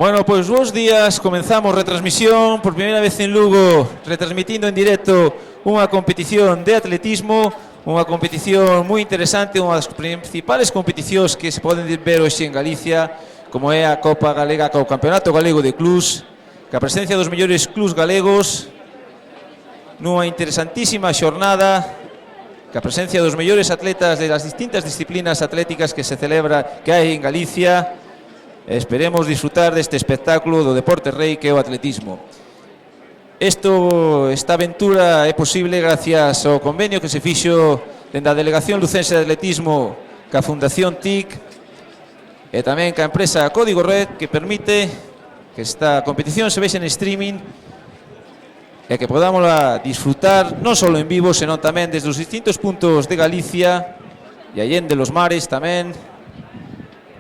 Bueno, pois bons días, comenzamos retransmisión por primeira vez en Lugo, retransmitindo en directo unha competición de atletismo, unha competición moi interesante, unha das principales competicións que se poden ver hoxe en Galicia, como é a Copa Galega, o Campeonato Galego de Clubs, que a presencia dos mellores clubs galegos, nunha interesantísima xornada, que a presencia dos mellores atletas de las distintas disciplinas atléticas que se celebra, que hai en Galicia. Esperemos disfrutar deste espectáculo do deporte rei que é o atletismo. Esta aventura é posible gracias ao convenio que se fixo dende a Delegación Lucense de Atletismo ca Fundación TIC e tamén ca empresa Código Red, que permite que esta competición se vexe en streaming e que podamos disfrutar non só en vivo, senón tamén desde os distintos puntos de Galicia e allende los mares tamén,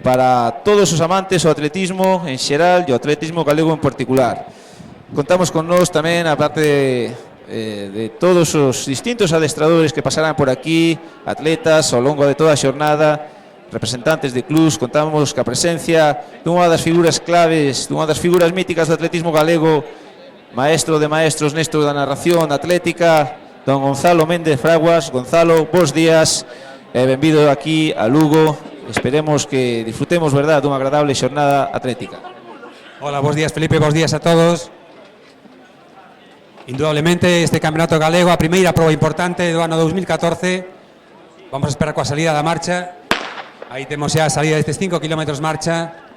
para todos os amantes do atletismo en xeral e o atletismo galego en particular. Contamos con nós tamén, a parte de todos os distintos adestradores que pasarán por aquí, atletas ao longo de toda a xornada, representantes de clubs. Contamos ca presencia dunha das figuras claves, dunha das figuras míticas do atletismo galego, maestro de maestros, Néstor da narración atlética, don Gonzalo Méndez Fraguas. Gonzalo, bons días e benvido aquí a Lugo. Esperemos que disfrutemos, verdad, dunha agradable xornada atlética. Hola, bons días, Felipe, bons días a todos. Indudablemente este campeonato galego, a primeira proba importante do ano 2014. Vamos a esperar coa salida da marcha. Aí temos xa a salida destes 5 km marcha,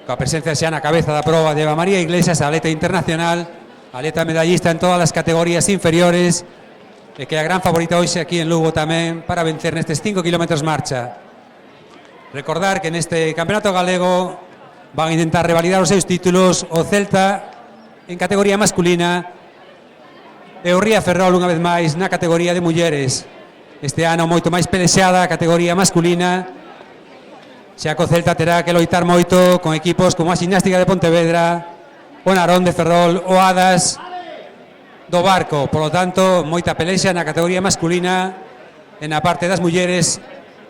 coa presencia xa na cabeza da proba de Eva María Iglesias, atleta internacional, atleta medallista en todas as categorías inferiores, e que é a gran favorita hoxe aquí en Lugo tamén para vencer nestes 5 km marcha. Recordar que neste campeonato galego van a intentar revalidar os seus títulos o Celta en categoría masculina e o Ría Ferrol unha vez máis na categoría de mulleres. Este ano moito máis pelexada a categoría masculina, xa que o Celta terá que loitar moito con equipos como a Ximnástica de Pontevedra, o Narón de Ferrol, o Adas do Barco. Por lo tanto, moita pelexa na categoría masculina e na parte das mulleres,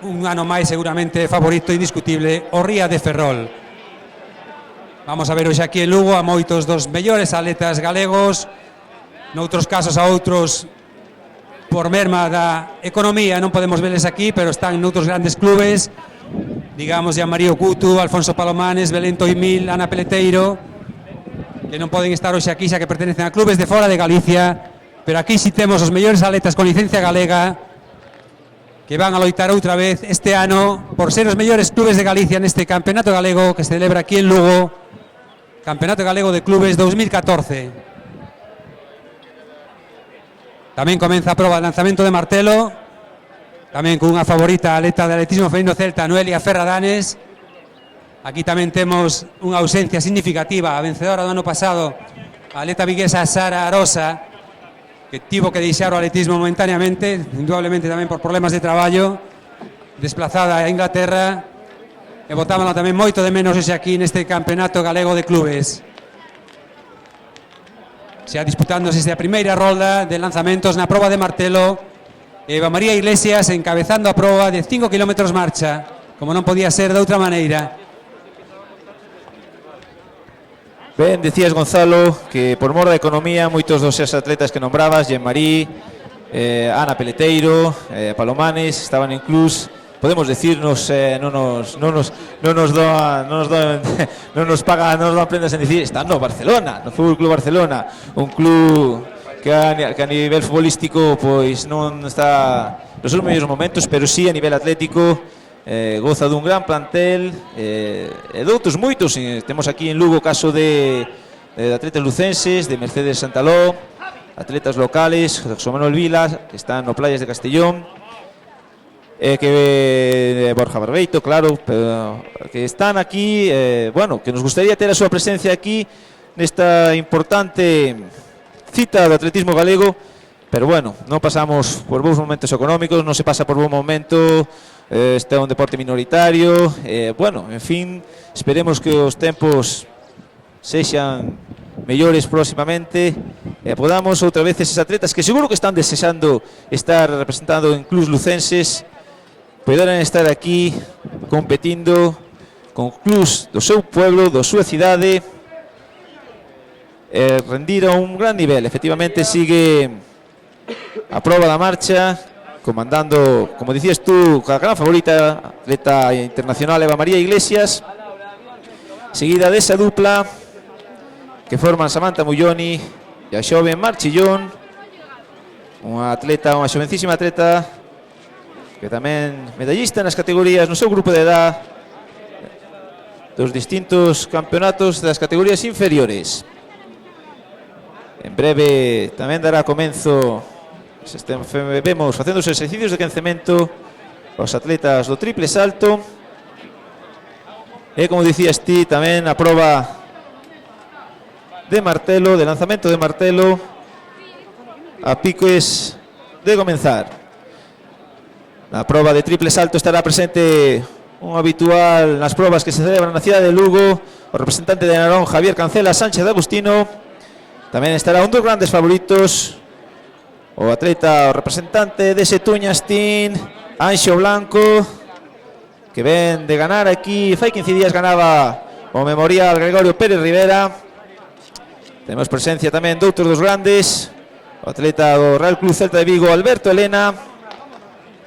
un ano máis seguramente favorito indiscutible o Ría de Ferrol. Vamos a ver hoxe aquí en Lugo a moitos dos mellores atletas galegos, noutros casos a outros por merma da economía non podemos veles aquí, pero están noutros grandes clubes, digamos Mario Cutu, Alfonso Palomanes, Belén Toimil, Ana Peleteiro, que non poden estar hoxe aquí xa que pertenecen a clubes de fora de Galicia, pero aquí si temos os mellores atletas con licencia galega que van a loitar outra vez este ano por ser os mellores clubes de Galicia neste campeonato galego que se celebra aquí en Lugo, Campeonato Galego de Clubes 2014. Tamén comeza a proba de lanzamento de martelo, tamén con unha favorita atleta de atletismo femenino celta, Noelia Ferradanes. Aquí tamén temos unha ausencia significativa, a vencedora do ano pasado, a atleta viguesa Sara Arosa, que tivo que deixar o atletismo momentáneamente, indudablemente tamén por problemas de traballo, desplazada a Inglaterra, e botábano tamén moito de menos hoxe aquí neste campeonato galego de clubes. Xa disputándose a primeira rolda de lanzamentos na proba de martelo, Eva María Iglesias encabezando a proba de 5 km marcha, como non podía ser de outra maneira. Ben, decías, Gonzalo, que por mor da economía moitos dos seus atletas que nombrabas, Jean-Marie, Ana Peleteiro, Palomanes, estaban en clubs, podemos decirnos, non nos pagan prendas en dicir, están no Barcelona, no Fútbol Club Barcelona, un club que a nivel futbolístico pois non está nos seus mellores momentos, pero sí a nivel atlético. Goza dun gran plantel e doutros moitos. Temos aquí en Lugo o caso de atletas lucenses, de Mercedes Santaló, atletas locales, José Manuel Vila, que están no Playas de Castellón, que Borja Barbeito, claro, pero que están aquí, bueno, que nos gustaría ter a súa presencia aquí nesta importante cita do atletismo galego, pero bueno, non pasamos por bons momentos económicos, non se pasa por bon momento. Este é un deporte minoritario, bueno, en fin, esperemos que os tempos sexan mellores próximamente e podamos outra vez eses atletas que seguro que están desexando estar representando en clubs lucenses poderán estar aquí competindo con clubs do seu pueblo, da súa cidade, rendir a un gran nivel. Efectivamente sigue a proba da marcha, comandando, como dicías tú, a gran favorita, atleta internacional Eva María Iglesias, seguida desa dupla que forman Samantha Mulloni e a xoven Mar Chillón, unha xovencísima atleta que tamén medallista nas categorías no seu grupo de edad dos distintos campeonatos das categorías inferiores. En breve tamén dará comenzo, vemos facendo os exercicios de quencemento aos atletas do triple salto. E como dicías ti, tamén a proba de martelo, de lanzamento de martelo, a piques de comenzar. Na proba de triple salto estará presente un habitual nas probas que se celebran na cidade de Lugo, o representante de Narón, Javier Cancela Sánchez de Agustino. Tamén estará un dos grandes favoritos, o atleta, o representante dese Tuñastín, Anxo Blanco, que ven de ganar aquí, fai 15 días ganaba o Memorial Gregorio Pérez Rivera. Temos presencia tamén de outros dos grandes, o atleta do Real Club Celta de Vigo, Alberto Elena.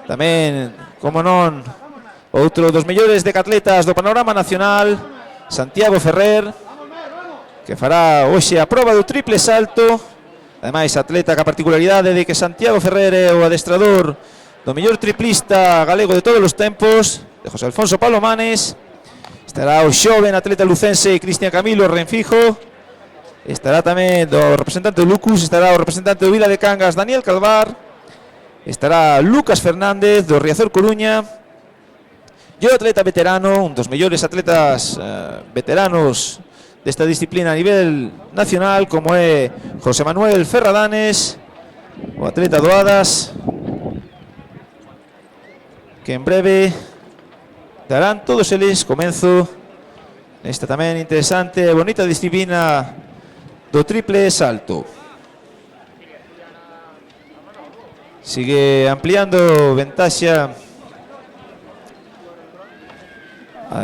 Tamén, como non, outro dos mellores decatletas do panorama nacional, Santiago Ferrer, que fará hoxe a proba do triple salto. Ademais, atleta ca particularidade de que Santiago Ferrer é o adestrador do mellor triplista galego de todos os tempos, de José Alfonso Palomanes. Estará o xoven atleta lucense Cristian Camilo Renfijo. Estará tamén do representante do Lucus, estará o representante do Vila de Cangas, Daniel Calvar. Estará Lucas Fernández do Riazor Coruña. E o atleta veterano, un dos mellores atletas veteranos desta disciplina a nivel nacional, como é José Manuel Ferradanes, o atleta do Adas, que en breve darán todos eles comenzo nesta tamén interesante e bonita disciplina do triple salto. Sigue ampliando ventaxa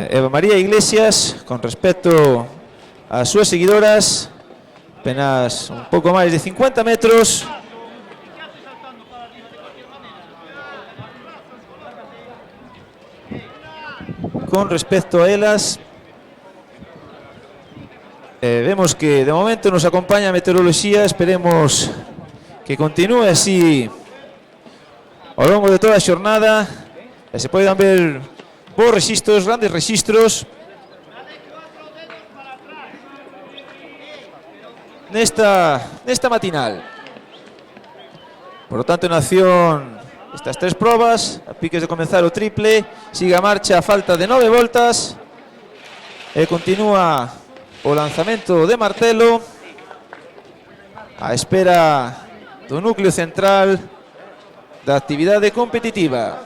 Eva María Iglesias con respecto as súas seguidoras, apenas un pouco máis de 50 metros. Con respecto a elas, vemos que de momento nos acompaña a meteoroloxía. Esperemos que continúe así ao longo de toda a xornada e se poidan ver bons registros, grandes registros nesta matinal. Por lo tanto, en acción estas tres probas, a piques de comenzar o triple, sigue a marcha a falta de 9 voltas e continúa o lanzamento de martelo á espera do núcleo central da actividade competitiva.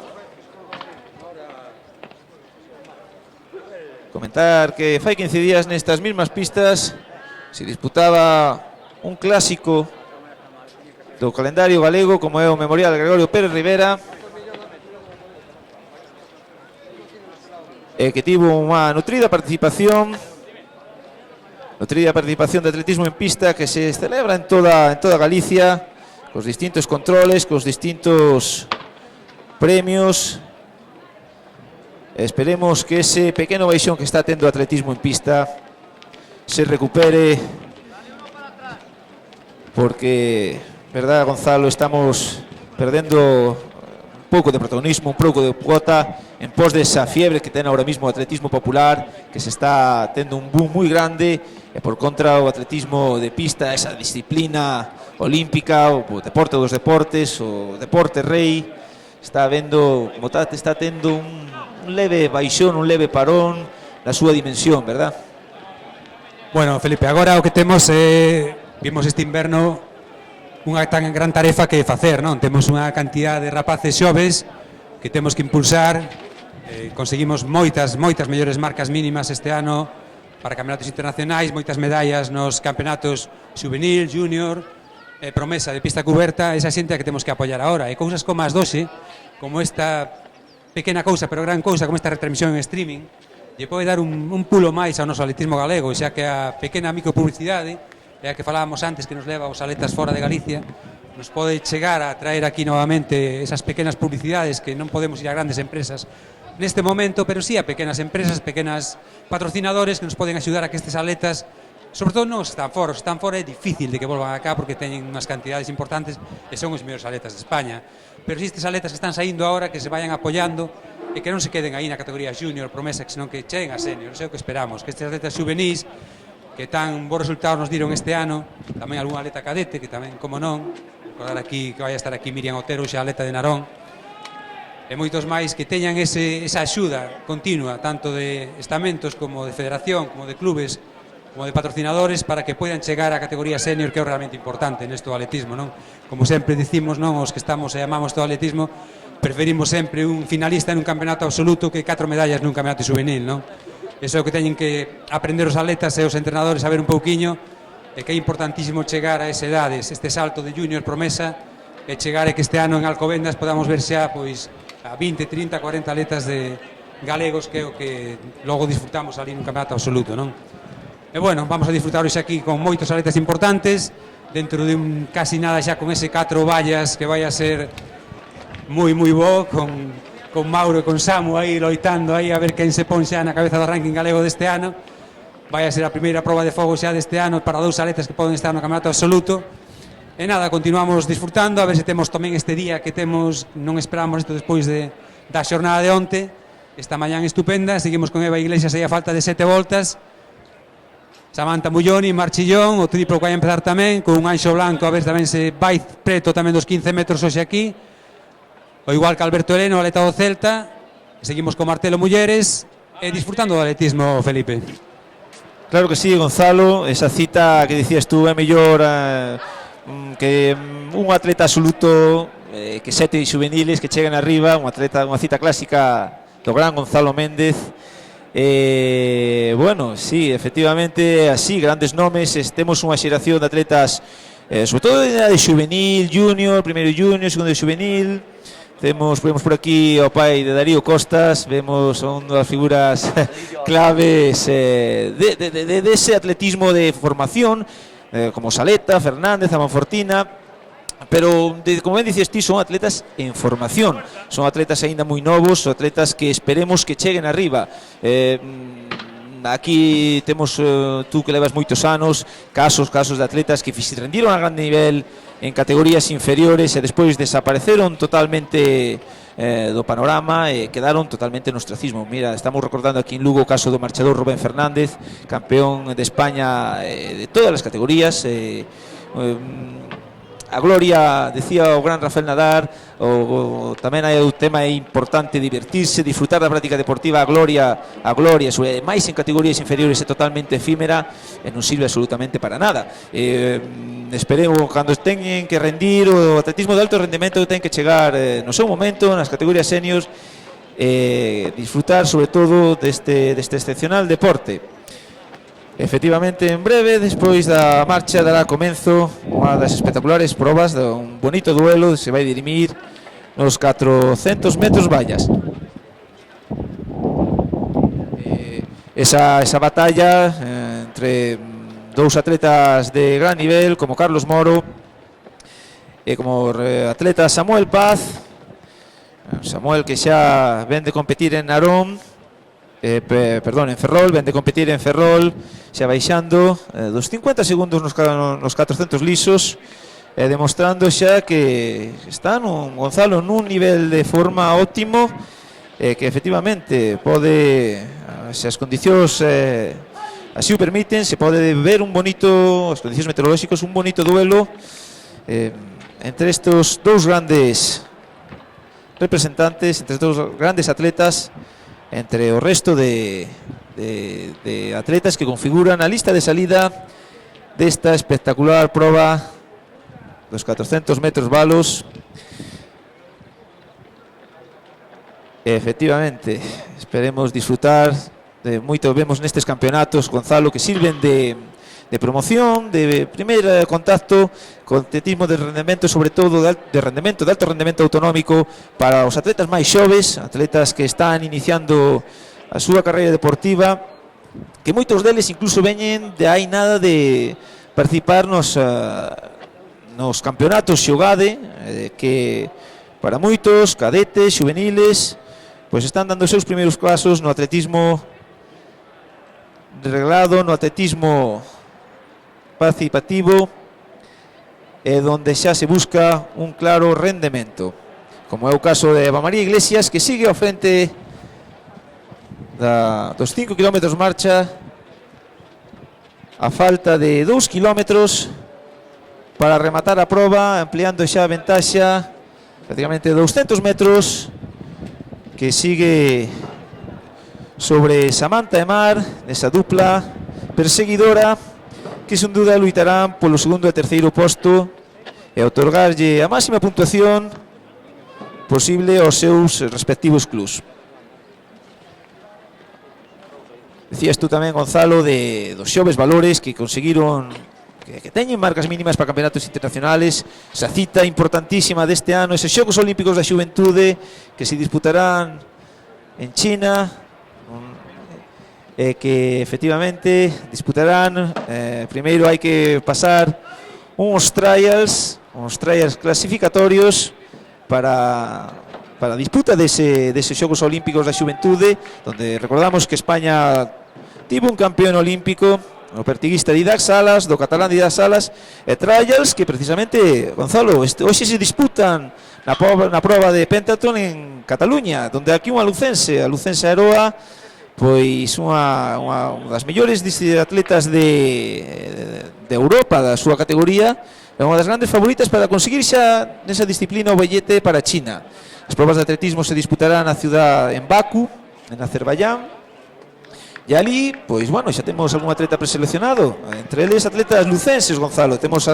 Comentar que fai 15 días nestas mismas pistas se disputaba un clásico do calendario galego, como é o Memorial Gregorio Pérez Rivera, que tivo unha nutrida participación de atletismo en pista que se celebra en toda Galicia, cos distintos controles, cos distintos premios. Esperemos que ese pequeno baixón que está tendo o atletismo en pista se recupere, porque, verdad, Gonzalo, estamos perdendo un pouco de protagonismo, un pouco de cuota en pos desa fiebre que ten ahora mismo o atletismo popular, que se está tendo un boom moi grande, e por contra o atletismo de pista, esa disciplina olímpica, o deporte dos deportes, o deporte rei, está vendo como está tendo un leve baixón, un leve parón na súa dimensión, verdad? Bueno, Felipe, agora o que temos vimos este inverno unha tan gran tarefa que facer, non? Temos unha cantidad de rapaces xoves que temos que impulsar. Conseguimos moitas mellores marcas mínimas este ano para campeonatos internacionais, moitas medallas nos campeonatos juvenil, junior, promesa de pista cuberta. Esa xente que temos que apoiar agora, e cousas como as doxe, como esta pequena cousa pero gran cousa, como esta retransmisión en streaming, lle pode dar un pulo máis ao noso atletismo galego, xa que a pequena micropublicidade, é a que falábamos antes que nos leva os atletas fora de Galicia, nos pode chegar a traer aquí novamente esas pequenas publicidades que non podemos ir a grandes empresas neste momento, pero sí a pequenas empresas, pequenas patrocinadores que nos poden axudar a que estes atletas, sobre todo non están fora é difícil de que volvan acá porque teñen unhas cantidades importantes e son os mellores atletas de España, pero si estes atletas que están saindo agora que se vayan apoiando e que non se queden aí na categoría junior, promesa, senón que cheguen a senior, sei o que esperamos, que estes atletas juvenís que tan bons resultados nos diron este ano, tamén algún atleta cadete que tamén, como non, recordar aquí que vai a estar aquí Miriam Otero, xa atleta de Narón, e moitos máis que teñan esa axuda continua, tanto de estamentos como de federación, como de clubes, como de patrocinadores, para que poidan chegar á categoría senior, que é realmente importante nesto atletismo, non? Como sempre dicimos, non, os que estamos e amamos todo o atletismo, preferimos sempre un finalista en un campeonato absoluto que 4 medallas nun campeonato juvenil, non? Iso é o que teñen que aprender os atletas e os entrenadores a ver un pouquiño, e que é importantísimo chegar a esa edades, este salto de junior promesa, e chegar a que este ano en Alcobendas podamos ver xa pois a 20, 30, 40 atletas de galegos, que é o que logo disfrutamos ali nun campeonato absoluto, non? E bueno, vamos a disfrutar hoxe aquí con moitos atletas importantes, dentro de un casi nada xa con ese 4 vallas que vai a ser moi bo, con Mauro e con Samu aí loitando aí a ver quen se pon xa na cabeza do ranking galego deste ano. Vai a ser a primeira proba de fogo xa deste ano para 2 atletas que poden estar no campeonato absoluto. E nada, continuamos disfrutando, a ver se temos tamén este día que temos, non esperamos isto despois da xornada de onte, esta mañán estupenda. Seguimos con Eva Iglesias aí a falta de 7 voltas, Samantha Mulloni, Marchillón, o triplo que vai a empezar tamén, con un Anxo Blanco, a ver tamén se vai preto tamén dos 15 metros hoxe aquí, o igual que Alberto Heleno, atleta do Celta. Seguimos con Martelo Mulleres e disfrutando do atletismo, Felipe. Claro que sí, Gonzalo, esa cita que dicías tú é mellor que un atleta absoluto que 7 juveniles que chegan arriba, unha cita clásica do gran Gonzalo Méndez. Bueno, sí, efectivamente, así, grandes nomes, temos unha xeración de atletas, sobre todo de juvenil, junior, primeiro junior, segundo juvenil. Vemos por aquí ao pai de Darío Costas, vemos a unha das figuras claves de ese atletismo de formación, como Saleta, Fernández, Amanfortina, pero como ben dices ti, son atletas en formación, son atletas aínda moi novos, son atletas que esperemos que cheguen arriba. Aquí temos, tú que levas moitos anos, casos de atletas que rendiron a grande nivel en categorías inferiores e despois desapareceron totalmente do panorama e quedaron totalmente no ostracismo. Mira, estamos recordando aquí en Lugo o caso do marchador Rubén Fernández, campeón de España de todas as categorías. A gloria, decía o gran Rafael Nadal, tamén hai o tema importante, divertirse, disfrutar da práctica deportiva. A gloria, máis en categorías inferiores, é totalmente efímera e non sirve absolutamente para nada. Esperemos, cando teñen que rendir, o atletismo de alto rendemento ten que chegar no seu momento, nas categorías seniors, disfrutar sobre todo deste excepcional deporte. Efectivamente, en breve, despois da marcha, dará comenzo unha das espectaculares probas dun bonito duelo que se vai dirimir nos 400 metros vallas. Esa batalla entre dous atletas de gran nivel como Carlos Moro e como atleta Samuel Paz. Samuel, que xa ven de competir en Narón, en Ferrol, ven de competir en Ferrol, xa baixando dos 50 segundos nos 400 lisos, demostrando xa que está Gonzalo nun nivel de forma óptimo, que efectivamente pode, se as condicións así o permiten, se pode ver un bonito, as condicións meteorolóxicas, un bonito duelo entre estos dous grandes representantes, entre estos dous grandes atletas, entre o resto de atletas que configuran a lista de salida desta espectacular proba dos 400 metros valos. Efectivamente, esperemos disfrutar de moito. Vemos nestes campeonatos, Gonzalo, que sirven de promoción, de primeiro contacto con atletismo de rendemento, sobre todo de alto rendemento autonómico para os atletas máis xoves, atletas que están iniciando a súa carreira deportiva, que moitos deles incluso veñen de hai nada de participar nos campeonatos xogade, que para moitos, cadetes, juveniles, pois están dando os seus primeiros pasos no atletismo reglado, no atletismo participativo, donde xa se busca un claro rendemento, como é o caso de Eva María Iglesias, que sigue ao frente dos 5 km marcha, a falta de 2 km para rematar a proba, ampliando xa a ventaxa prácticamente 200 metros, que sigue sobre Samantha e Mar, nesa dupla perseguidora, que sen duda luitarán polo segundo e terceiro posto e otorgarlle a máxima puntuación posible aos seus respectivos clubs. Decías tú tamén, Gonzalo, dos xoves valores que conseguiron, que teñen marcas mínimas para campeonatos internacionales, esa cita importantísima deste ano, eses Xogos Olímpicos da Xuventude que se disputarán en China, que efectivamente disputarán, primeiro hai que pasar uns trials clasificatorios para a disputa deses Xogos Olímpicos da Xuventude, donde recordamos que España tivo un campeón olímpico, o pertiguista Didac Salas, do catalán Didac Salas, e trials que precisamente, Gonzalo, hoxe se disputan na proba de pentathlon en Cataluña, donde aquí unha lucense, a Lucense Aroa, pois unha das mellores atletas de Europa da súa categoría, é unha das grandes favoritas para conseguir xa nesa disciplina o billete para China. As probas de atletismo se disputarán na ciudad en Bakú, en Azerbaiyán, e ali, pois, bueno, xa temos algún atleta preseleccionado, entre eles atletas lucenses, Gonzalo. Temos a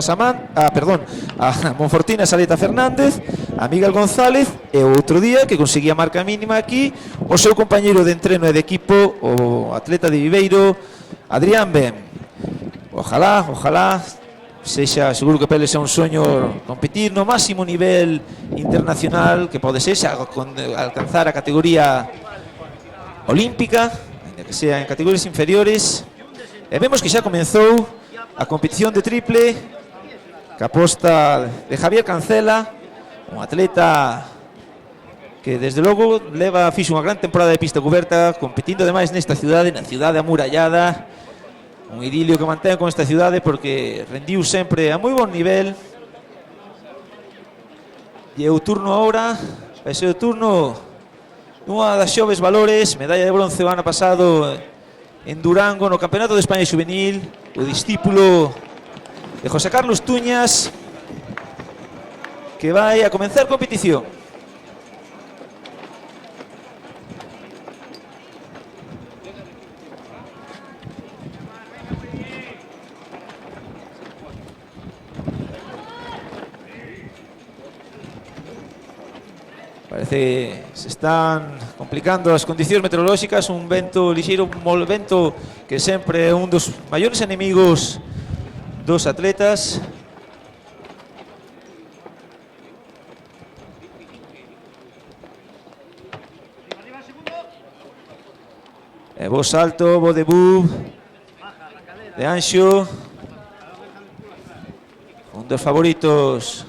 Monfortina Saleta Fernández, a Miguel González, e o outro día que conseguía marca mínima aquí, o seu compañeiro de entreno e de equipo, o atleta de Viveiro, Adrián Ben. Ojalá sexa, seguro que para eles é un soño competir no máximo nivel internacional que pode ser, xa alcanzar a categoría olímpica, que sea en categorías inferiores, e vemos que xa comenzou a competición de triple, que aposta de Javier Cancela, un atleta que desde logo fixo unha gran temporada de pista coberta, competindo ademais nesta cidade, na cidade amurallada, un idilio que mantén con esta cidade porque rendiu sempre a moi bon nivel. E o turno agora, vai ser o turno dunha das xoves valores, medalla de bronce o ano pasado en Durango no Campeonato de España Juvenil, o discípulo de José Carlos Tuñas, que vai a comenzar competición. Parece que se están complicando as condicións meteorolóxicas, un vento lixeiro, vento que sempre é un dos maiores enemigos dos atletas. E bo salto, bo debut de Anxo, un dos favoritos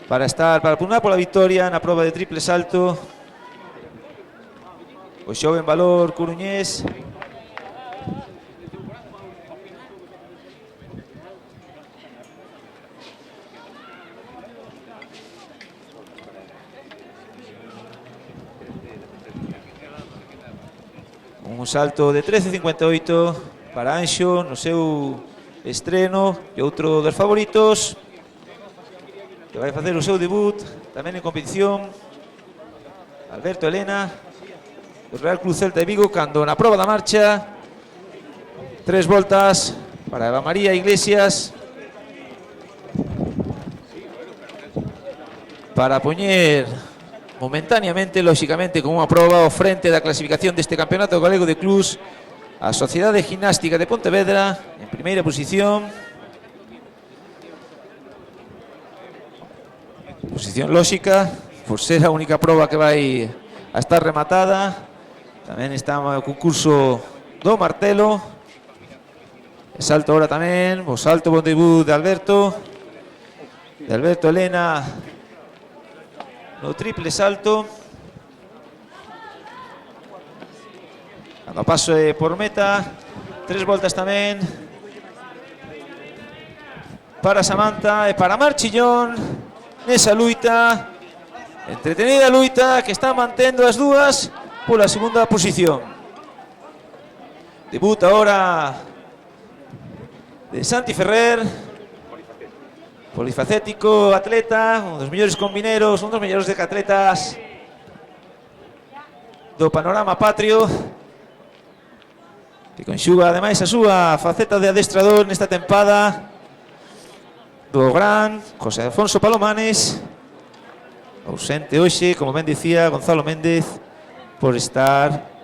para pugnar pola victoria na proba de triple salto, o xoven valor coruñés. Un salto de 13.58 para Anxo no seu estreno, e outro dos favoritos que vai facer o seu debut tamén en competición, Alberto Elena, do Real Club Celta de Vigo, cando na proba da marcha 3 voltas para Eva María Iglesias para poñer momentáneamente, lóxicamente, con unha proba ao frente da clasificación deste Campeonato Galego de Clubs a Sociedade Gimnástica de Pontevedra en primeira posición. Posición lóxica, por ser a única proba que vai a estar rematada. Tamén está o concurso do martelo. E salto ahora tamén, o salto bon debut de Alberto Elena no triple salto. Cando paso por meta, 3 voltas tamén para Samantha e para Marchillón nesa luita, entretenida luita que está mantendo as dúas pola segunda posición. Debut ahora de Santi Ferrer, polifacético atleta, un dos mellores combineros, un dos mellores decatletas do panorama patrio, que conxuga ademais a súa faceta de adestrador nesta tempada do gran José Alfonso Palomanes, ausente hoxe, como ben dicía Gonzalo Méndez, por estar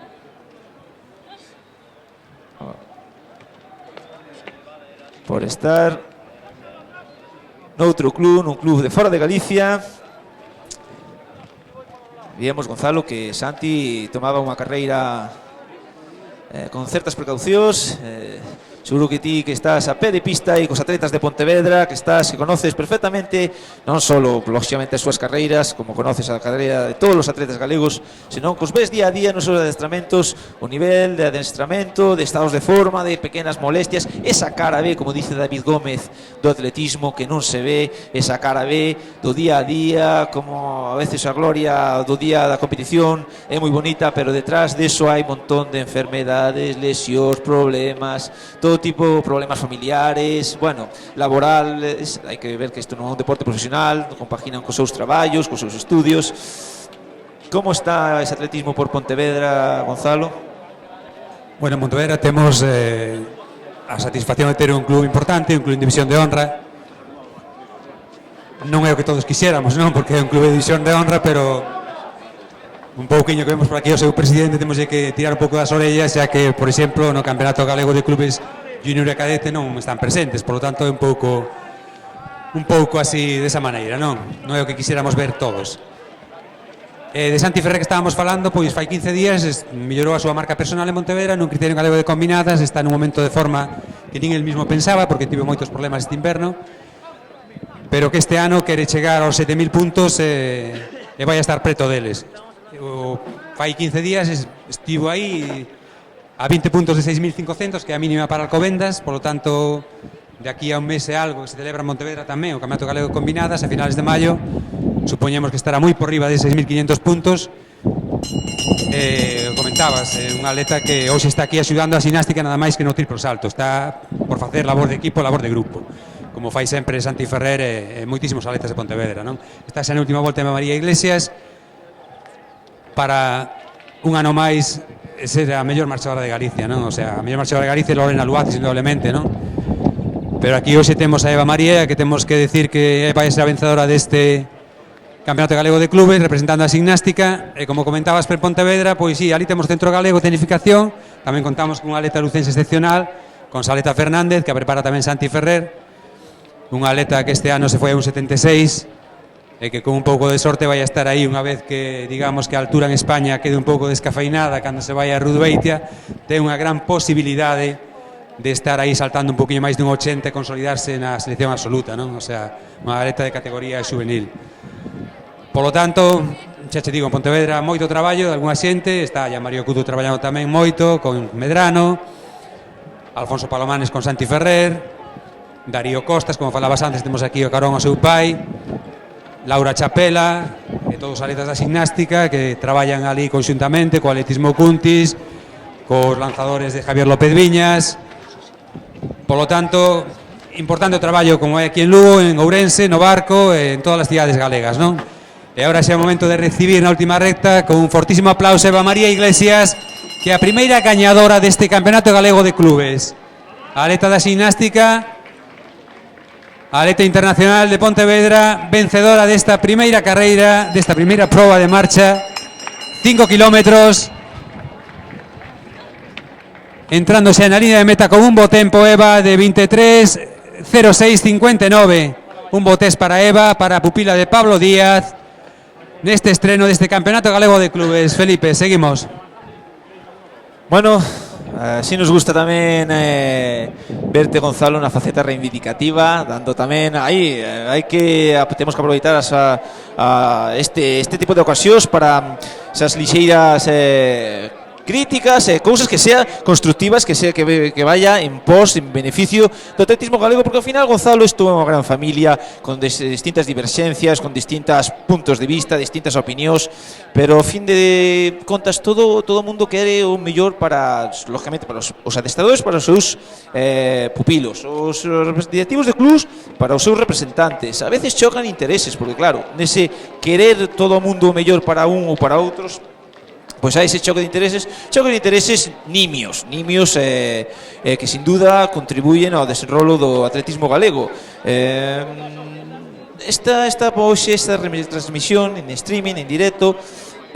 noutro club, nun club de fora de Galicia. Víamos, Gonzalo, que Santi tomaba unha carreira con certas precaucións. Seguro que ti que estás a pé de pista e cos atletas de Pontevedra, que conoces perfectamente non só lógicamente as súas carreiras, como conoces a carreira de todos os atletas galegos, senón que os ves día a día nos seus adestramentos, o nivel de adestramento, de estados de forma, de pequenas molestias, esa cara B, como dice David Gómez, do atletismo que non se ve, esa cara B do día a día, como a veces a gloria do día da competición é moi bonita, pero detrás deso hai un montón de enfermedades, lesións, problemas, todo tipo de problemas familiares, bueno, laborales. Hai que ver que isto non é un deporte profesional, compaginan cos seus traballos, cos seus estudios. Como está ese atletismo por Pontevedra, Gonzalo? Bueno, en Pontevedra temos a satisfacción de ter un club importante, un club en división de honra. Non é o que todos quixéramos, non? Porque é un club de división de honra, pero un pouquiño que vemos por aquí o seu presidente temos que tirar un pouco das orellas, xa que, por exemplo, no Campeonato Galego de Clubes Junior e Cadete non están presentes, por lo tanto é un pouco así desa maneira, non é o que quixéramos ver todos. De Santi Ferrer que estábamos falando, pois fai 15 días mellorou a súa marca personal en Pontevedra nun criterio galego de combinadas, está nun momento de forma que nin el mismo pensaba, porque tivo moitos problemas este inverno, pero que este ano quere chegar aos 7.000 puntos e vai a estar preto deles. Fai 15 días estivo aí a 20 puntos de 6.500, que é a mínima para Alcobendas, por lo tanto, de aquí a un mes e algo que se celebra en Pontevedra tamén, o Campeonato Galego de Combinadas, a finales de maio, supoñemos que estará moi por riba de 6.500 puntos. Comentabas, unha atleta que hoxe está aquí axudando a ximnástica nada máis que no triplo salto, está por facer labor de equipo, labor de grupo, como fai sempre Santi Ferrer e moitísimos atletas de Pontevedra, non? Está xa na última volta de María Iglesias, para un ano máis ser a mellor marchadora de Galicia, non? O sea, a mellor marchadora de Galicia é Lorena Luaces, indudablemente, non? Pero aquí hoxe temos a Eva María, que temos que decir que vai ser a vencedora deste Campeonato Galego de Clubes, representando a ximnástica, e como comentabas per Pontevedra, pois sí, ali temos Centro Galego de Tecnificación, tamén contamos con unha atleta lucense excepcional, con Saleta Fernández, que a prepara tamén Santi Ferrer, unha atleta que este ano se foi a un 76, e que con un pouco de sorte vai a estar aí unha vez que, digamos, que a altura en España quede un pouco descafeinada cando se vai a Rudbeitia, ten unha gran posibilidade de estar aí saltando un poquinho máis dun 80 e consolidarse na selección absoluta, non? O sea, unha atleta de categoría juvenil. Por lo tanto, xa che digo, en Pontevedra moito traballo de algunha xente, está ya Mario Cudo traballando tamén moito con Medrano, Alfonso Palomanes con Santi Ferrer, Darío Costas, como falabas antes, temos aquí o carón ao seu pai, Laura Chapela e todos os atletas da ximnástica que traballan ali conxuntamente co atletismo Cuntis, cos lanzadores de Javier López Viñas. Por lo tanto, importante o traballo como é aquí en Lugo, en Ourense, no Barco e en todas as cidades galegas, non? E agora xa é o momento de recibir na última recta con un fortísimo aplauso Eva María Iglesias, que é a primeira gañadora deste Campeonato Galego de Clubes, a atleta da ximnástica, atleta internacional de Pontevedra, vencedora desta primeira carreira, desta primeira proba de marcha, 5 kilómetros, entrando xa na línea de meta con un bo tempo Eva de 23:06:59, un bo test para Eva, para a pupila de Pablo Díaz, neste estreno deste Campeonato Galego de Clubes. Felipe, seguimos. Bueno, así nos gusta tamén verte, Gonzalo, na faceta reivindicativa, dando tamén aí temos que aproveitar este tipo de ocasións para esas lixeiras críticas, cousas que sean constructivas, que vaya en pos, en beneficio do atletismo galego, porque ao final, Gonzalo, isto é unha gran familia con distintas diverxencias, con distintos puntos de vista, distintas opinións, pero ao fin de contas todo o mundo quere o mellor para, lógicamente, para os adestradores, para os seus pupilos, os directivos de clubs, para os seus representantes. A veces chocan intereses, porque claro, nese querer todo o mundo o mellor para un ou para outros, pois hai ese choque de intereses nimios que sin duda contribuyen ao desenrolo do atletismo galego. Esta retransmisión en streaming, en directo,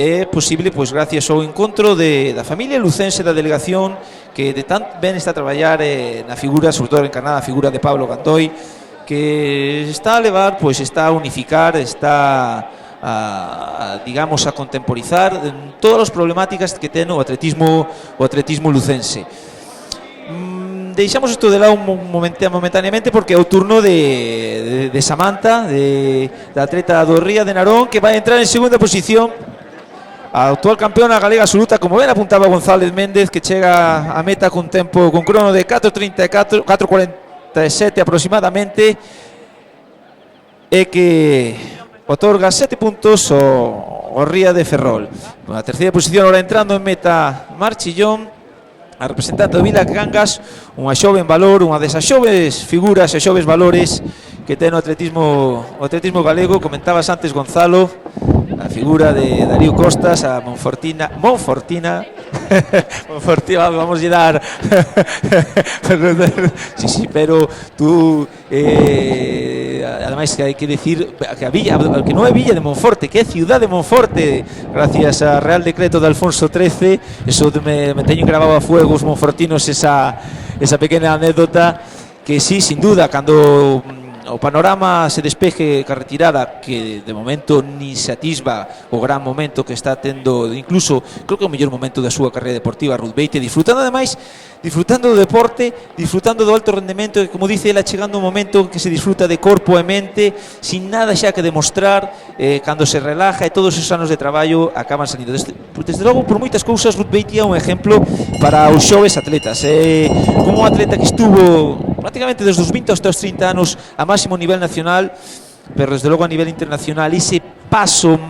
é posible pois gracias ao encontro da familia lucense da delegación, que de tan ben está a traballar na figura, sobre todo encarnada a figura de Pablo Gandoi, que está a levar, pois está a unificar, está digamos a contemporizar todas as problemáticas que ten o atletismo lucense. Deixamos isto de lado momentaneamente, porque é o turno de Samantha, da atleta do Ría de Narón, que vai entrar en segunda posición, a actual campeona galega absoluta, como ben apuntaba González Méndez, que chega a meta con crono de 4:34, 4:47 aproximadamente, e que otorga 7 puntos ao Ría de Ferrol. Na terceira posición, ahora entrando en meta, Marchillón, a representante do Vila Cangas, unha xoven valor, unha desas xoves figuras e xoves valores que ten o atletismo galego. Comentabas antes, Gonzalo, a figura de Darío Costas, a Monfortina, vamos a dar sí, pero tú ademais que hai que decir que a villa, que non é Villa de Monforte, que é Ciudad de Monforte, gracias a Real Decreto de Alfonso XIII. Eso me teño grabado a fuego os monfortinos, esa pequena anécdota, que sí, sin duda, cando o panorama se despeje ca retirada, que de momento ni se atisba o gran momento que está tendo, incluso creo que é o mellor momento da súa carreira deportiva, Ruth Beite, disfrutando do deporte, disfrutando do alto rendemento, que, como dice ela, chegando un momento que se disfruta de corpo e mente, sin nada xa que demostrar, cando se relaja, e todos os anos de traballo acaban salindo. Desde logo, por moitas cousas, Ruth Beite é un exemplo para os xoves atletas, como un atleta que estuvo prácticamente desde os 20 aos 30 anos a máximo nivel nacional, pero desde logo a nivel internacional, ese paso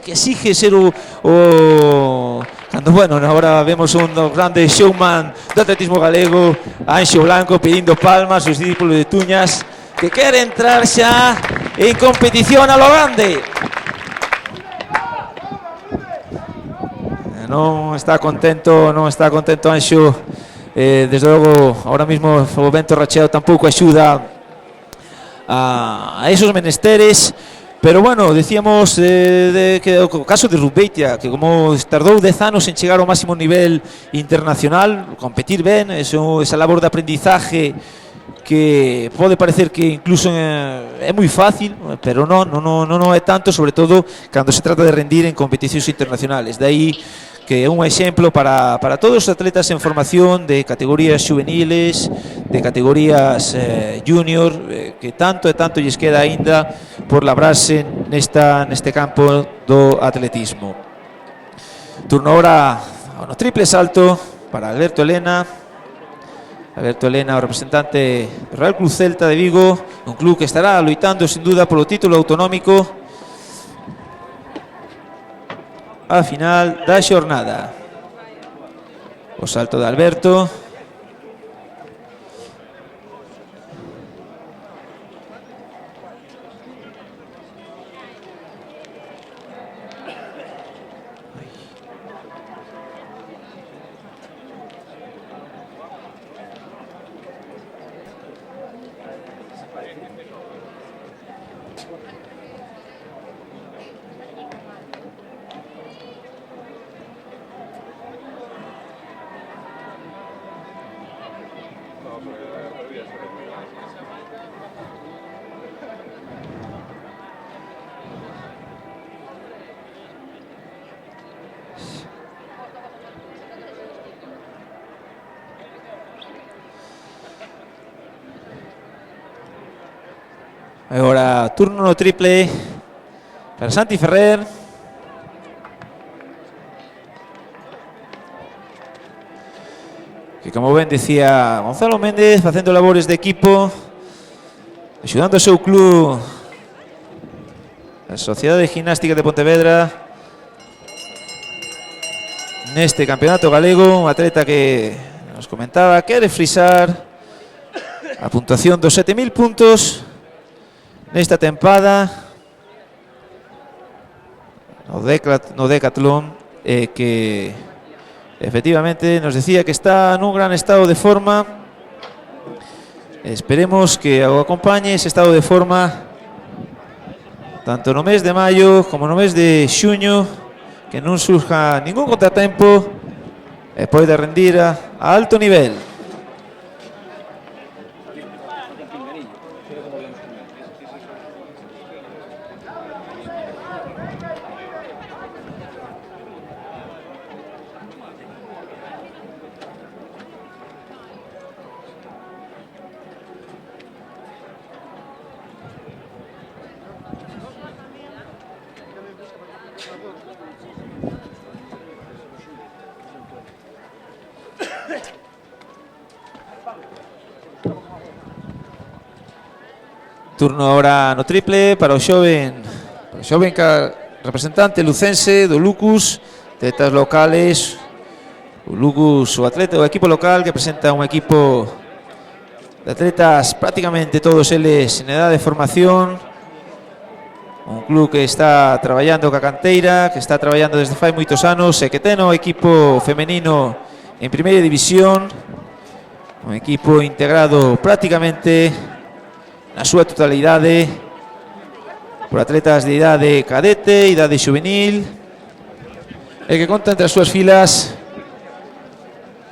que exige ser cando, bueno, agora vemos un dos grandes showman do atletismo galego, Anxo Blanco, pedindo palmas, os discípulos de Tuñas, que quere entrar xa en competición a lo grande. Non está contento Anxo, desde logo, ahora mismo o vento racheado tampouco axuda a esos menesteres. Pero bueno, decíamos que o caso de Ruth Beitia, que como tardou 10 anos en chegar ao máximo nivel internacional, competir ben, esa labor de aprendizaje que pode parecer que incluso é moi fácil, pero non é tanto, sobre todo cando se trata de rendir en competicións internacionales. De aí que é un exemplo para todos os atletas en formación de categorías juveniles, de categorías junior, que tanto lles queda aínda por labrarse neste campo do atletismo. Turno ahora no triple salto para Alberto Elena, o representante do Real Club Celta de Vigo, un club que estará loitando sin duda polo título autonómico a final da xornada. O salto de Alberto. Agora turno no triple para Santi Ferrer. Que, como ben decía Gonzalo Méndez, facendo labores de equipo, axudando o seu club, a Sociedade Gimnástica de Pontevedra, neste campeonato galego. Un atleta que nos comentaba quere frisar a puntuación dos 7.000 puntos nesta tempada no Decathlon, que efectivamente nos decía que está nun gran estado de forma. Esperemos que o acompañe ese estado de forma tanto no mes de maio como no mes de xuño, que non surja ningún contratempo e poida rendir a alto nivel. Turno ahora no triple para o xoven representante lucense do Lucus, atletas locales. O Lucus, o atleta, o equipo local que presenta un equipo de atletas prácticamente todos eles en edad de formación. Un club que está traballando ca canteira, que está traballando desde fai moitos anos e que ten o equipo femenino en primeira división. Un equipo integrado prácticamente na súa totalidade por atletas de idade cadete, idade juvenil, e que conta entre as súas filas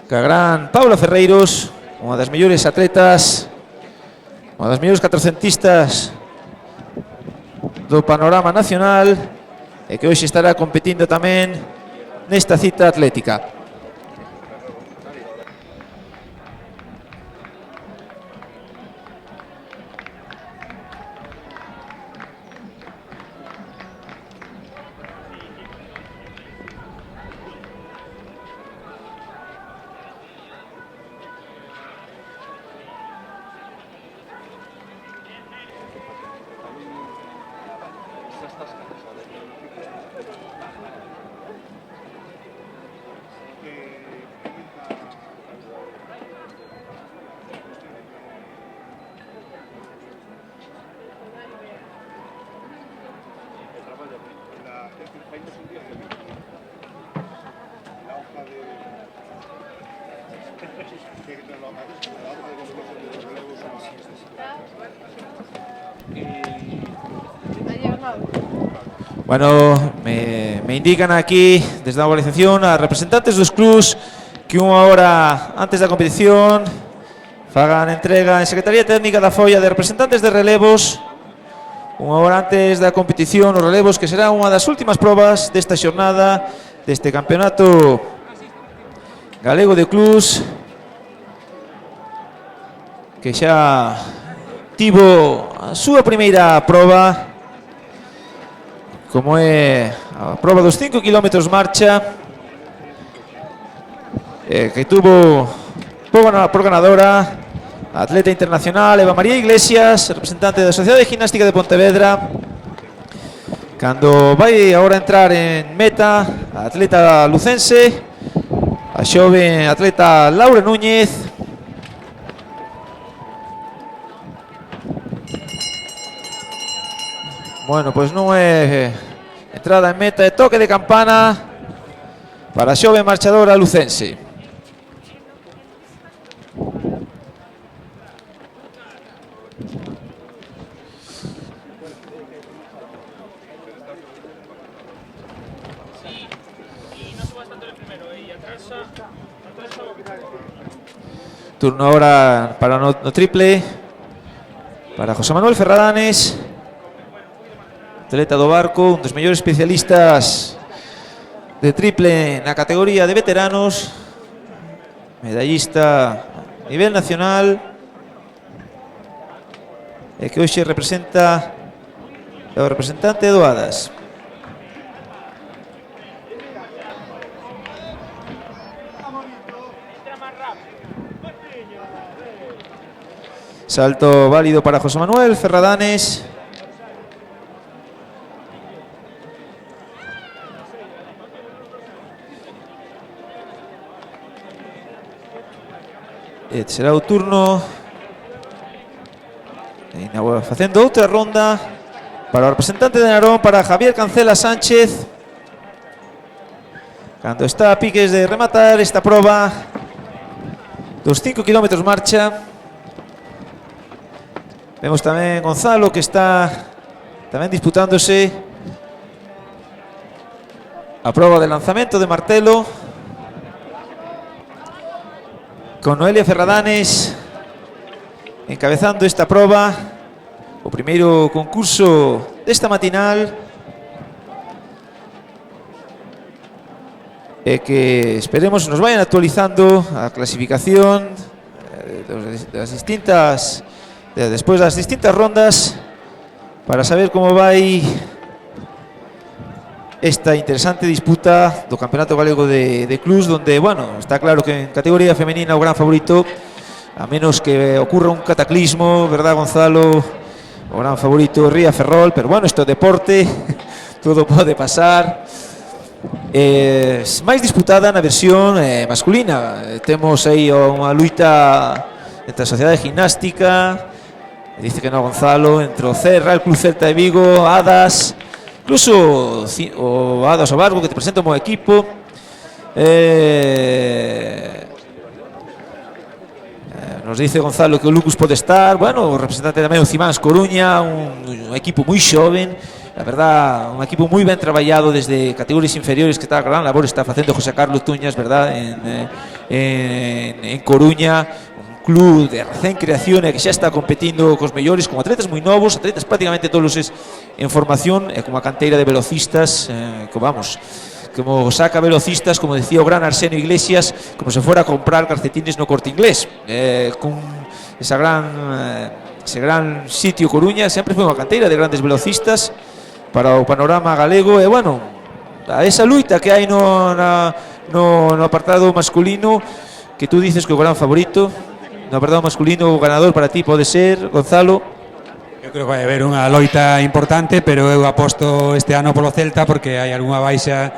ca gran Paula Ferreiros, unha das mellores atletas, unha das mellores 400istas do panorama nacional, e que hoxe estará competindo tamén nesta cita atlética. Bueno, me indican aquí desde a organización a representantes dos clubs que unha hora antes da competición fagan entrega en Secretaría Técnica da Folla de representantes de relevos. Unha hora antes da competición, os relevos, que será unha das últimas probas desta xornada deste campeonato galego de clubs, que xa tivo a súa primeira proba, como é a proba dos 5 km marcha, que tuvo por ganadora a atleta internacional Eva María Iglesias, representante da Sociedade Gimnástica de Pontevedra. Cando vai agora entrar en meta a atleta lucense, a xoven atleta Laura Núñez. Bueno, pois non é entrada en meta, é toque de campana para a xoven marchadora lucense. Turno ahora para no triple para José Manuel Ferradanes, atleta do Barco, un dos mellores especialistas de triple na categoría de veteranos, medallista a nivel nacional. que hoxe representa o representante do Adas. Salto válido para José Manuel Ferradanes. Será o turno facendo outra ronda para o representante de Narón, para Javier Cancela Sánchez, cando está a piques de rematar esta proba dos 5 km marcha. Vemos tamén Gonzalo, que está tamén disputándose a proba de lanzamento de martelo, con Noelia Ferradanes encabezando esta proba, o primeiro concurso desta matinal, e que esperemos nos vayan actualizando a clasificación das distintas despois das distintas rondas, para saber como vai esta interesante disputa do Campeonato Galego de Clubs, donde, bueno, está claro que en categoría femenina o gran favorito, a menos que ocurra un cataclismo, verdad, Gonzalo, o gran favorito Ría Ferrol, pero bueno, isto é deporte, todo pode pasar. Máis disputada na versión masculina. Temos aí unha luita entre a Sociedade Gimnástica, dice que no Gonzalo, entre o Cerra, el Club Celta de Vigo, Adas, incluso o Adas o Vargo, que te presenta como equipo. Nos dice Gonzalo que o Lucas pode estar, bueno, o representante tamén o Cimáns Coruña, un equipo moi xoven, a verdad, un equipo moi ben traballado desde categorías inferiores, que está a gran labor está facendo José Carlos Tuñas, verdad, en Coruña, club de recén creación e que xa está competindo cos mellores, con atletas moi novos, atletas prácticamente todos en formación, e con a canteira de velocistas, como saca velocistas, como decía o gran Arsenio Iglesias, como se fuera a comprar calcetines no Corte Inglés, con ese gran sitio Coruña, sempre foi unha canteira de grandes velocistas para o panorama galego, e bueno, a esa luita que hai no apartado masculino, que tú dices que o gran favorito no apartado masculino, o ganador para ti pode ser, Gonzalo. Eu creo que vai haber unha loita importante, pero eu aposto este ano polo Celta, porque hai algunha baixa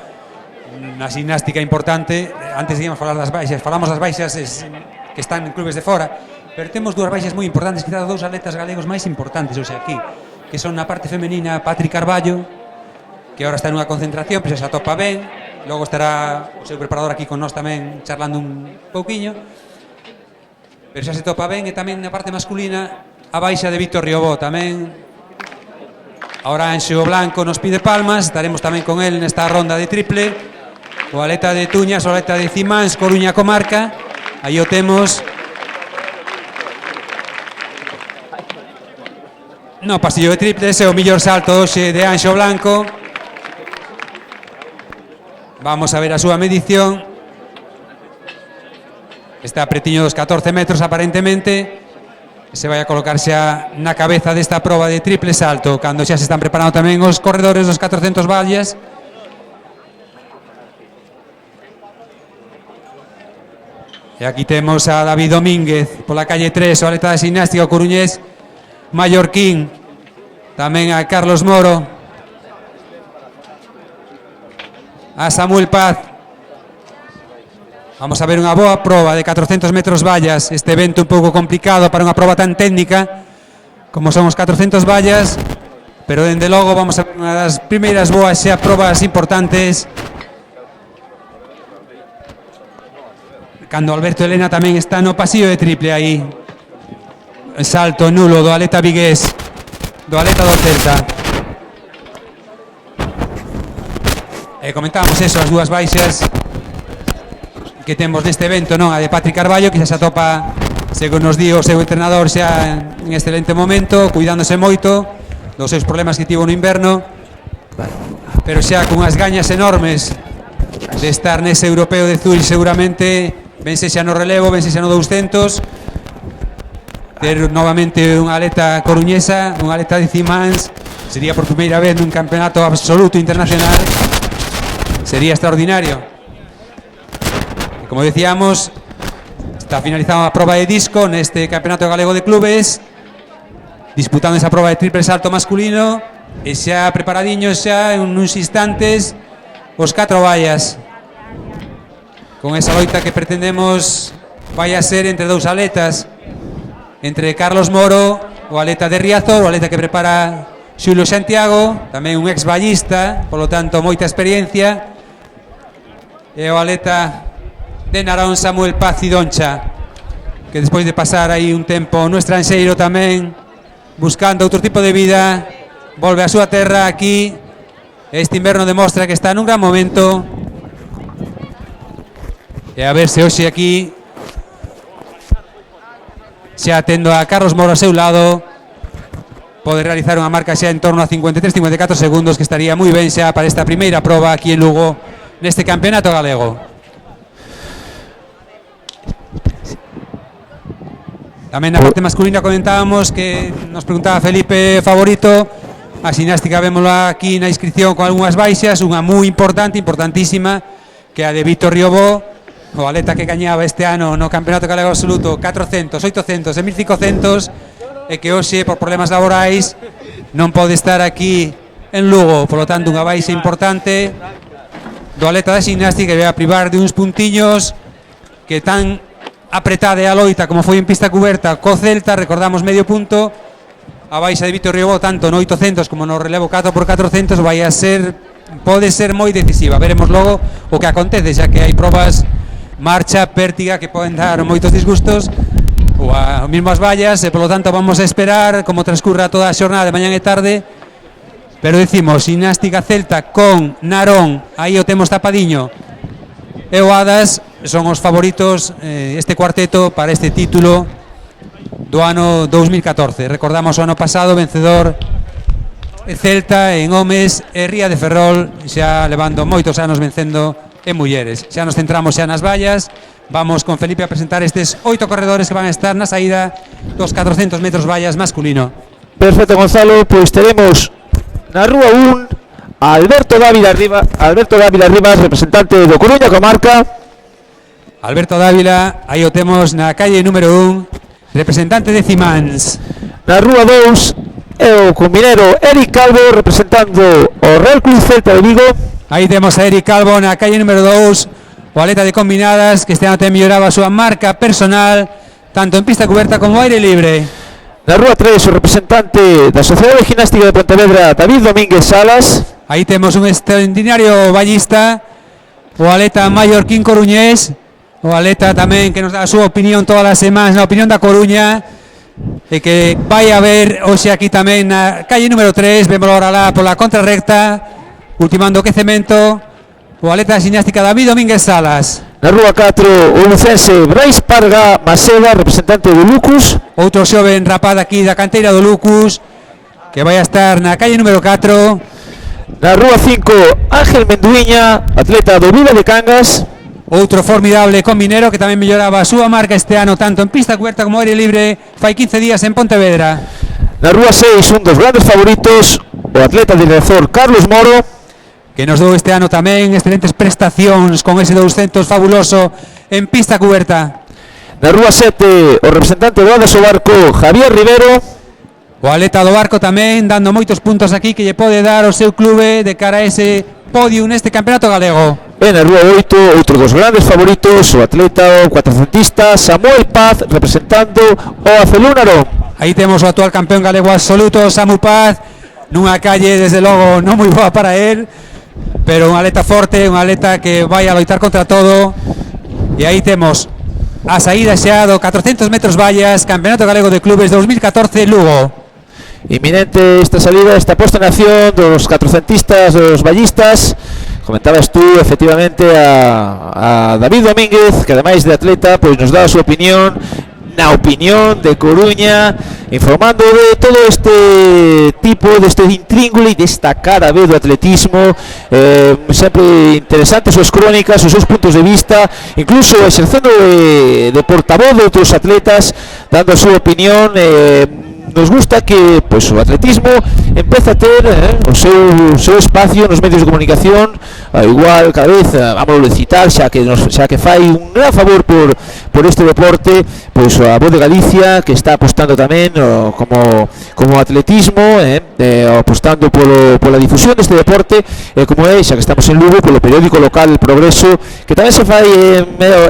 na gimnástica importante. Antes íamos falar das baixas, falamos das baixas que están en clubes de fora, pero temos dúas baixas moi importantes, quizás dous atletas galegos máis importantes hoxe aquí, que son na parte femenina Patri Carballo, que agora está nunha concentración, pero xa se atopa ben, logo estará o seu preparador aquí con nós tamén charlando un pouquiño, pero xa se topa ben. E tamén na parte masculina a baixa de Víctor Riobó tamén. Ahora Anxo Blanco nos pide palmas, estaremos tamén con él nesta ronda de triple. O atleta de Tuñas, o atleta de Cimáns, Coruña Comarca, aí o temos. No pasillo de triples é o mellor salto hoxe de Anxo Blanco. Vamos a ver a súa medición. Está pretiño dos 14 metros aparentemente. Se vai a colocar xa na cabeza desta proba de triple salto, cando xa se están preparando tamén os corredores dos 400 vallas. E aquí temos a David Domínguez pola calle 3, o atleta de gimnástica coruñés mallorquín, tamén a Carlos Moro, a Samuel Paz. Vamos a ver unha boa proba de 400 metros vallas, este evento un pouco complicado para unha proba tan técnica como son os 400 vallas, pero dende logo vamos a ver unha das primeiras boas xa probas importantes, cando Alberto Elena tamén está no pasillo de triple aí. Salto nulo do atleta vigués, do atleta do Celta. E comentábamos eso, as dúas baixas que temos neste evento, non? A de Patri Carballo, que xa se atopa, según nos di o seu entrenador, xa en excelente momento, cuidándose moito dos seus problemas que tivo no inverno, pero xa con as gañas enormes de estar nese europeo de Zurich seguramente, vense xa no relevo, vense xa no 200. ter novamente unha atleta coruñesa, unha atleta de Cimans, sería por primeira vez nun campeonato absoluto internacional, sería extraordinario. E como decíamos, está finalizando a proba de disco neste campeonato galego de clubes, disputando esa proba de triple salto masculino, e xa preparadiños xa en uns instantes os 4 vallas, con esa loita que pretendemos vai a ser entre dous atletas, entre Carlos Moro, o atleta de Riazor, o atleta que prepara Xulio Santiago, tamén un ex ballista, polo tanto moita experiencia, e o atleta de Narón, Samuel Paz Cidoncha, que despois de pasar aí un tempo no estranxeiro tamén buscando outro tipo de vida, volve a súa terra aquí. Este inverno demostra que está nun gran momento, e a ver se hoxe aquí, xa tendo a Carlos Moro a seu lado, pode realizar unha marca xa en torno a 53-54 segundos, que estaría moi ben xa para esta primeira proba aquí en Lugo neste campeonato galego. Tamén na parte masculina comentábamos que nos preguntaba Felipe favorito. A ximnástica vémola aquí na inscripción con algunhas baixas, unha moi importante, importantísima, que a de Víctor Riobó, o atleta que gañaba este ano no campeonato galego absoluto 400, 800 e 1500, e que hoxe por problemas laborais non pode estar aquí en Lugo. Por lo tanto, unha baixa importante do atleta da ximnástica, que vai a privar de uns puntiños que tan apretada a loita como foi en pista cuberta co Celta. Recordamos medio punto. A baixa de Víctor Riobó, tanto no 800 como no relevo 4x400, vai a ser, pode ser moi decisiva. Veremos logo o que acontece, xa que hai probas marcha, pértiga, que poden dar moitos disgustos, ou as mesmas vallas, e polo tanto vamos a esperar como transcurra toda a xornada de mañán e tarde. Pero decimos, ximnástica Celta con Narón, aí o temos tapadiño, e o Adas son os favoritos, este cuarteto para este título do ano 2014. Recordamos o ano pasado vencedor Celta en homes e Ría de Ferrol, xa levando moitos anos vencendo en mulleres. Xa nos centramos xa nas vallas. Vamos con Felipe a presentar estes 8 corredores que van a estar na saída dos 400 metros vallas masculino. Perfecto, Gonzalo, pois teremos na rúa 1 a Alberto Dávila Rivas, representante do Coruña comarca. Alberto Dávila, aí o temos na calle número 1, representante de Cimans. Na rúa 2 é o combinero Eric Calvo, representando o Real Club Celta de Vigo. Aí temos a Eric Calvo na calle número 2, o atleta de combinadas, que este ano ten mellorado a súa marca personal, tanto en pista cuberta como aire libre. Na rúa 3, o representante da Sociedade de Gimnástica de Pontevedra, David Domínguez Salas. Aí temos un extraordinario ballista, o atleta mallorquín coruñés, o atleta tamén que nos dá a súa opinión todas as semanas, na opinión da Coruña, e que vai a ver hoxe aquí tamén na calle número 3, vémolo ahora lá pola contrarrecta, ultimando o quecemento, o atleta de ximnástica David Domínguez Salas. Na rúa 4, o lucense Brais Parga Maceda, representante do Lucus. Outro xoven rapaz aquí da canteira do Lucus, que vai a estar na calle número 4. Na rúa 5, Ángel Menduiña, atleta do Vila de Cangas. Outro formidable combinero que tamén melloraba a súa marca este ano, tanto en pista cuberta como aire libre, fai 15 días en Pontevedra. Na rúa 6, un dos grandes favoritos, o atleta de Riazor Carlos Moro, que nos dou este ano tamén excelentes prestacións con ese 200 fabuloso en pista cuberta. Na rúa 7, o representante do Adas o Barco Javier Rivero. O atleta do Barco tamén dando moitos puntos aquí que lle pode dar o seu clube de cara a ese podio neste campeonato galego. E na rúa 8, outro dos grandes favoritos, o atleta, o cuatrocentista Samuel Paz, representando o Acelúnaro. Aí temos o actual campeón galego absoluto, Samu Paz, nunha calle, desde logo, non moi boa para él, pero un atleta forte, un atleta que vai a loitar contra todo. E aí temos a saída xa do 400 metros vallas, Campeonato Galego de Clubes 2014 Lugo. Inminente esta salida, esta posta en acción dos cuatrocentistas, dos ballistas. Comentabas tú efectivamente a David Domínguez, que ademais de atleta, pois nos dá a súa opinión na opinión de Coruña, informando de todo este tipo, deste intríngulo e desta cara B do atletismo, sempre interesantes as súas crónicas, os seus puntos de vista, incluso exercendo de portavoz de outros atletas, dando a súa opinión. Nos gusta que pois, o atletismo empeza a ter o seu espacio nos medios de comunicación, igual cada vez vamos a citar, xa que fai un gran favor por este deporte, pois a Voz de Galicia, que está apostando tamén como atletismo, apostando pola difusión deste deporte, como é, xa que estamos en Lugo, polo periódico local El Progreso, que tamén se fai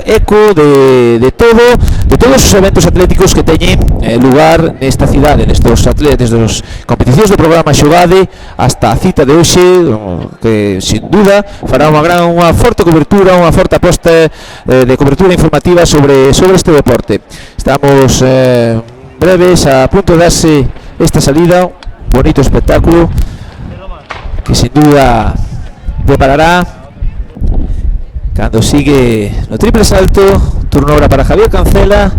eco de todos os eventos atléticos que teñen lugar nesta cidade, nestes atletas, dos competicións do programa Xogade hasta a cita de hoxe, que sin duda fará unha forte cobertura, unha forte aposta de cobertura informativa sobre este deporte. Estamos breves a punto de darse esta salida, un bonito espectáculo que sin duda deparará cando sigue no triple salto. Turno ahora para Javier Cancela,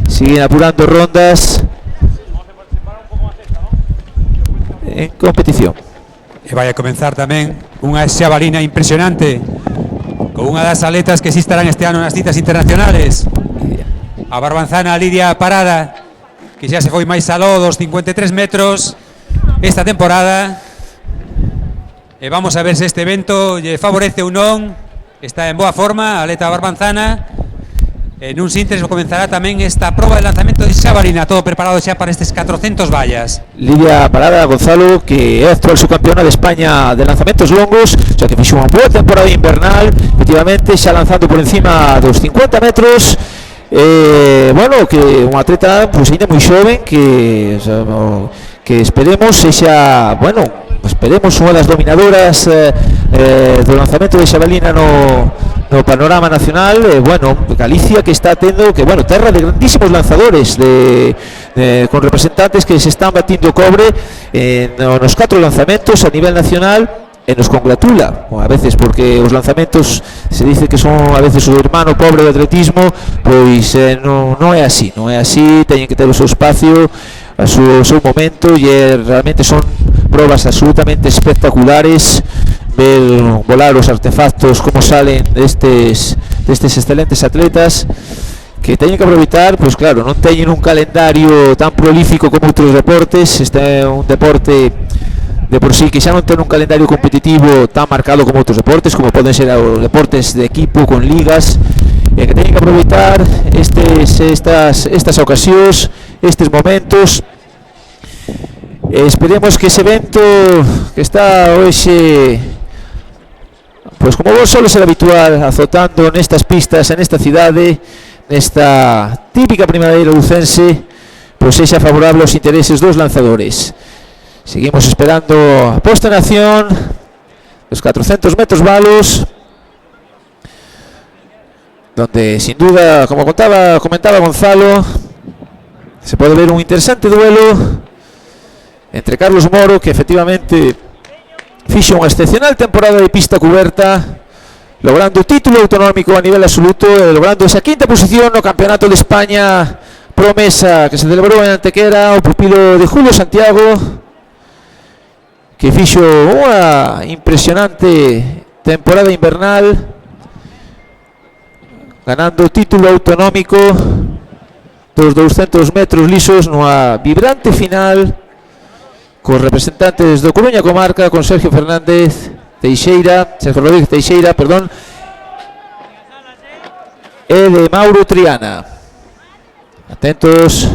siguen apurando rondas en competición. E vai a comenzar tamén unha xabalina impresionante con unha das atletas que estarán este ano nas citas internacionales, a barbanzana Lidia Parada, que xa se foi máis aló dos 53 metros esta temporada, e vamos a ver se este evento lle favorece ou non. Está en boa forma a atleta barbanzana. En un síntesis comenzará tamén esta proba de lanzamento de xabalina, todo preparado xa para estes 400 vallas. Lidia Parada, Gonzalo, que é actual subcampeona de España de lanzamentos longos, xa que fixo unha boa temporada invernal, efectivamente xa lanzando por encima dos 50 metros. Bueno, que un atleta pues, ainda moi xoven, que esperemos sexa, bueno, esperemos unha das dominadoras do lanzamento de xabalina no panorama nacional. Bueno, Galicia que está tendo, que bueno, terra de grandísimos lanzadores con representantes que se están batindo cobre nos 4 lanzamentos a nivel nacional, e nos congratula a veces, porque os lanzamentos se dice que son a veces o hermano pobre do atletismo, pois non é así, teñen que ter o seu espacio, o seu momento, e realmente son probas absolutamente espectaculares. Ver volar os artefactos, como salen destes excelentes atletas, que teñen que aproveitar, pois claro, non teñen un calendario tan prolífico como outros deportes. Este é un deporte de por sí que xa non ten un calendario competitivo tan marcado como outros deportes, como poden ser os deportes de equipo con ligas, e que teñen que aproveitar estas ocasións, estes momentos. Esperemos que ese evento que está hoxe, pois como vos solo ser habitual, azotando nestas pistas, en esta cidade, nesta típica primavera lucense, pois sexa favorable aos intereses dos lanzadores. Seguimos esperando a posta en acción dos 400 metros valos, donde sin duda, como comentaba Gonzalo, se pode ver un interesante duelo entre Carlos Moro, que efectivamente fixo unha excepcional temporada de pista cuberta, logrando o título autonómico a nivel absoluto, e logrando esa quinta posición no Campeonato de España Promesa, que se celebrou en Antequera, o pupilo de Julio Santiago, que fixo unha impresionante temporada invernal, ganando o título autonómico dos 200 metros lisos nunha vibrante final cos representantes do Coruña Comarca, con Sergio Rodríguez Teixeira, e de Mauro Triana. Atentos,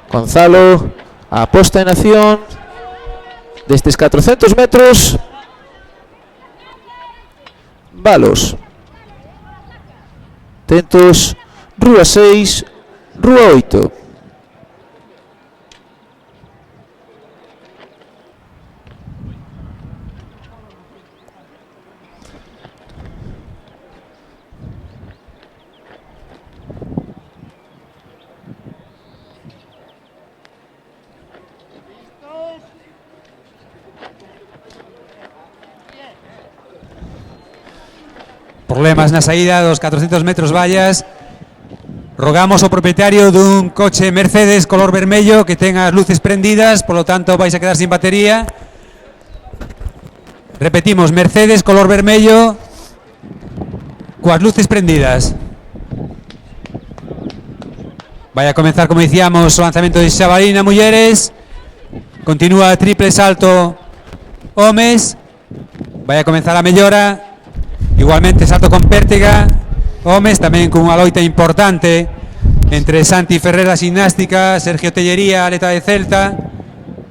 Gonzalo, a posta en acción destes 400 metros valos. Atentos, Rúa 6, Rúa 8. Problemas na saída dos 400 metros vallas. Rogamos ao propietario dun coche Mercedes color vermello que ten as luces prendidas, por lo tanto vais a quedar sin batería. Repetimos, Mercedes color vermello coas luces prendidas. Vai a comenzar, como dicíamos, o lanzamento de xabalina mulleres. Continúa triple salto homes. Vai a comenzar a mellora. Igualmente salto con pértiga homes, tamén cunha loita importante entre Santi Ferrer da gimnástica, Sergio Tellería, atleta de Celta,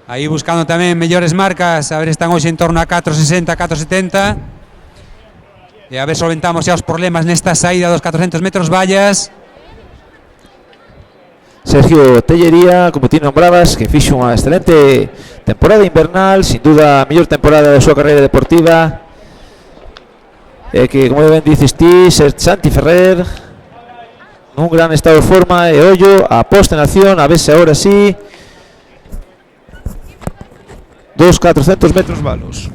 aí buscando tamén mellores marcas, a ver, están hoxe en torno a 4.60, 4.70, e a ver, solventamos xa os problemas nesta saída dos 400 metros vallas. Sergio Tellería, como ti nombrabas, que fixo unha excelente temporada invernal, sin duda a mellor temporada da súa carreira deportiva. Que, como ben dices ti, Santi Ferrer nun gran estado de forma, e ollo a posta en acción, a ver se agora sí dos 400 metros valos.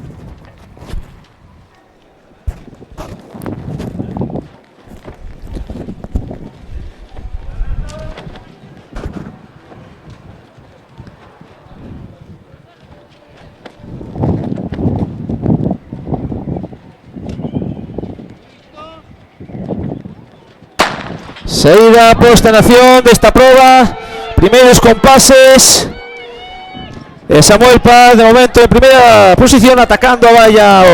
Saída, posta en acción desta proba, primeiros compases. Samuel Paz de momento en primeira posición, atacando a valla,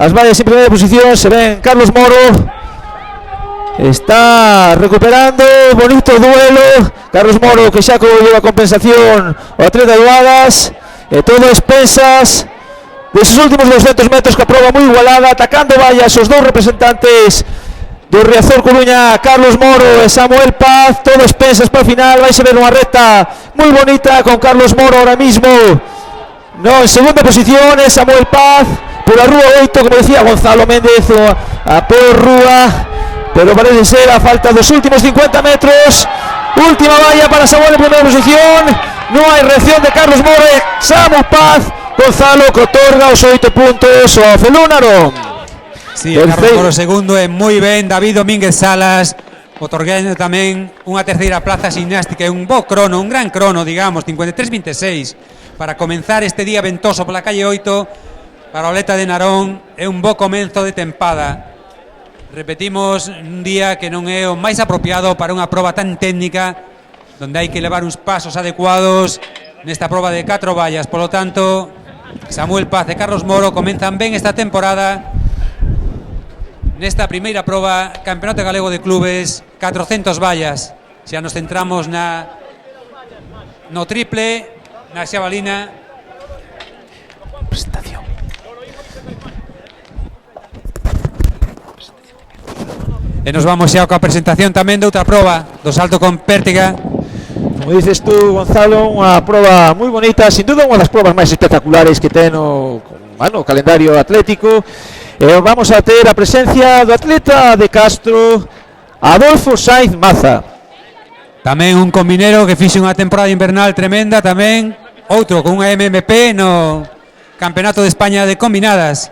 as vallas en primeira posición. Se ven Carlos Moro, está recuperando, bonito duelo. Carlos Moro, que xa colleu a compensación o atleta de Adas, e todo expensas deses últimos 200 metros, que a proba moi igualada, atacando vallas os dous representantes do Riazor Coruña, Carlos Moro e Samuel Paz, todo expensas para o final. Vai se ver unha recta moi bonita con Carlos Moro ahora mismo en segunda posición, e Samuel Paz pola rúa 8, como decía Gonzalo Méndez, a peor rúa, pero parece ser a falta dos últimos 50 metros. Última valla para Samuel en primeira posición, non hai reacción de Carlos Moro e Samuel Paz. Gonzalo, que otorga os 8 puntos ao Felúnaro. Sí, Carlos Moro segundo, e moi ben David Domínguez Salas, otorgando tamén unha terceira plaza gimnástica e un bo crono, un gran crono, digamos, 53.26 para comenzar este día ventoso pola calle 8 para o atleta de Narón. É un bo comenzo de tempada. Repetimos, un día que non é o máis apropiado para unha proba tan técnica, donde hai que levar uns pasos adecuados nesta proba de 4 vallas. Por lo tanto, Samuel Paz e Carlos Moro comenzan ben esta temporada nesta primeira proba, Campeonato Galego de Clubes, 400 vallas. Xa nos centramos no triple, na xabalina. Presentación. E nos vamos xa coa presentación tamén de outra proba, do salto con pértiga. Como dices tú, Gonzalo, unha proba moi bonita, sin duda unha das probas máis espectaculares que ten o calendario atlético. Vamos a ter a presencia do atleta de Castro, Adolfo Sainz Maza. Tamén un combinero que fixe unha temporada invernal tremenda, tamén outro con unha MMP no Campeonato de España de Combinadas.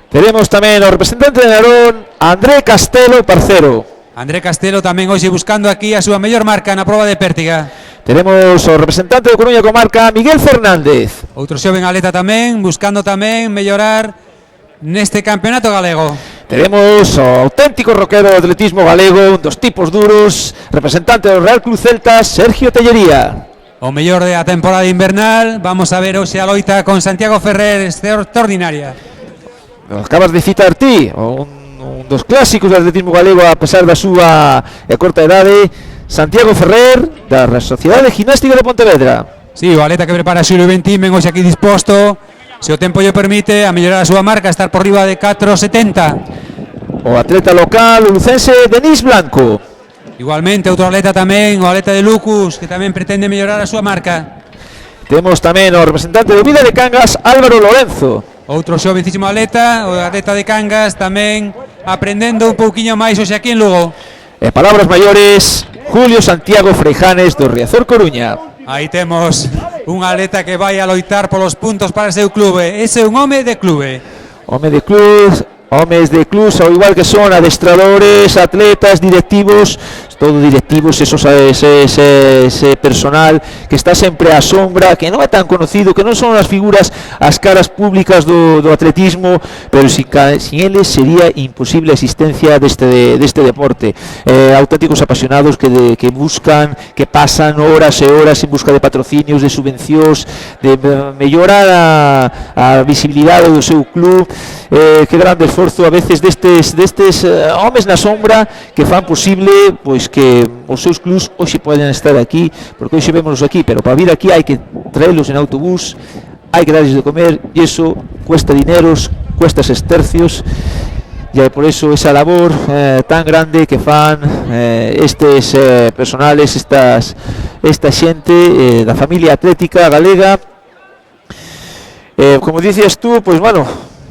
Teremos tamén o representante de Narón, André Castelo Parcero. André Castelo tamén hoxe buscando aquí a súa mellor marca na proba de pértiga. Teremos o representante de Coruña con marca, Miguel Fernández. Outro xoven atleta tamén, buscando tamén mellorar neste campeonato galego. Teremos o auténtico roquero de atletismo galego, un dos tipos duros, representante do Real Club Celta, Sergio Tellería. O mellor da temporada invernal. Vamos a ver hoxe a loita con Santiago Ferrer, extraordinaria. Acabas de citar ti, un dos clásicos do atletismo galego, a pesar da súa corta idade, Santiago Ferrer, da Sociedade Gimnástica de Pontevedra. Sí, o atleta que prepara Xulio Ventímen hoxe aquí disposto, se o tempo lle permite, a mellorar a súa marca, estar por riba de 4.70. O atleta local, o lucense Denis Blanco. Igualmente, outro atleta tamén, o atleta de Lucus, que tamén pretende mellorar a súa marca. Temos tamén o representante de Vida de Cangas, Álvaro Lorenzo. Outro xovencísimo atleta, o atleta de Cangas, tamén aprendendo un pouquiño máis hoxe aquí en Lugo. En palabras maiores, Julio Santiago Freijanes do Riazor Coruña. Aí temos un atleta que vai a loitar polos puntos para o seu clube. Ese é un home de clube. Homes de clubs, ao igual que son adestradores, atletas, directivos, todo directivos, ese personal que está sempre á sombra, que non é tan conocido, que non son as figuras, as caras públicas do atletismo, pero sin eles sería imposible a existencia deste deporte. Auténticos apasionados que buscan, que pasan horas e horas en busca de patrocinios, de subvencións, de mellorar a visibilidade do seu club. Que grande esforzo a veces destes homes na sombra que fan posible pois que os seus clubs hoxe poden estar aquí, porque hoxe vémonos aquí, pero para vir aquí hai que traelos en autobús, hai que darles de comer, e iso cuesta dineros, cuesta estercios, e por eso esa labor tan grande que fan estes personales, esta xente da familia atlética galega. Como dicías tú, pois bueno,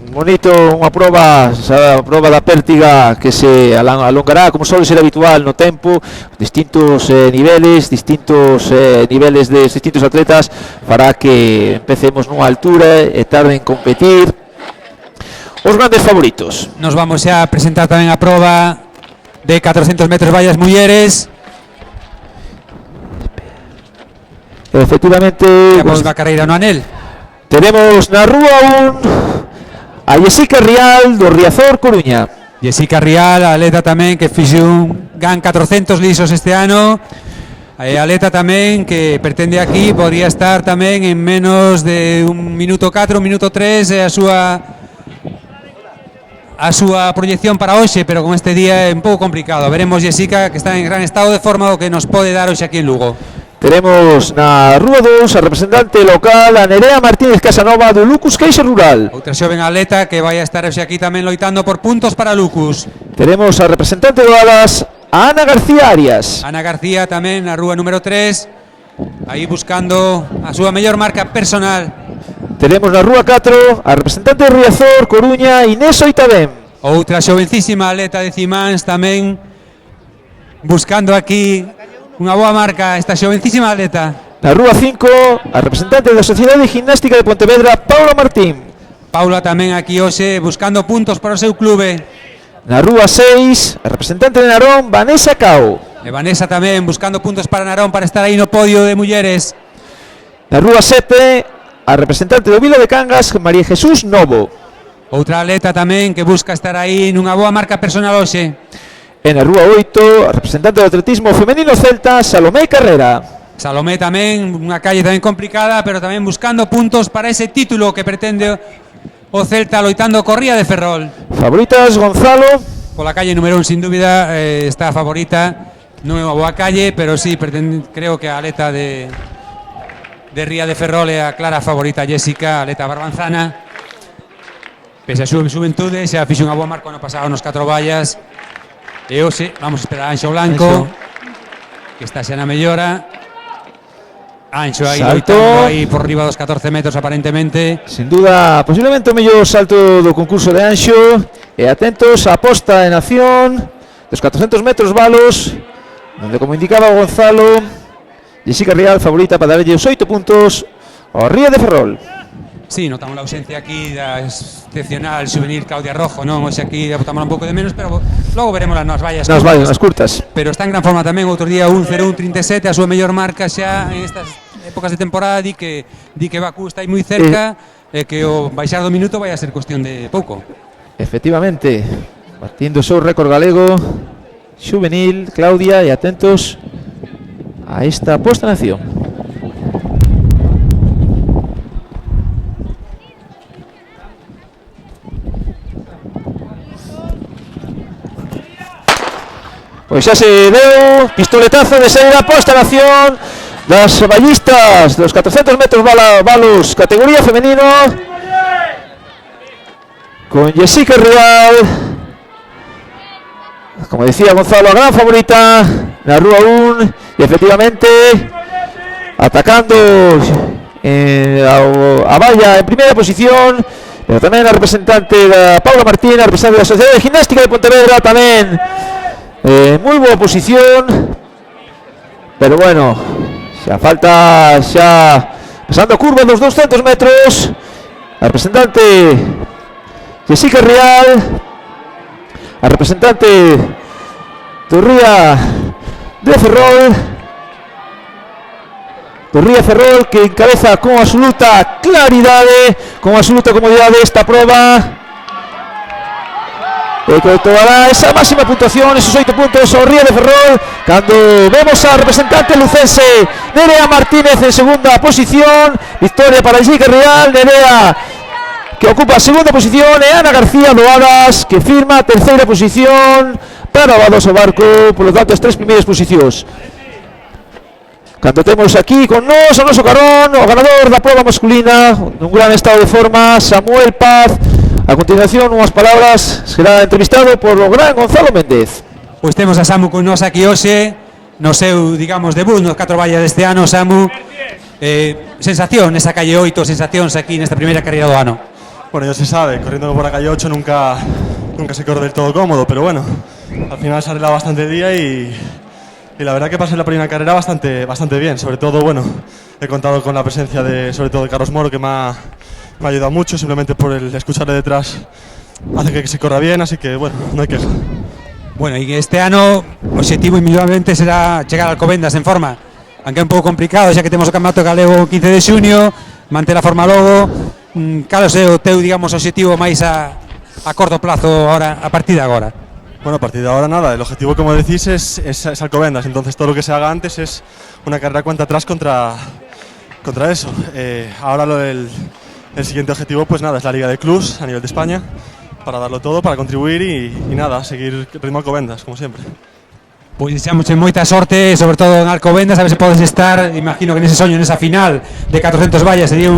bonito, unha proba, a proba da pértiga que se alongará como suele ser habitual no tempo, distintos niveles de distintos atletas, para que empecemos nunha altura e tarde en competir. Os grandes favoritos. Nos vamos a presentar tamén a proba de 400 metros vallas mulleres. Efectivamente, temos a carreira no anel. Tenemos na rúa a Jessica Rial do Riazor Coruña. Jessica Rial, a atleta tamén que fixe un GAN 400 lisos este ano. A atleta tamén que pretende aquí, podría estar tamén en menos de un minuto 4, un minuto 3, a súa proyección para hoxe, pero con este día é un pouco complicado. Veremos Jessica, que está en gran estado de forma, o que nos pode dar hoxe aquí en Lugo. Tenemos na Rúa 2 a representante local, a Nerea Martínez Casanova do Lucus Queixa Rural. Outra xoven atleta que vai a estar hoxe aquí tamén loitando por puntos para Lucus. Tenemos a representante do Alas, a Ana García Arias. Ana García tamén na rúa número 3, aí buscando a súa mellor marca personal. Tenemos na Rúa 4 a representante do Riazor Coruña, Inés Oitabén. Outra xovencísima atleta de Cimáns tamén buscando aquí unha boa marca, esta xovencísima atleta. Na Rúa 5, a representante da Sociedade Gimnástica de Pontevedra, Paula Martín. Paula tamén aquí hoxe buscando puntos para o seu clube. Na Rúa 6, a representante de Narón, Vanessa Cao. E Vanessa tamén buscando puntos para Narón para estar aí no podio de mulleres. Na Rúa 7, a representante do Vila de Cangas, María Jesús Novo. Outra atleta tamén que busca estar aí nunha boa marca personal hoxe. En a Rúa 8, a representante do atletismo femenino celta, Salomé Carrera. Salomé tamén, unha calle tamén complicada, pero tamén buscando puntos para ese título que pretende o Celta, loitando corría de Ferrol. Favoritas, Gonzalo. Pola calle número 1, sin dúbida, está a favorita. Non é unha boa calle, pero sí, creo que a atleta de Ría de Ferrol é a clara favorita, Jessica, a atleta barbanzana. Pese a súa xuventude, xa fixo unha boa marca no pasado nos 4 vallas. E hoxe vamos a esperar a Anxo Blanco, que está xa na mellora. Anxo aí loitando aí por riba dos 14 metros aparentemente. Sin duda, posiblemente o mellor salto do concurso de Anxo. E atentos á posta en acción dos 400 metros valos, donde, como indicaba Gonzalo, Jessica Rial favorita para darlle os 8 puntos ao Ría de Ferrol. Sí, notamos a ausencia aquí da excepcional juvenil Claudia Rojo, non? Hoxe aquí botamos un pouco de menos, pero logo veremos nas vallas. Nas vallas, nas curtas. Pero está en gran forma tamén, outro día 1:01:37, a súa mellor marca xa en estas épocas de temporada, di que Bakú está aí moi cerca, e que o baixar do minuto vai a ser cuestión de pouco. Efectivamente, batindo o seu récord galego juvenil, Claudia, e atentos a esta posta en acción. Pois xa se deu pistoletazo de saída posta en acción das ballistas dos 400 metros valos categoría femenino, con Jessica Rial, como decía Gonzalo, a gran favorita na Rúa 1, e efectivamente atacando a valla en primeira posición, pero tamén a representante da Paula Martín, a representante da Sociedade de Gimnástica de Pontevedra, tamén moi boa posición, pero bueno, xa falta, xa pasando a curva dos 200 metros, a representante Jessica Rial, a representante do Ría de Ferrol. Do Ría Ferrol, que encabeza con absoluta claridade, con absoluta comodidade esta proba, e que otorgará esa máxima puntuación, esos 8 puntos ao Ría de Ferrol, cando vemos a representante lucense Nerea Martínez en segunda posición. Victoria para Giga Real, Nerea que ocupa a segunda posición, e Ana García Doadas que firma a terceira posición para o Badoso Barco. Por lo tanto, as 3 primeiras posicións. Cando temos aquí con nós o noso carón o ganador da prova masculina nun gran estado de forma, Samuel Paz. A continuación, unhas palabras, será entrevistado por o gran Gonzalo Méndez. Pois temos a Samu con nós aquí hoxe no seu, digamos, debut nos 4 vallas deste ano. Samu, sensación nesa calle 8, sensacións aquí nesta primeira carreira do ano. Bueno, ya se sabe, corriendo por la calle 8 nunca se corre del todo cómodo, pero bueno, al final se arregla bastante el día y la verdad que pasé la primera carrera bastante bien. Sobre todo, bueno, he contado con la presencia de, sobre todo, de Carlos Moro, que me ha ayudado mucho. Simplemente por el escucharle detrás hace que se corra bien, así que bueno, no hay queja. Bueno, y este ano o objetivo indudablemente será chegar a Alcobendas en forma, aunque é un pouco complicado, xa que temos o Campeonato Galego 15 de xuño, manter a forma logo. Cal é o teu, digamos, objetivo máis a corto plazo ahora, a partir de agora? Bueno, a partir de ahora nada, el objetivo, como decís, es Alcobendas, entonces todo lo que se haga antes es una carrera cuenta atrás contra eso. Ahora el siguiente objetivo, pues nada, es la Liga de Clubs a nivel de España, para darlo todo, para contribuir y nada, seguir ritmo Alcobendas, como siempre. Pois deseamos moita sorte, sobre todo en Alcobendas, a ver se podes estar, imagino que nese soño, nesa final de 400 vallas, sería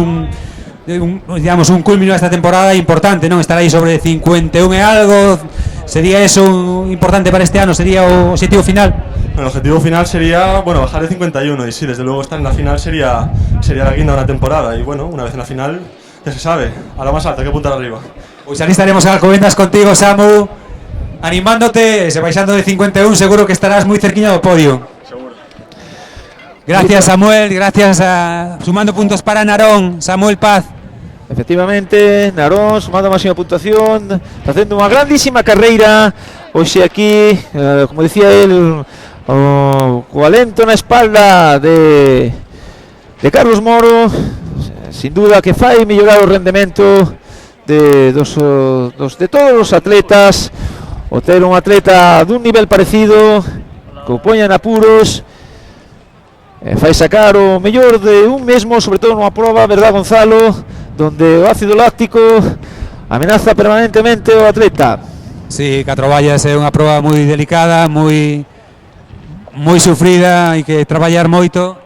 digamos, un culmino esta temporada importante, non? Estar aí sobre 51 e algo, sería eso importante para este ano, sería o objetivo final. Bueno, el objetivo final sería, bueno, bajar de 51 y sí, desde luego estar en la final sería la guinda de una temporada y bueno, una vez en la final, ya se sabe, a la más alta, hay que apuntar arriba. Pois ali estaremos en Alcobendas contigo, Samu, animándote, se baixando de 51, seguro que estarás moi cerquiña do podio. Seguro. Gracias, Samuel, gracias sumando puntos para Narón, Samuel Paz. Efectivamente, Narón sumando a máxima puntuación, facendo unha grandísima carreira hoxe aquí, como decía el, co alento na espalda de Carlos Moro. Sin duda que fai mellorar o rendemento de todos os atletas, o ter un atleta dun nivel parecido que o poñan apuros, fai sacar o mellor de un mesmo, sobre todo nunha proba, verdad, Gonzalo, donde o ácido láctico amenaza permanentemente o atleta. Sí, 4 vallas é unha proba moi delicada, moi sufrida, hai que traballar moito.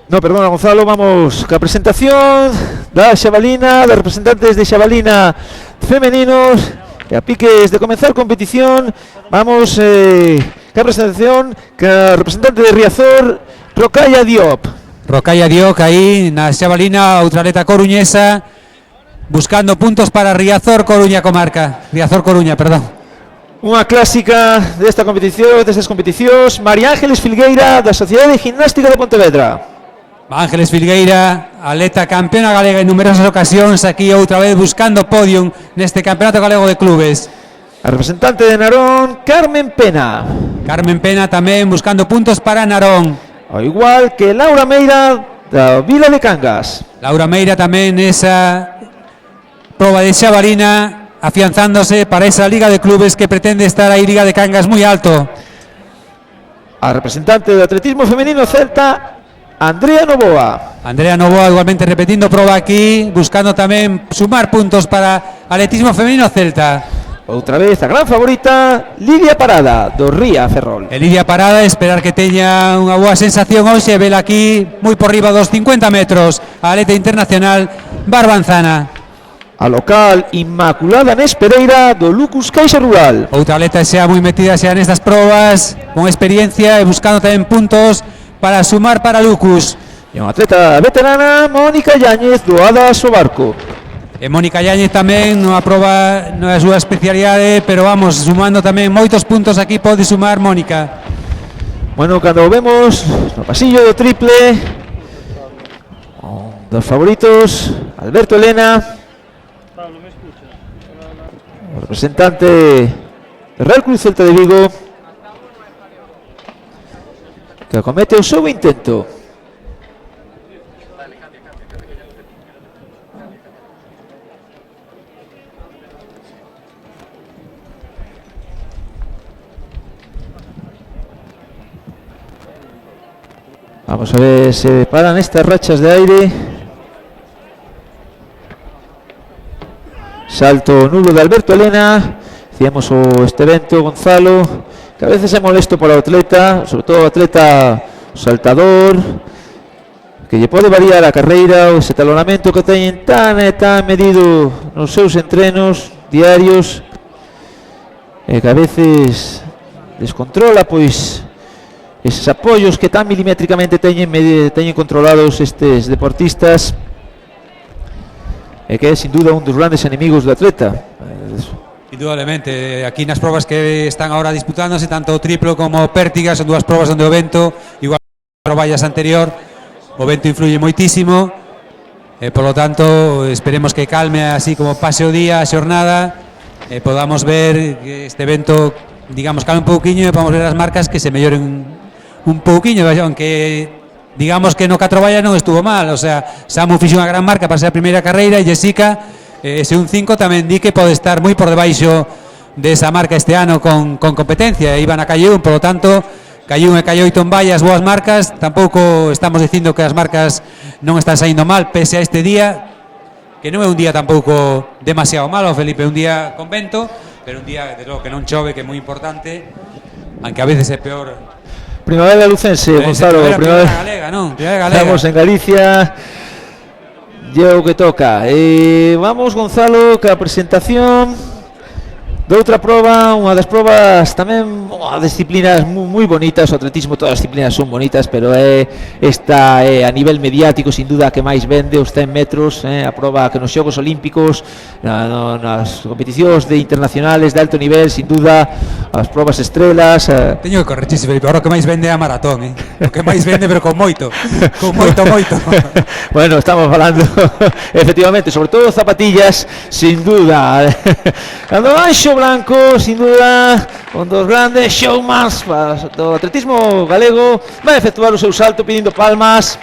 No, perdona, Gonzalo, vamos ca presentación da xabalina, de representantes de xabalina femeninos, e a piques de comenzar competición, vamos ca presentación ca representante de Riazor, Rocaya Diop. Rocaya Diop aí na xabalina, outra atleta coruñesa, buscando puntos para Riazor Coruña comarca. Riazor Coruña, perdón. Unha clásica destas competicións, María Ángeles Filgueira, da Sociedade Gimnástica de Pontevedra. Ángeles Filgueira, atleta campeona galega en numerosas ocasións, aquí outra vez buscando podium neste Campeonato Galego de Clubes. A representante de Narón, Carmen Pena. Carmen Pena tamén buscando puntos para Narón. Ao igual que Laura Meira, da Vila de Cangas. Laura Meira tamén nesa proba de xabalina, afianzándose para esa Liga de Clubes que pretende estar aí, Liga de Cangas, moi alto. A representante de atletismo femenino celta, Andrea Novoa. Andrea Novoa igualmente repetindo proba aquí, buscando tamén sumar puntos para atletismo femenino celta. Outra vez a gran favorita, Lidia Parada, do Ría Ferrol. Lidia Parada, esperar que teña unha boa sensación hoxe, vela aquí moi por riba dos 50 metros, a atleta internacional Barbanzana. A local Inmaculada Nespereira, do Lucus Caixa Rural. Outra atleta xa moi metida xa nestas probas, con experiencia e buscando tamén puntos para sumar para Lucus. E unha atleta veterana, Mónica Yáñez, do Adas o Barco. E Mónica Yáñez tamén nunha proba, non é a súa especialidade, pero vamos, sumando tamén moitos puntos aquí, pode sumar Mónica. Bueno, cando vemos no pasillo do triple, dos favoritos, Alberto Elena, o representante de Real Cruz Celta de Vigo, que acomete o seu intento. Vamos a ver, se paran estas rachas de aire. Salto nulo de Alberto Elena. Decíamos este evento, Gonzalo, que a veces é molesto para o atleta, sobre todo o atleta saltador, que lle pode variar a carreira, o ese talonamento que teñen tan medido nos seus entrenos diarios, e que a veces descontrola pois eses apoios que tan milimétricamente teñen controlados estes deportistas, e que é sin duda un dos grandes enemigos do atleta. Indudablemente, aquí nas probas que están ahora disputándose, tanto o triplo como o pértiga, son dúas probas onde o vento, igual que o vallas anterior, o vento influye moitísimo, e polo tanto esperemos que calme así como pase o día, a xornada, e podamos ver que este vento, digamos, calme un pouquiño e podamos ver as marcas que se melloren un pouquiño, aunque digamos que no 4 vallas non estuvo mal, o sea, Samu fixo unha gran marca para ser a primeira carreira e Jessica ese un 5 tamén di que pode estar moi por debaixo desa marca este ano con competencia, iban a calle 1, polo tanto calle 1 e calle 8 en vallas, boas marcas, tampouco estamos dicindo que as marcas non están saindo mal pese a este día, que non é un día tampouco demasiado malo, Felipe, un día con vento, pero un día de logo que non chove, que é moi importante, aunque a veces é peor. Primavera lucense, Gonzalo, primavera galega, non? Primavera galega. Estamos en Galicia. Lle o que toca. Vamos, Gonzalo, que a presentación de outra proba, unha das probas tamén, disciplinas moi bonitas, o atletismo, todas as disciplinas son bonitas, pero esta a nivel mediático sin duda a que máis vende, os 100 metros, a proba que nos Xogos Olímpicos, nas competicións internacionales de alto nivel, sin duda as probas estrelas. Teño que corregirse, Felipe, ahora o que máis vende é a maratón, o que máis vende, pero con moito. Bueno, estamos falando efectivamente, sobre todo zapatillas, sin duda. Cando Anxo Blanco, sin duda, un dos grandes showmans do atletismo galego, vai efectuar o seu salto pedindo palmas.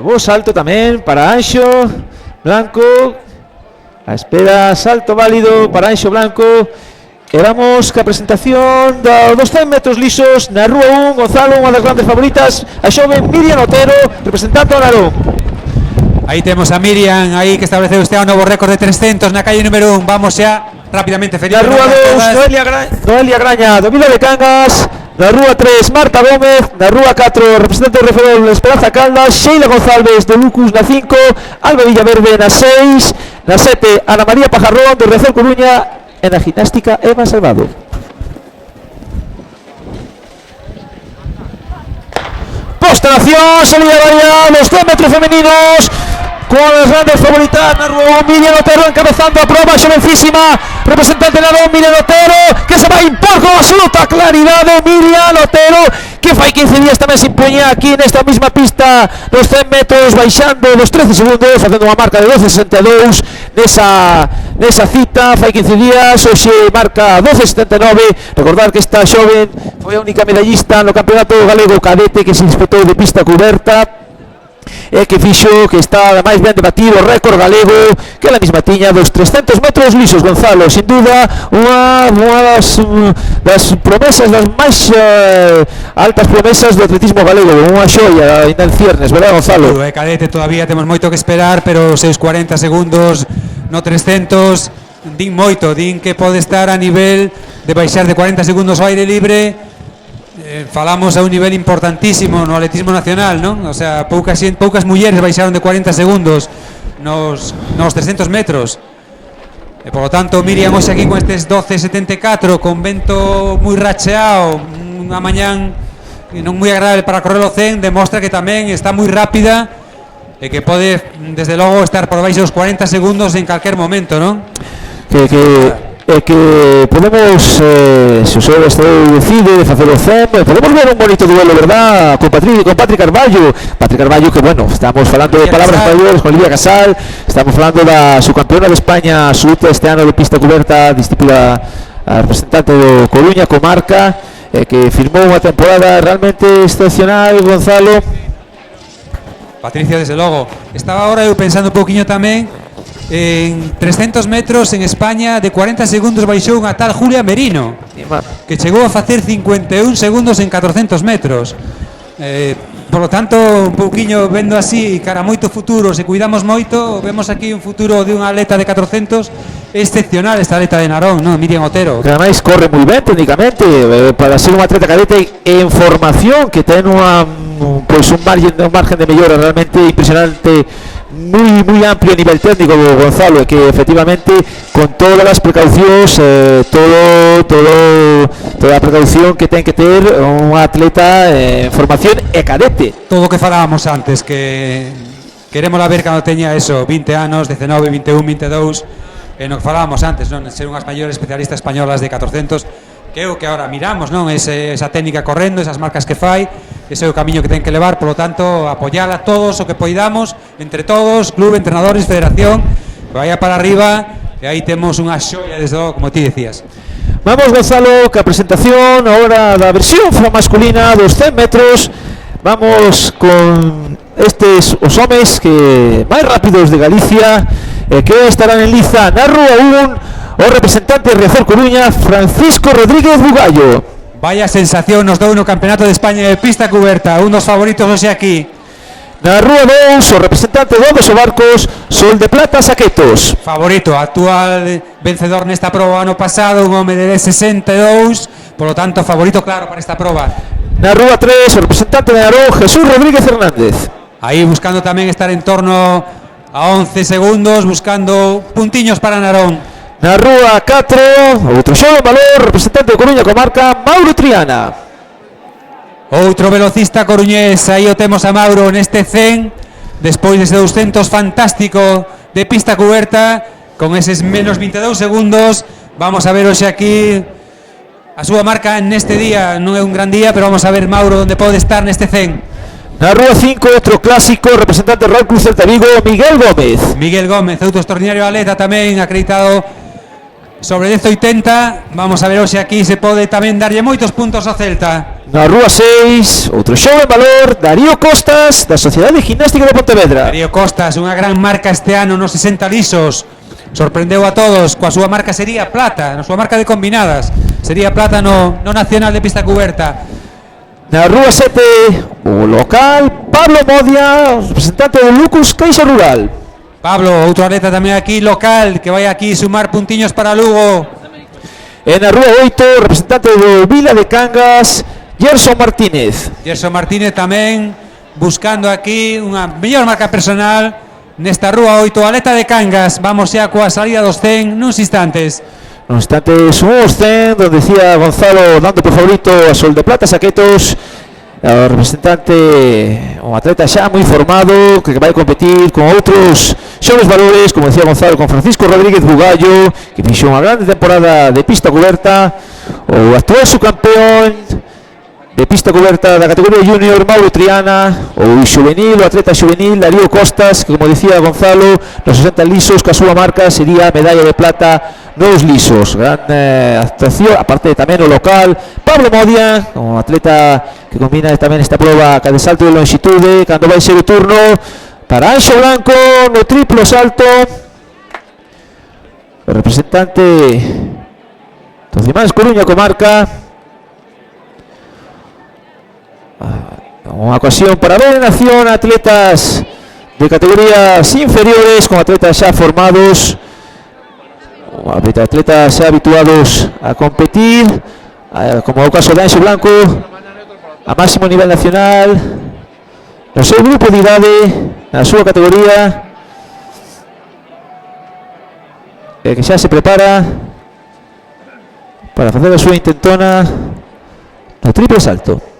Bo salto tamén para Anxo Blanco. A espera, salto válido para Anxo Blanco. E vamos ca presentación dos 100 metros lisos na Rúa 1, Gonzalo, unha das grandes favoritas, a xoven Miriam Otero, representando a Narón. Aí temos a Miriam, aí que estableceu este ano novo récord de 300 na calle número 1. Vamos xa rápidamente, Felipe. Na Rúa 2, Noelia Graña, do Vila de Cangas. Na Rúa 3, Marta Gómez. Na Rúa 4, representante do Referol, Esperanza Caldas. Sheila González, do Lucus, na 5. Alba Villaverde, na 6. Na 7, Ana María Pajarrón, do Recer Coruña. E na gimnástica, Eva Salvado. Postración, salida variada, los 100 metros femeninos, con las grandes favoritas, na Rúa 1, Miriam Otero encabezando a proba, xovencísima, representante na Narón, Miriam Otero, que se vai impor con absoluta claridade, Miriam Otero, que fai 15 días tamén se impoñía aquí nesta mesma pista dos 100 metros, baixando dos 13 segundos, facendo unha marca de 12.62 nesa cita, fai 15 días, hoxe marca 12.79, recordar que esta xoven foi a única medallista no campeonato galego cadete que se disputou de pista coberta, e que fixo que está ademais ben debatido o récord galego que ela mesma tiña dos 300 metros lisos, Gonzalo, sin duda unha das promesas, das máis altas promesas do atletismo galego, unha xoia ainda en ciernes, verdad, Gonzalo? Cadete todavía temos moito que esperar, pero os seus 40 segundos no 300 din moito, din que pode estar a nivel de baixar de 40 segundos ao aire libre. Falamos a un nivel importantísimo no atletismo nacional, non? O sea, poucas mulleres baixaron de 40 segundos nos 300 metros. E por lo tanto, Miriam hoxe aquí con estes 12.74, con vento moi racheado, unha mañán non moi agradable para correr o 100, demostra que tamén está moi rápida e que pode, desde logo, estar por baixo dos 40 segundos en calquer momento, non? Que podemos, se o seu decide de facer o 100, podemos ver un bonito duelo, verdad, con Patrick Carballo, que bueno, estamos falando de palabras mayores con Olivia Casal, estamos falando da subcampeona de España absoluta este ano de pista coberta, disciplina a representante do Coruña comarca, que firmou unha temporada realmente excepcional, Gonzalo. Patricia, desde logo. Estaba ahora eu pensando un pouquiño tamén en 300 metros en España de 40 segundos baixou unha tal Julia Merino, que chegou a facer 51 segundos en 400 metros. Por lo tanto, un pouquiño vendo así cara moito futuro, se cuidamos moito, vemos aquí un futuro de unha atleta de 400 excepcional, esta atleta de Narón, ¿no? Miriam Otero. Que ademais corre moi ben técnicamente para ser un atleta cadete en formación, que ten unha pois un margen de mellora realmente impresionante, muy amplio a nivel técnico, Gonzalo, que efectivamente con todas as precaucións, toda a precaución que ten que ter un atleta en formación e cadete. Todo o que falábamos antes, que queremos a ver cando teña eso, 20 anos, 19, 21, 22, no que falábamos antes, non? Ser unhas maiores especialistas españolas de 400, que é o que agora miramos, non? Esa técnica correndo, esas marcas que fai, ese é o camiño que ten que levar, polo tanto, apoiala todos o que poidamos, entre todos, club, entrenadores, federación, que vaya para arriba, e aí temos unha xoia, desde logo, como ti decías. Vamos, Gonzalo, que a presentación ahora da versión masculina dos 100 metros. Vamos con estes os homes que máis rápidos de Galicia, que estarán en liza na Rúa 1, o representante de Riazor Coruña, Francisco Rodríguez Bugallo. Vaya sensación nos dou no Campeonato de España de pista cuberta, un dos favoritos hoxe aquí. Na Rúa 2, o representante do Odos Barcos, Sol de Plata Saquetos. Favorito, actual vencedor nesta proba ano pasado, un home de 62, por lo tanto favorito claro para esta proba. Na Rúa 3, o representante de Narón, Jesús Rodríguez Hernández. Aí buscando tamén estar en torno a 11 segundos, buscando puntiños para Narón. Na Rúa 4, outro xogo en valor, representante de Coruña comarca, Mauro Triana. Outro velocista coruñés, aí o temos a Mauro neste 100, despois dese 200 fantástico de pista cuberta, con eses menos 22 segundos. Vamos a ver hoxe aquí a súa marca neste día, non é un gran día, pero vamos a ver Mauro onde pode estar neste 100. Na Rúa 5, outro clásico, representante Real Cruz Celta Vigo, Miguel Gómez. Miguel Gómez, outro extraordinario atleta tamén, acreditado sobre 10.80. Vamos a ver hoxe aquí se pode tamén darlle moitos puntos ao Celta. Na Rúa 6, outro xogo en valor, Darío Costas, da Sociedade Gimnástica de Pontevedra. Darío Costas, unha gran marca este ano nos 60 lisos. Sorprendeu a todos, coa súa marca sería plata, na súa marca de combinadas. Sería plata no nacional de pista cuberta. Na Rúa 7, o local, Pablo Modia, representante do Lucus Caixa Rural. Pablo, outro atleta tamén aquí local, que vai aquí sumar puntiños para Lugo. E na Rúa 8, representante do Vila de Cangas, Gerson Martínez. Gerson Martínez tamén buscando aquí unha mellor marca personal nesta Rúa 8, atleta de Cangas. Vamos xa coa salida dos 100 nuns instantes. No instante, sumamos 100, donde decía Gonzalo, dando por favorito a Sol de Plata Saquetos, o representante, un atleta xa moi formado, que vai competir con outros xoves valores, como decía Gonzalo, con Francisco Rodríguez Bugallo, que fixou unha grande temporada de pista cuberta, o actual subcampeón de pista cuberta da categoría junior, Mauro Triana, o xuvenil, o atleta xuvenil, Darío Costas, que como decía Gonzalo, nos 60 lisos, que a súa marca sería medalla de plata nos lisos. Gran actuación, aparte tamén o local, Pablo Modia, como atleta que combina tamén esta proba de salto de longitude, cando vai ser o turno para Anxo Blanco no triplo salto, o representante dos demais Coruña comarca. Unha ocasión para ver en acción atletas de categorías inferiores, con atletas xa formados, atletas xa habituados a competir, como é o caso de Anxo Blanco, a máximo nivel nacional, no seu grupo de idade, na súa categoría, que xa se prepara para facer a súa intentona no triple salto.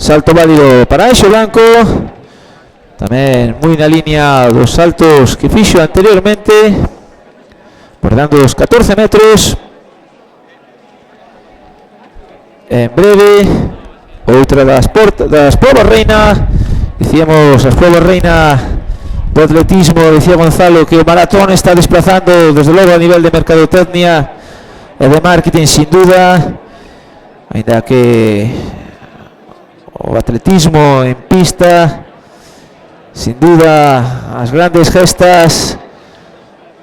Salto válido para Anxo Blanco, tamén moi na liña dos saltos que fixo anteriormente, bordando os 14 metros. en breve. Outra das probas reina. Dicíamos as probas reina do atletismo. Decía Gonzalo que o maratón está desplazando desde logo a nivel de mercadotecnia e de marketing sin duda, ainda que o atletismo en pista sin duda as grandes gestas,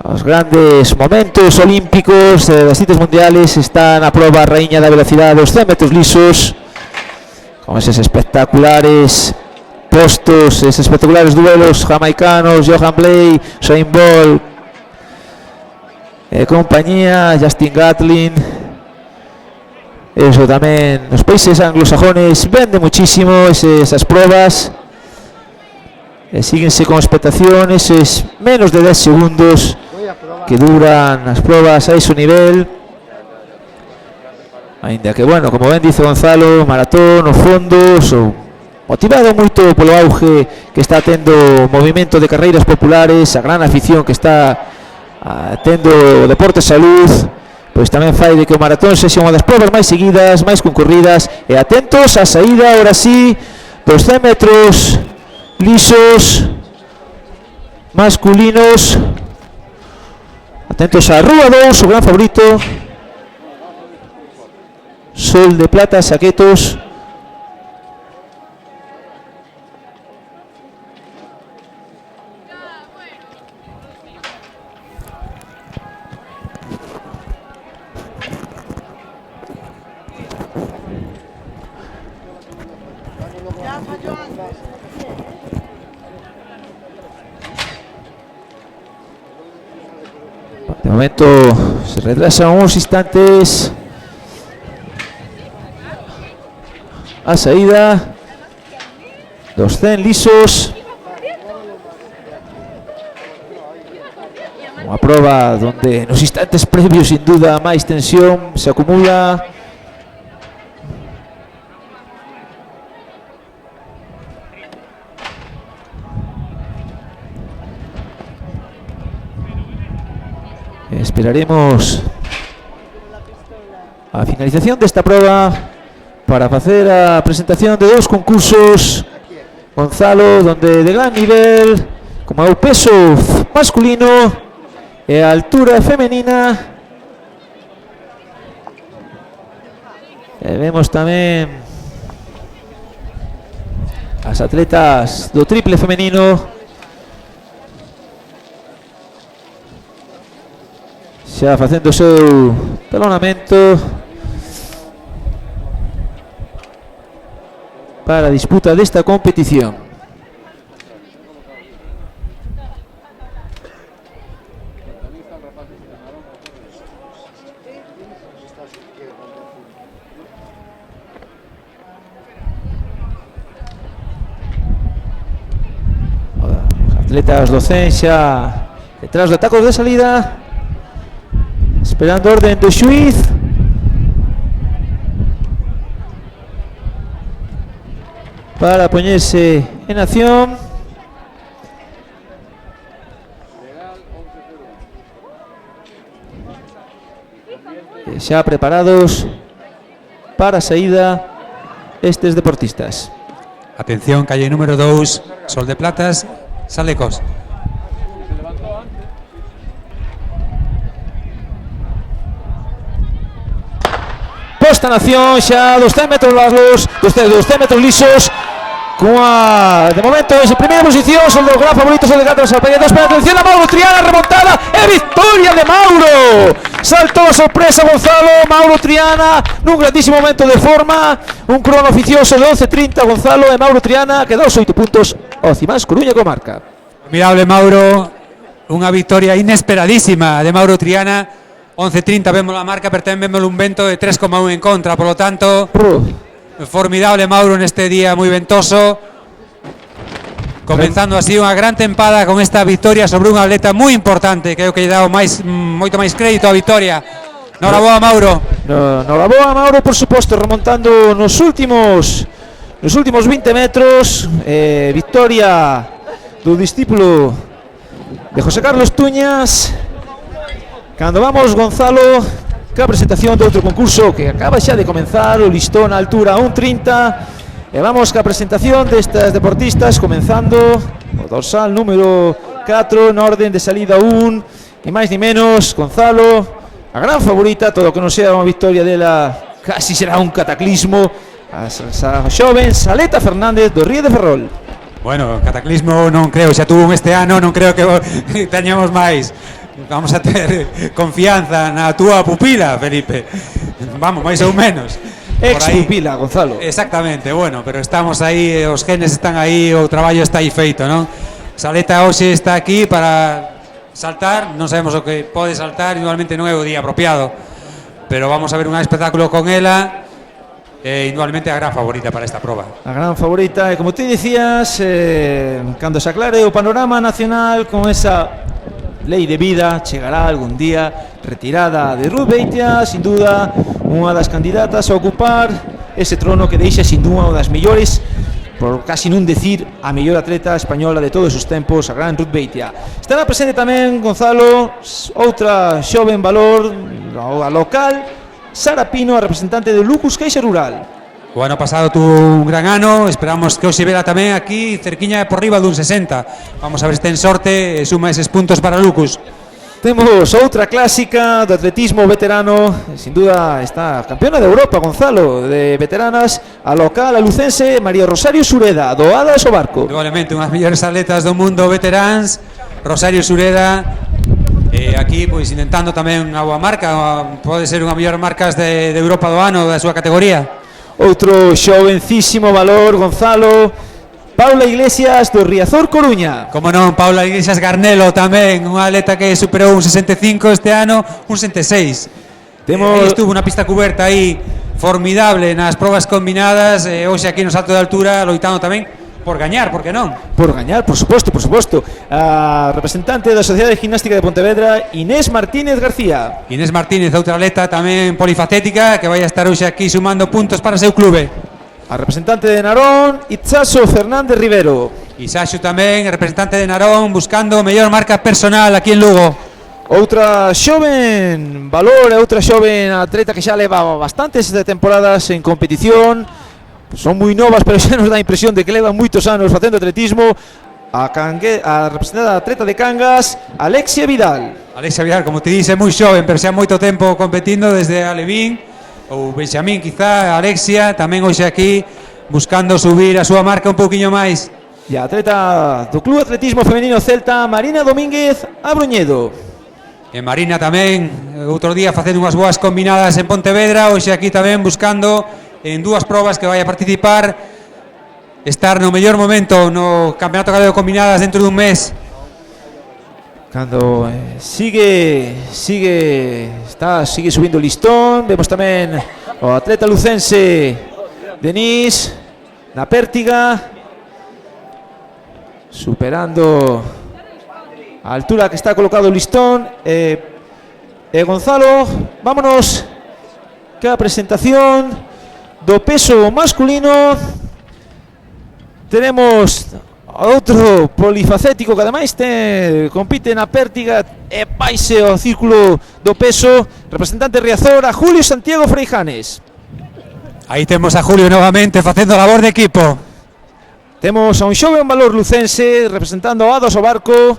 os grandes momentos olímpicos das citas mundiales están a proba raíña da velocidade dos 100 metros lisos, con eses espectaculares postos, eses espectaculares duelos jamaicanos, Johan Blake, Usain Bolt e compañía, Justin Gatlin. Eso tamén nos países anglosajones vende muchísimo esas probas, e síguense con expectación eses menos de 10 segundos que duran as probas a ese nivel. Ainda que, bueno, como ben dice Gonzalo, maratón, os fondos, motivado moito polo auge que está tendo o movimento de carreiras populares, a gran afición que está tendo o deporte salud, pois tamén fai de que o maratón sexa unha das probas máis seguidas, máis concorridas. E atentos á saída, ahora sí, dos 100 metros lisos masculinos. Atentos á Rúa 2, o gran favorito, Sol de Plata, Saquetos. De momento se retrasan unos instantes a saída dos 100 lisos, unha proba donde nos instantes previos sin duda máis tensión se acumula. Esperaremos a finalización desta proba para facer a presentación de dos concursos, Gonzalo, donde de gran nivel, como é o peso masculino e a altura femenina. E vemos tamén as atletas do triple femenino xa facendo o seu pelonamento para a disputa desta competición. Os atletas do CEN xa detrás do tacos de salida, esperando orden do xuiz. Para poñerse en acción. E xa preparados para a saída estes deportistas. Atención, calle número 2, Sol de Platas, Salecos. Posta en acción xa dos 100 metros largos, dos 100 metros lisos, de momento en primeira posición son dos gran favoritos de Gatos Alpeguetas, pero atención a Mauro Triana, remontada e victoria de Mauro. Saltou a sorpresa Gonzalo, Mauro Triana nun grandísimo momento de forma, un crono oficioso de 11:30 Gonzalo, e Mauro Triana que dá os 8 puntos ao Cimás Coruña co marca. Admirable Mauro, unha victoria inesperadísima de Mauro Triana. 11:30 vemos la marca, pero tamén vemos un vento de 3,1 en contra, por lo tanto formidable Mauro neste día moi ventoso, comenzando así unha gran tempada con esta victoria sobre un atleta moi importante. Creo que lle dá moito máis crédito á victoria. Noraboa Mauro. Noraboa Mauro, por suposto, remontando nos últimos 20 metros, victoria do discípulo de José Carlos Tuñas. Cando vamos, Gonzalo, que a presentación de outro concurso que acaba xa de comenzar, o listón a altura 1.30. E vamos ca presentación destas deportistas, comenzando o dorsal número 4 na orden de salida 1, ni máis ni menos, Gonzalo, a gran favorita, todo o que non sea unha victoria dela casi será un cataclismo, a xoven Saleta Fernández do Río de Ferrol. Bueno, cataclismo non creo, xa tuvo este ano, non creo que teñamos máis. Vamos a ter confianza na túa pupila, Felipe. Vamos, máis ou menos. Ex pupila, Gonzalo. Exactamente, bueno, pero estamos aí, os genes están aí, o traballo está aí feito, non? Saleta hoxe está aquí para saltar, non sabemos o que pode saltar, igualmente non é o día apropiado, pero vamos a ver un espectáculo con ela, igualmente a gran favorita para esta proba. A gran favorita, e como ti dicías, cando se aclare o panorama nacional con esa lei de vida, chegará algún día retirada de Ruth Beitia, sin duda unha das candidatas a ocupar ese trono que deixa sin duda unha das mellores, por casi non decir a mellor atleta española de todos os tempos, a gran Ruth Beitia. Estará presente tamén, Gonzalo, outra xoven valor, a local, Sara Pino, a representante de Lucus Caixa Rural. O ano pasado tuvo un gran ano, esperamos que hoxe vera tamén aquí cerquiña por riba dun 60. Vamos a ver se ten sorte e suma eses puntos para Lucus. Temos outra clásica do atletismo veterano, sin duda está campeona de Europa, Gonzalo, de veteranas, a local, a lucense María Rosario Sureda, do Adas o Barco. Probablemente unhas mellores atletas do mundo veteráns, Rosario Sureda, aquí pois intentando tamén unha boa marca, pode ser unha mellor marcas de Europa do ano da súa categoría. Outro xovencísimo valor, Gonzalo, Paula Iglesias do Riazor Coruña. Como non, Paula Iglesias Garnelo tamén, unha atleta que superou un 65 este ano, un 66. Estuvo unha pista cuberta aí formidable nas probas combinadas, hoxe aquí no salto de altura loitando tamén por gañar, por que non? Por gañar, por suposto, por suposto. A representante da Sociedade de Gimnástica de Pontevedra, Inés Martínez García. Inés Martínez, outra atleta tamén polifacética que vai a estar hoxe aquí sumando puntos para o seu clube. A representante de Narón, Itzaso Fernández Rivero. Isaxo tamén, representante de Narón, buscando o mellor marca personal aquí en Lugo. Outra xoven valor, outra xoven atleta que xa leva bastantes temporadas en competición. Son moi novas, pero xa nos dá a impresión de que levan moitos anos facendo atletismo. A representada atleta de Cangas, Alexia Vidal. Alexia Vidal, como te dice, moi xoven, pero xa moito tempo competindo desde Alevín ou Benxamín, quizá. Alexia tamén hoxe aquí buscando subir a súa marca un pouquiño máis. E a atleta do Club Atletismo Femenino Celta, Marina Domínguez Abruñedo. E Marina tamén, outro día facendo unhas boas combinadas en Pontevedra, hoxe aquí tamén buscando en dúas probas que vai a participar, estar no mellor momento no Campeonato Galego de Combinadas dentro dun mes. Cando sigue subindo o listón, vemos tamén o atleta lucense Denis na pértiga, superando a altura que está colocado o listón. Gonzalo, vámonos que a presentación do peso masculino. Tenemos outro polifacético que ademais compite na pértiga e vaise ao círculo do peso, representante Riazor, a Julio Santiago Freijanes. Aí temos a Julio novamente facendo labor de equipo. Temos a un xoven valor lucense representando a Adas o Barco,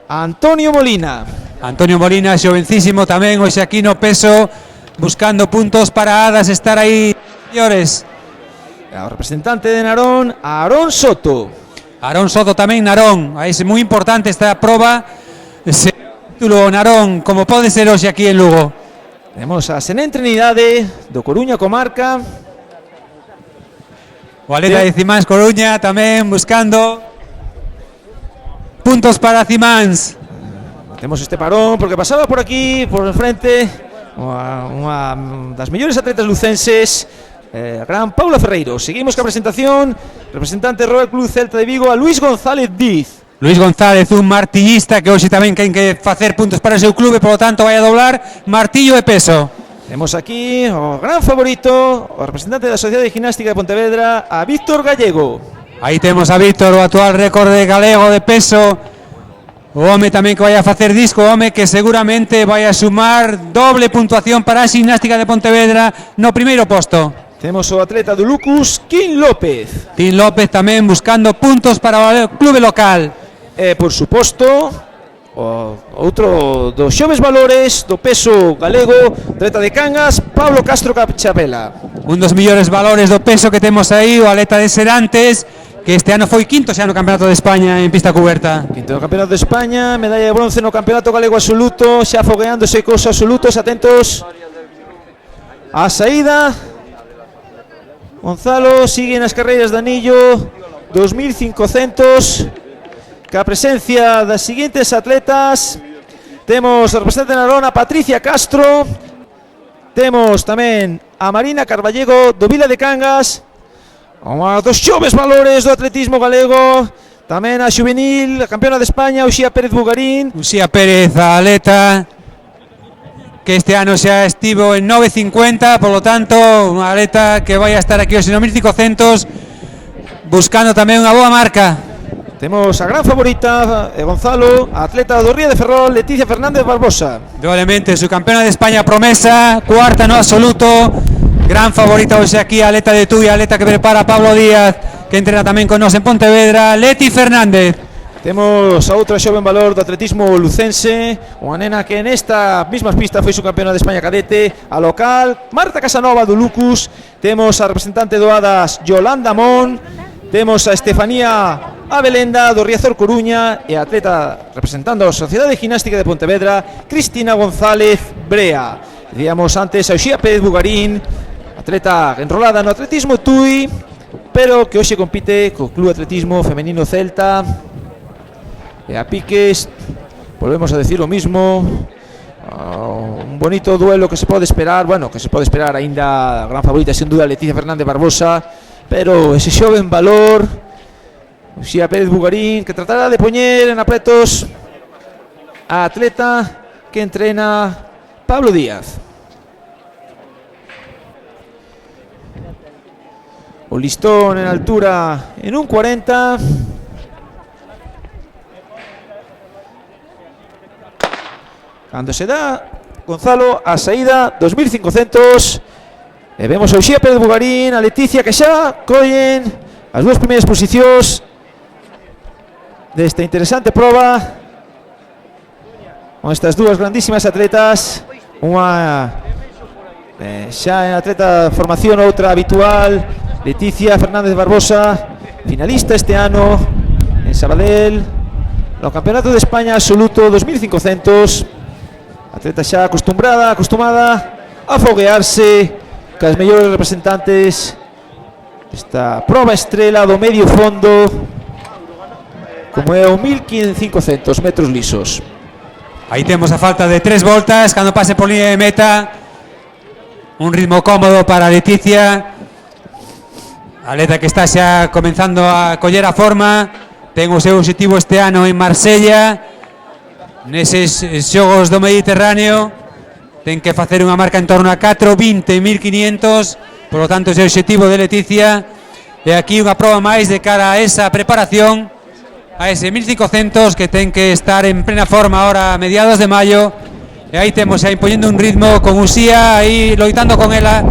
a Antonio Molina. Antonio Molina, xovencísimo tamén hoxe aquí no peso, buscando puntos para Adas estar aí mellores. O representante de Narón, Aarón Soto. Aarón Soto tamén, Narón. É moi importante esta proba. Ese título Narón, como pode ser hoxe aquí en Lugo. Temos a Senén Trinidade do Coruña Comarca. O atleta de Cimáns Coruña tamén buscando puntos para Cimáns. Temos este parón porque pasaba por aquí, por enfrente, unha das mellores atletas lucenses, a gran Paula Ferreiro. Seguimos ca presentación. Representante Royal Club Celta de Vigo, a Luis González Diz. Luis González, un martillista que hoxe tamén ten que facer puntos para o seu clube, por lo tanto vai a doblar martillo e peso. Temos aquí o gran favorito, o representante da Sociedade de Gimnástica de Pontevedra, a Víctor Gallego. Aí temos a Víctor, o actual récord de galego de peso O home tamén que vai a facer disco, home que seguramente vai a sumar doble puntuación para a Ximnástica de Pontevedra no primeiro posto. Temos o atleta do Lucus, Quim López. Quim López tamén buscando puntos para o clube local. E, por suposto, o outro dos xoves valores do peso galego, atleta de Cangas, Pablo Castro Capchapela. Un dos millores valores do peso que temos aí, o atleta de Serantes, que este ano foi quinto xa no Campeonato de España en pista cuberta. Quinto no Campeonato de España, medalla de bronce no Campeonato Galego Absoluto, xa fogueándose cos absolutos, atentos á saída. Gonzalo sigue nas carreiras de anillo 2500, ca presencia das seguintes atletas. Temos a representante na lona Patricia Castro, temos tamén a Marina Carballego do Vila de Cangas, unha dos xoves valores do atletismo galego, tamén a xuvenil, a campeona de España, Uxía Pérez Bugarín. Uxía Pérez, a atleta que este ano xa estivo en 9.50, polo tanto, unha atleta que vai a estar aquí aos 1500 buscando tamén unha boa marca. Temos a gran favorita, Gonzalo, a atleta do Ría de Ferrol, Leticia Fernández Barbosa. Doblemente, su campeona de España promesa, cuarta no absoluto. Gran favorita hoxe aquí, a atleta de Tui, a atleta que prepara Pablo Díaz, que entrena tamén con nos en Pontevedra, Leti Fernández. Temos a outra xoven valor do atletismo lucense, unha nena que nesta mismas pistas foi su campeona de España cadete, a local, Marta Casanova do Lucus. Temos a representante do Hadas, Yolanda Mon. Temos a Estefanía Abelenda do Riazor Coruña e a atleta representando a Sociedade Gimnástica de Pontevedra, Cristina González Brea. Dicíamos antes a Uxía Pérez Bugarín, atleta enrolada no atletismo Tui, pero que hoxe compite co Club Atletismo Femenino Celta. E a piques, volvemos a decir o mismo, un bonito duelo que se pode esperar, bueno, que se pode esperar aínda. A gran favorita sin duda Leticia Fernández Barbosa, pero ese xoven valor, Uxía Pérez Bugarín, que tratará de poñer en apretos a atleta que entrena Pablo Díaz. O listón en altura en 1.40. Cando se dá, Gonzalo, a saída 2500. E vemos a Uxía Pérez Bugarín, a Leticia, que xa collen as dúas primeiras posicións desta interesante proba, con estas dúas grandísimas atletas, unha xa en atleta de formación, outra habitual, Leticia Fernández Barbosa, finalista este ano en Sabadell no Campeonato de España Absoluto 2500, atleta xa acostumada a foguearse cas mellores representantes desta proba estrela do medio fondo, como é o 1500 metros lisos. Aí temos a falta de 3 voltas, cando pase por línea de meta, un ritmo cómodo para Leticia, atleta que está xa comenzando a coller a forma, ten o seu objetivo este ano en Marsella, neses xogos do Mediterráneo, ten que facer unha marca en torno a 4.20 en 1500, por lo tanto ese objetivo de Leticia, e aquí unha proba máis de cara a esa preparación, a ese 1500 que ten que estar en plena forma ahora a mediados de maio, e aí temos aí imponiendo un ritmo con Uxía aí loitando con ela,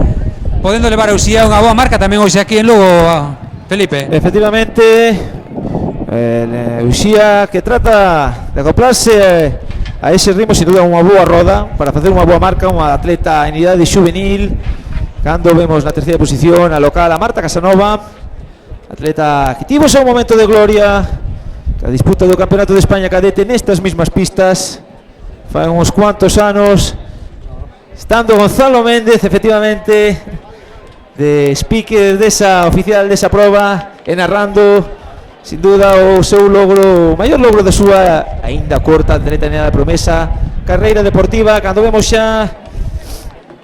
podendo levar a Uxía unha boa marca tamén hoxe aquí en Lugo, Felipe. Efectivamente, Uxía que trata de acoplarse a ese ritmo, sin duda unha boa roda para facer unha boa marca, unha atleta en idade juvenil. Cando vemos na terceira posición a local, a Marta Casanova, atleta que tivo seu momento de gloria a disputa do Campeonato de España cadete nestas mismas pistas fai uns cuantos anos, estando Gonzalo Méndez efectivamente de speaker desa oficial desa proba e narrando sin duda o seu logro, o maior logro da súa aínda corta atleta de promesa carreira deportiva. Cando vemos xa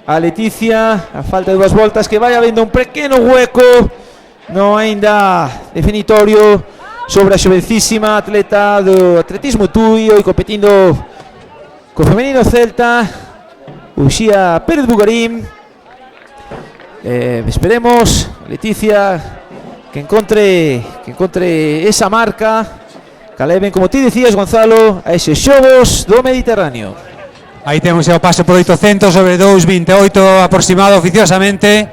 a Leticia, a falta de 2 voltas, que vai habendo un pequeno hueco no aínda definitorio sobre a xovencísima atleta do atletismo Tui, e competindo co femenino celta, Uxía Pérez Bugarín. Esperemos, Leticia, que encontre esa marca Caleven, como ti decías, Gonzalo, a eses xogos do Mediterráneo. Aí temos o paso por 800 sobre 2.28 aproximado oficiosamente.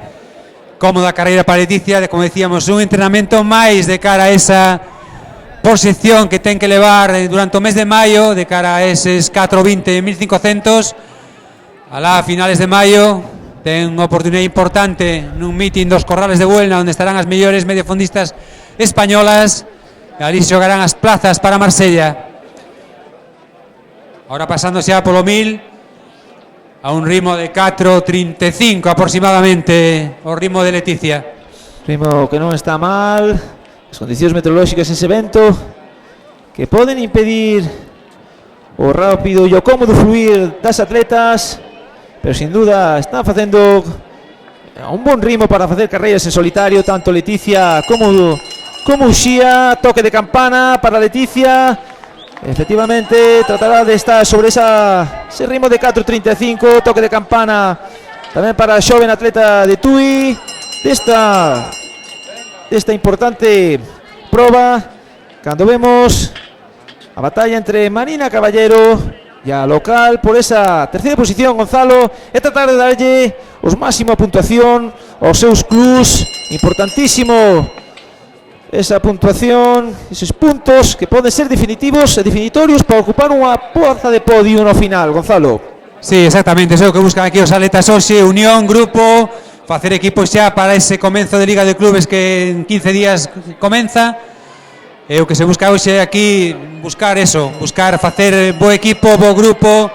Cómoda carreira para Leticia, como decíamos, un entrenamento máis de cara a esa posición que ten que levar durante o mes de maio, de cara a eses 4.20 1.500. Alá a finales de maio ten unha oportunidade importante nun meeting dos Corrales de Buelna, onde estarán as mellores mediofondistas españolas. E ali xogarán as plazas para Marsella. Ahora pasando xa polo 1000 a un ritmo de 4.35 aproximadamente, o ritmo de Leticia. Ritmo que non está mal. As condicións meteorolóxicas ese vento que poden impedir o rápido e o cómodo fluir das atletas, pero sin duda están facendo un bon ritmo para facer carreiras en solitario, tanto Leticia como Uxía. Toque de campana para Leticia. Efectivamente tratará de estar sobre ese ritmo de 4.35. Toque de campana tamén para a xoven atleta de Tui desta importante proba, cando vemos a batalla entre Marina Caballero e a local por esa terceira posición, Gonzalo, e tratar de darlle os máxima puntuación aos seus clubs. Importantísimo esa puntuación, esos puntos que poden ser definitivos e definitorios para ocupar unha plaza de podio no final, Gonzalo. Sí, exactamente, eso é o que buscan aquí os atletas hoxe, unión, grupo, facer equipos xa para ese comenzo de Liga de Clubes que en 15 días comeza. E o que se busca hoxe aquí, buscar eso, buscar facer bo equipo, bo grupo,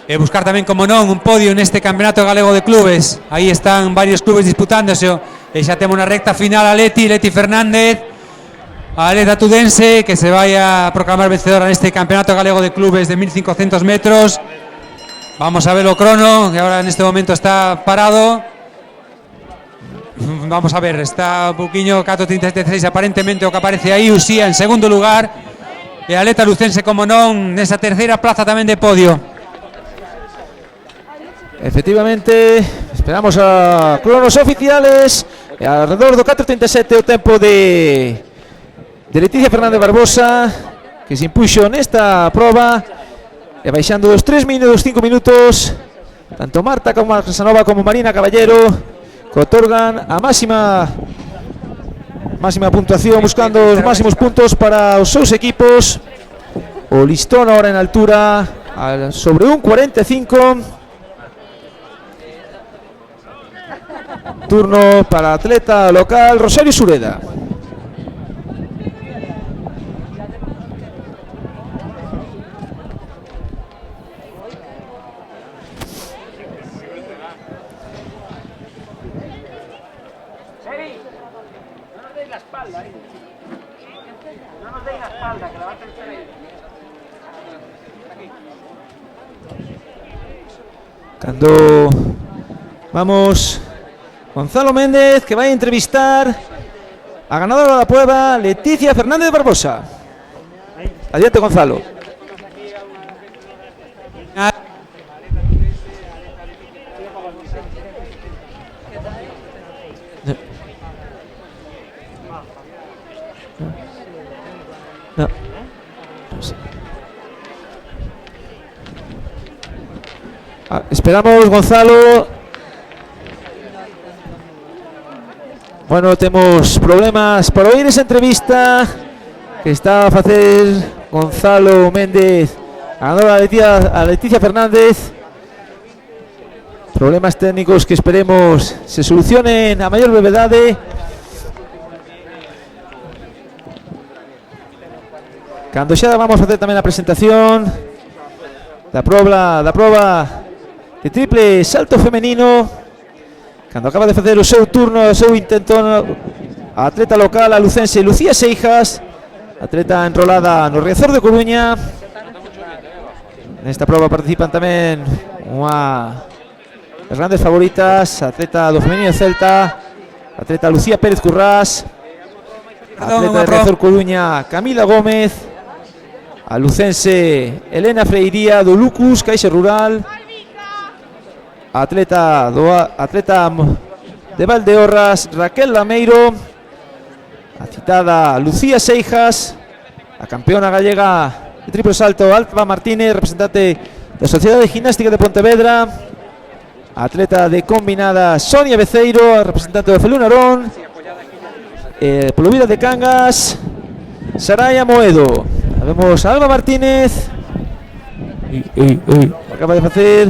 e buscar tamén, como non, un podio neste Campeonato Galego de Clubes. Aí están varios clubes disputándose, e xa temos na recta final a Leti Fernández, a atleta tudense, que se vai a proclamar vencedora neste Campeonato Galego de Clubes de 1.500 metros. Vamos a ver o crono, que ahora neste momento está parado. Vamos a ver, está un poquinho 4.36 aparentemente o que aparece aí. Uxía en segundo lugar, e a atleta lucense, como non, nesa terceira plaza tamén de podio. Efectivamente, esperamos a cronos oficiales. Alrededor do 4.37 o tempo de Leticia Fernández Barbosa, que se impuxo nesta proba, e baixando dos 3 minutos, 5 minutos, tanto Marta como Casanova como Marina Caballero, que otorgan a máxima puntuación, buscando os máximos puntos para os seus equipos. O listón ahora en altura sobre un 45. Turno para atleta local Rosario Sureda. Cando vamos, Gonzalo Méndez, que vai entrevistar a ganadora da prueba, Leticia Fernández Barbosa. Adiante, Gonzalo. No. Esperamos, Gonzalo. Bueno, temos problemas para oír esa entrevista que está a facer Gonzalo Méndez, ganadora a Leticia Fernández. Problemas técnicos que esperemos se solucionen a maior brevedade. Cando xa vamos a facer tamén a presentación da proba de triple salto femenino, cando acaba de facer o seu turno, o seu intento, a atleta local, a lucense Lucía Seijas, atleta enrolada no Riazor de Coruña. Nesta proba participan tamén unha das grandes favoritas, a atleta do femenino Celta, a atleta Lucía Pérez Currás, a atleta de Riazor Coruña Camila Gómez, a lucense Elena Freiría do Lucus, Caixa Rural, a atleta de Valdeorras Raquel Lameiro, a citada Lucía Seijas, a campeona gallega de triple salto, Alba Martínez, representante da Sociedade Gimnástica de Pontevedra, a atleta de combinada Sonia Beceiro, representante do Felú Narón, polo Vila de Cangas, Saraya Moedo. Vemos a Alba Martínez, acaba de facer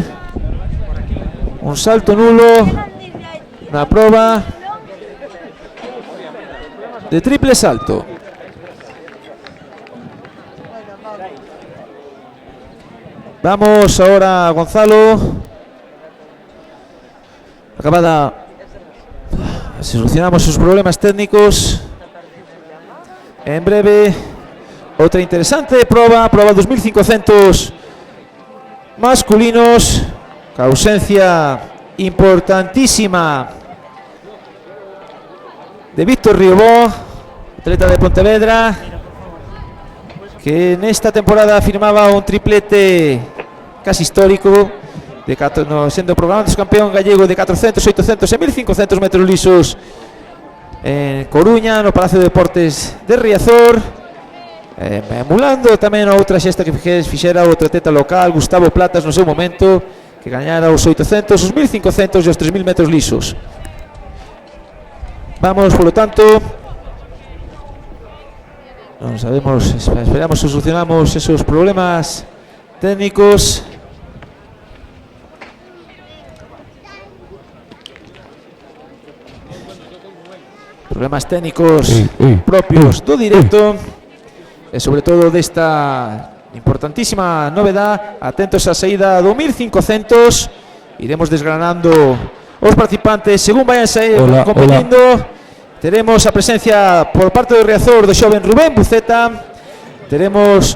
un salto nulo na proba de triple salto. Vamos ahora a Gonzalo. Acabada. Solucionamos sus problemas técnicos. En breve, otra interesante proba 2500 masculinos. Ausencia importantísima de Víctor Riobó, atleta de Pontevedra, que en esta temporada firmaba un triplete casi histórico, siendo programado campeón gallego de 400, 800 e 1500 metros lisos en Coruña, no Palacio de Deportes de Riazor, emulando tamén a outra xesta que fixera o atleta local Gustavo Platas no seu momento, que gañara os 800, os 1500 e os 3000 metros lisos. Vamos, por lo tanto, non sabemos, esperamos que solucionamos esos problemas técnicos. Problemas técnicos propios do directo e sobre todo desta importantísima novedad. Atentos á saída do 1500. Iremos desgranando os participantes según vayan competindo. Teremos a presencia por parte do Riazor do xoven Rubén Buceta. Teremos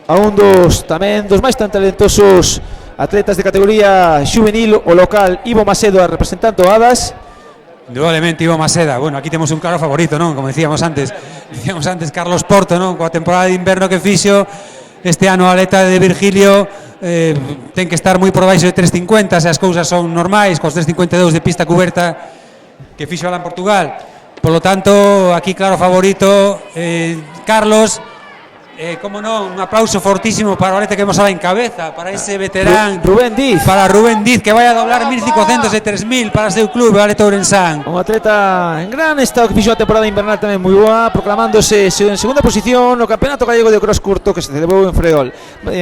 a un dos máis tan talentosos atletas de categoría juvenil o local, Ivo Macedo, representando a Adas. Indudablemente Ivo Maseda. Bueno, aquí temos un claro favorito, non? Como decíamos antes, Carlos Porto, non? Coa temporada de inverno que fixo este ano, a atleta de Virgilio ten que estar moi por baixo de 3.50, se as cousas son normais, cos 3.52 de pista cuberta que fixo alá en Portugal. Por lo tanto, aquí claro favorito Carlos. Como non, un aplauso fortísimo para o atleta que vemos ahora en cabeza, para ese veterán Rubén Diz, que vai a doblar 1.500 e 3.000 para o seu club, o atleta Ourensán. Un atleta en gran estado que fixo a temporada invernal tamén moi boa, proclamándose en segunda posición no Campeonato Gallego de Cross Curto que se celebrou en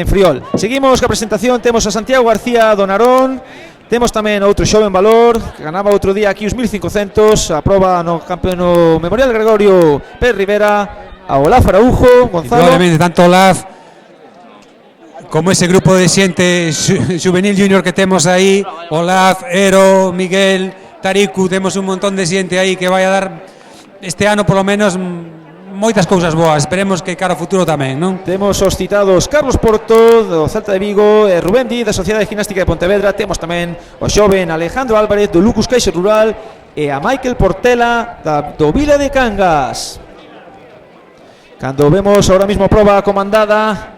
Friol. Seguimos ca presentación, temos a Santiago García do Narón, temos tamén outro xoven valor que ganaba outro día aquí os 1.500, a proba no campeón Memorial Gregorio Pérez Rivera, a Olaf Araujo, Gonzalo. Indudablemente, tanto Olaf como ese grupo de xente juvenil junior que temos aí, Olaf, Ero, Miguel, Tariku, temos un montón de xente aí que vai a dar este ano polo menos moitas cousas boas. Esperemos que cara ao futuro tamén, non? Temos os citados Carlos Porto do Celta de Vigo, Rubén Díaz da Sociedade Gimnástica de Pontevedra, temos tamén o xoven Alejandro Álvarez do Lucas Caixa Rural e a Michael Portela do Vila de Cangas. Cando vemos ahora mismo proba comandada,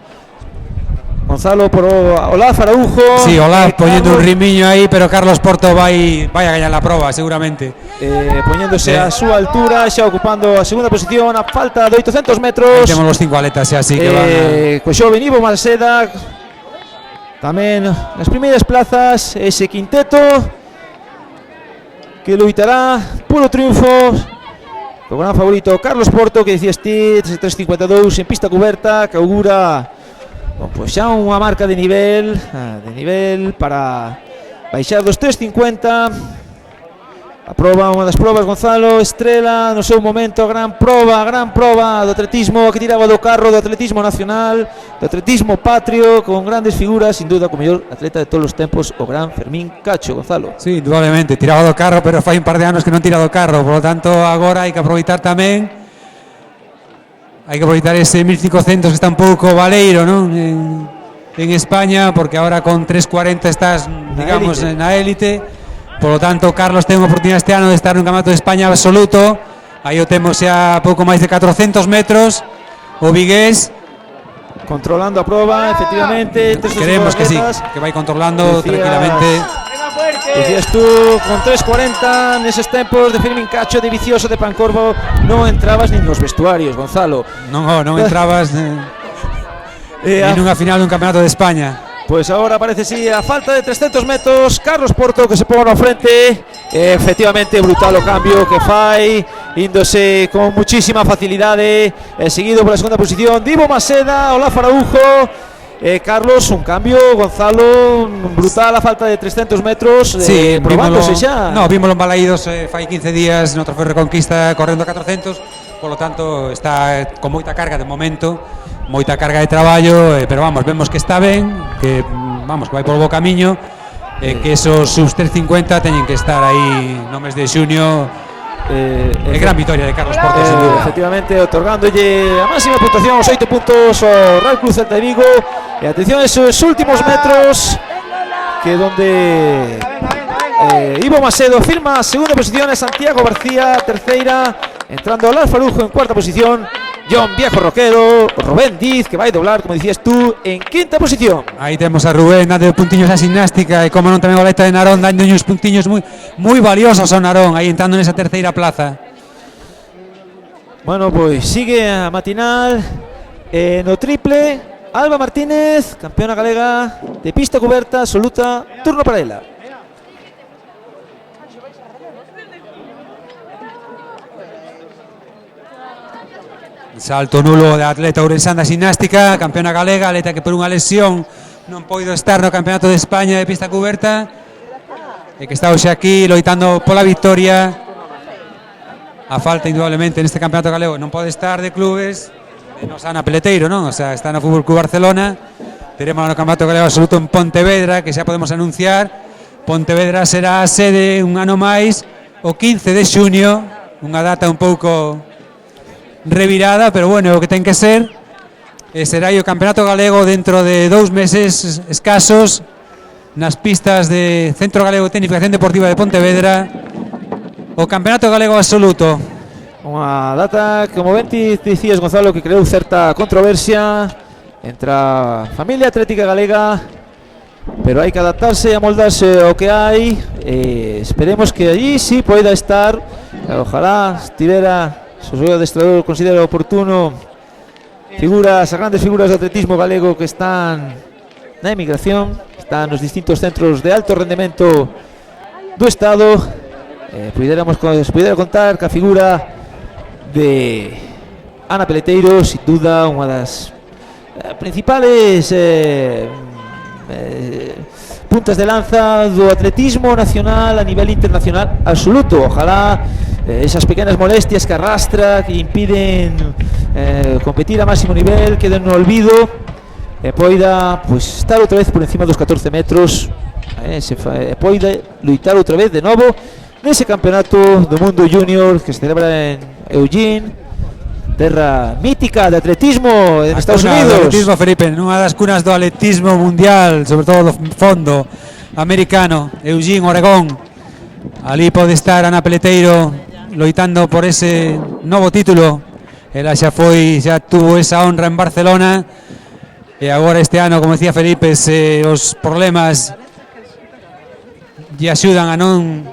Gonzalo por Olaf Araujo. Sí, Olaf poniendo un rimiño aí, pero Carlos Porto vai a gañar la proba, seguramente. Poniéndose a súa altura, xa ocupando a segunda posición, a falta de 800 metros. Ahí temos los 5 atletas, xa así que van. Co xoven Ivo Maseda, tamén nas primeiras plazas, ese quinteto que loitará polo triunfo. O gran favorito Carlos Porto, que decías ti, 3.52 en pista cuberta, que augura pues xa unha marca de nivel para baixar dos 3.50. A proba, unha das probas, Gonzalo, estrela no seu momento, gran proba do atletismo, que tiraba do carro do atletismo nacional, do atletismo patrio, con grandes figuras, sin duda, co mellor atleta de todos os tempos, o gran Fermín Cacho, Gonzalo. Sí, indudablemente, tiraba do carro, pero fai un par de anos que non tira do carro, por lo tanto, agora hai que aproveitar tamén, hai que aproveitar ese 1.500 que está un pouco valeiro, non? En España, porque agora con 3.40 estás, digamos, na élite. Por lo tanto, Carlos ten unha oportunidade este ano de estar nun campeonato de España absoluto. Aí o temos xa pouco máis de 400 metros. O vigués controlando a proba, efectivamente. Queremos que sí, que vai controlando tranquilamente. Decías tú, con 3:40 neses tempos de Fermín Cacho, de Vicioso, de Pancorbo, non entrabas nin nos vestuarios, Gonzalo. Non entrabas nin nunha final dun campeonato de España. Pois agora parece si a falta de 300 metros, Carlos Porto que se pon ao frente. Efectivamente brutal o cambio que fai, índose con muchísima facilidade, seguido por la segunda posición Divo Maseda, Olaf Araujo. Carlos, un cambio, Gonzalo, brutal a falta de 300 metros. Sí, probándose xa. No, vimos en Balaídos fai 15 días no Trofeo Reconquista correndo a 400, polo tanto está con moita carga de momento, moita carga de traballo, pero vamos, vemos que está ben, que vamos, que vai por bo camiño, que esos sub 350 teñen que estar aí no mes de xuño. Gran victoria de Carlos Porto, sin duda. Efectivamente, otorgándolle a máxima puntuación, os 8 puntos ao Real Club Celta de Vigo. E atención a esos últimos metros, que donde Ivo Macedo firma segunda posición, es Santiago García terceira, entrando Olaf Farujo en cuarta posición, John Viejo Roquero, Rubén Diz, que vai doblar, como dicías tú, en quinta posición. Aí temos a Rubén dando puntiños a gimnástica, e como non tamén o Leta de Narón dando uns puntiños moi valiosos ao Narón, aí entrando nesa terceira plaza. Bueno, pois sigue a matinal no triple. Alba Martínez, campeona galega de pista coberta absoluta, turno para ela. Salto nulo de atleta ourensán da gimnástica, campeona galega, atleta que por unha lesión non poido estar no Campeonato de España de pista coberta e que está hoxe aquí loitando pola victoria. A falta indudablemente neste Campeonato galego non pode estar de clubes, non está na Peleteiro, non? O sea, está no Fútbol Club Barcelona. Teremos no Campeonato galego absoluto en Pontevedra, que xa podemos anunciar. Pontevedra será a sede un ano máis, o 15 de xuño, unha data un pouco revirada, pero bueno, o que ten que ser. Será o Campeonato galego dentro de 2 meses escasos nas pistas de Centro Galego de Tecnificación Deportiva de Pontevedra, o Campeonato galego absoluto. Unha data, como ben ti dicías, Gonzalo, que creou certa controversia entre a familia atlética galega, pero hai que adaptarse e amoldarse ao que hai. Esperemos que allí sí poida estar, ojalá estivera, se o seu adestrador considera oportuno, as grandes figuras do atletismo galego que están na emigración, están nos distintos centros de alto rendemento do Estado. Puidera contar ca figura de Ana Peleteiro, sin duda unha das principales puntas de lanza do atletismo nacional a nivel internacional absoluto. Ojalá esas pequenas molestias que arrastra, que impiden competir a máximo nivel, queden no olvido, poida pues, estar outra vez por encima dos 14 metros, poida luitar outra vez de novo nese campeonato do mundo junior que se celebra en Eugene, terra mítica de atletismo en Estados Unidos. Atletismo, Felipe, nunha das cunas do atletismo mundial, sobre todo do fondo americano, Eugene, Oregón. Ali pode estar Ana Peleteiro loitando por ese novo título. Ela xa tuvo esa honra en Barcelona, e agora este ano, como decía Felipe, os problemas lle axudan a non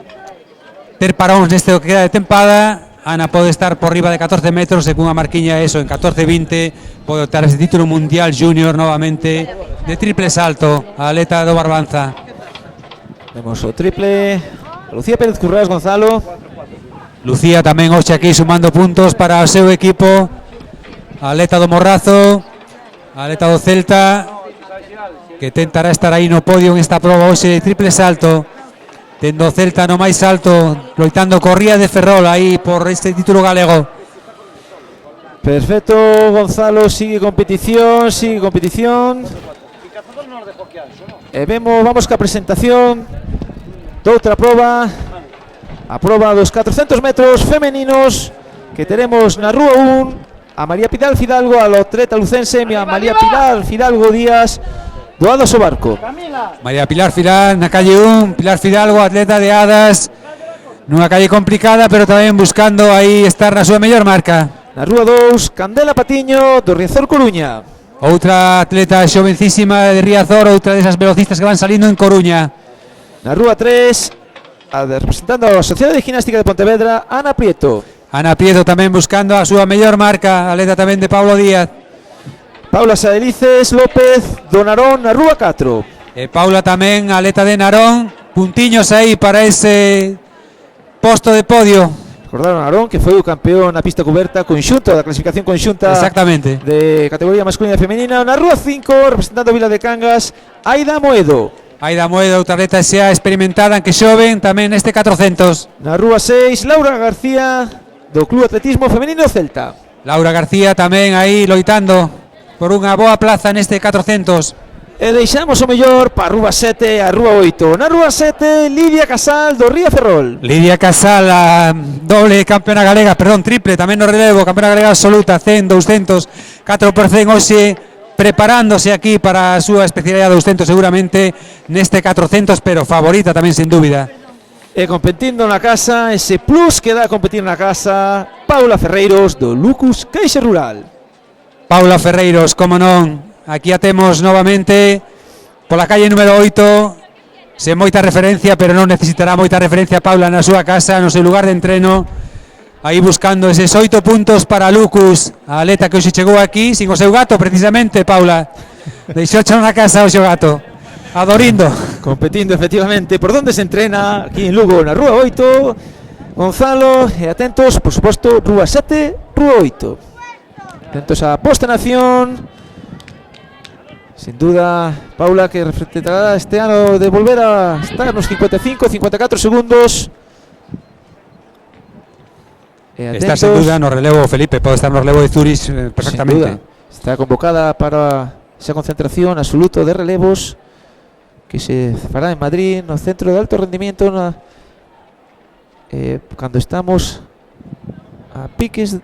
ter paróns neste que queda de tempada. Ana pode estar por riba de 14 metros e cunha marquiña eso en 14-20 pode optar ese título mundial junior novamente de triple salto a atleta do Barbanza. Vemos o triple Lucía Pérez Currás, Gonzalo. Lucía tamén hoxe aquí sumando puntos para o seu equipo, atleta do Morrazo, atleta do Celta, que tentará estar aí no podio en esta proba hoxe de triple salto, tendo o Celta no máis alto, loitando corría de Ferrol aí por este título galego. Perfecto, Gonzalo, sigue competición. Vamos ca presentación doutra proba, a proba dos 400 metros femeninos, que teremos na Rúa 1 a María Pilar Fidalgo, a la atleta lucense María Pilar Fidalgo Díaz, do Adas o Barco. María Pilar na calle 1, Pilar Fidalgo, atleta de Adas, nunha calle complicada, pero tamén buscando aí estar na súa mellor marca. Na Rúa 2, Candela Patiño, do Riazor Coruña. Outra atleta xovencísima de Riazor, outra desas velocistas que van salindo en Coruña. Na Rúa 3, representando a Sociedade de Ginástica de Pontevedra, Ana Prieto. Ana Prieto tamén buscando a súa mellor marca, atleta tamén de Pablo Díaz. Paula Saelices López do Narón na Rúa 4. E Paula tamén, atleta de Narón, puntiños aí para ese posto de podio. Recordaron a Narón que foi o campeón na pista coberta conxunta da clasificación conxunta Exactamente. de categoría masculina e femenina. Na Rúa 5, representando a Vila de Cangas, Aida Moedo. Aida Moedo, outra atleta xa experimentada, que xoven tamén neste 400. Na Rúa 6, Laura García do Club Atletismo Femenino Celta. Laura García tamén aí loitando por unha boa plaza neste 400. E deixamos o mellor para a Rúa 7 e a Rúa 8. Na Rúa 7, Lidia Casal do Ría Ferrol. Lidia Casal, a doble campeona galega, perdón, triple, tamén no relevo, campeona galega absoluta, 100, 200, 4%, hoxe preparándose aquí para a súa especialidade 200 seguramente neste 400, pero favorita tamén sin dúbida. E competindo na casa, ese plus que dá a competir na casa, Paula Ferreiros do Lucus Caixa Rural. Paula Ferreiros, como non, aquí a temos novamente pola calle número 8, sen moita referencia, pero non necesitará moita referencia Paula na súa casa, no seu lugar de entreno, aí buscando eses 8 puntos para Lucus, a atleta que hoxe chegou aquí, sin o seu gato precisamente, Paula, deixou na casa o seu gato, adorindo. Competindo efectivamente por donde se entrena, aquí en Lugo, na Rúa 8, Gonzalo, e atentos, por suposto, Rúa 7, Rúa 8. Atentos a posta en acción. Sin duda, Paula que reflectará este ano de volver a estar nos 55, 54 segundos. Está sin duda no relevo, Felipe, pode estar no relevo de Zurich perfectamente. Está convocada para esa concentración absoluta de relevos que se fará en Madrid, no centro de alto rendimiento, cando estamos a piques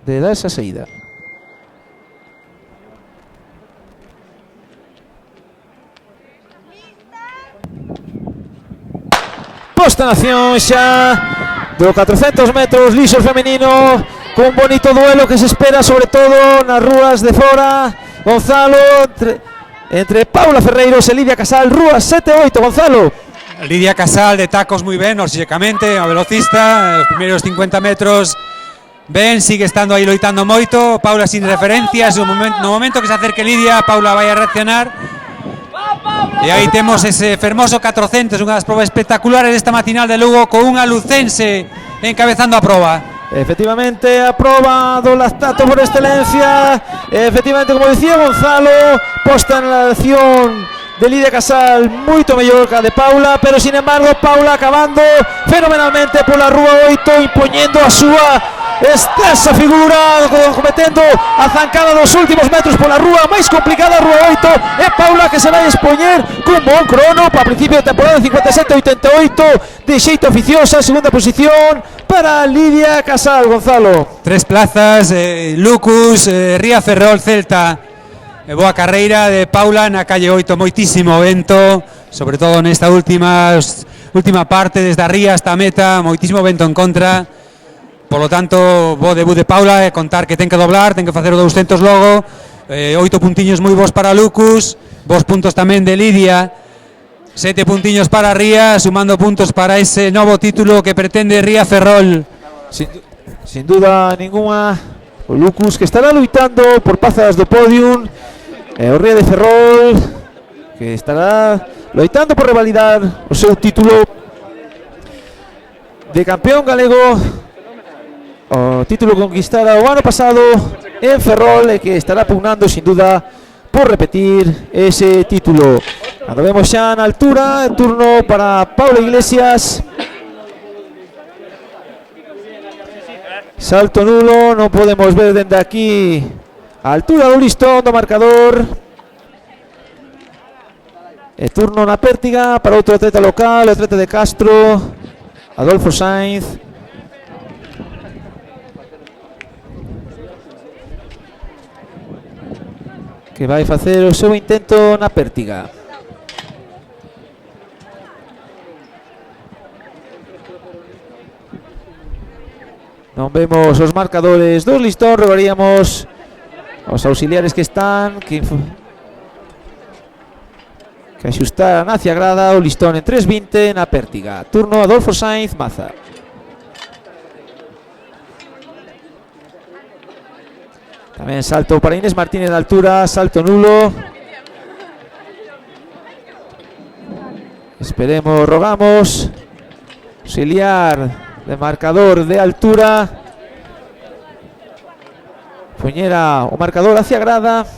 de dar esa saída. Posta en acción xa do 400 metros liso femenino, cun bonito duelo que se espera sobre todo nas rúas de fora. Gonzalo entre Paula Ferreiros e Lidia Casal, Rúa 7-8, Gonzalo. Lidia Casal de tacos moi ben, lógicamente, a velocista, os primeiros 50 metros ben, sigue estando aí loitando moito. Paula sin referencias, no momento que se acerque Lidia, Paula vai a reaccionar. E aí temos ese fermoso 400, unha das probas espectaculares desta matinal de Lugo, con unha lucense encabezando a proba. Efectivamente, a proba do lactato por excelencia. Efectivamente, como dicía Gonzalo, posta en la acción de Lidia Casal moito mellor que a de Paula, pero sin embargo Paula acabando fenomenalmente pola Rúa 8, impoñendo a súa extensa figura, cometendo a zancada dos últimos metros pola rúa máis complicada, Rúa 8, e Paula que se vai expoñer cun bon crono para principio de temporada, 57-88, de xeito oficiosa, segunda posición para Lidia Casal. Gonzalo, 3 plazas, Lucus, Ría Ferrol, Celta. Boa carreira de Paula na calle 8, moitísimo vento, sobre todo nesta última parte, desde a Ría hasta a meta, moitísimo vento en contra. Por lo tanto, bo debut de Paula, contar que ten que doblar, ten que facer o 200 logo, 8 puntiños moi bons para Lucus, bons puntos tamén de Lidia, 7 puntiños para Ría, sumando puntos para ese novo título que pretende Ría Ferrol. Sin duda ninguna, o Lucus que estará loitando por pazas do podium, o Ría de Ferrol que estará loitando por revalidar o seu título de campeón galego, o título conquistado o ano pasado en Ferrol, e que estará pugnando sin duda por repetir ese título. Cando vemos xa na altura, en turno para Paula Iglesias. Salto nulo, non podemos ver dende aquí a altura do listón do marcador. E turno na pértiga para outro atleta local, o atleta de Castro, Adolfo Sainz. Que vai facer o seu intento na pértiga. Non vemos os marcadores dos listón, rogaríamos aos auxiliares que están que que axustar hacia grada o listón en 3.20 na pértiga. Turno Adolfo Sainz Maza. Tamén salto para Inés Martínez de altura, salto nulo. Esperemos, rogamos, auxiliar de marcador de altura. Poñera o marcador hacia grada.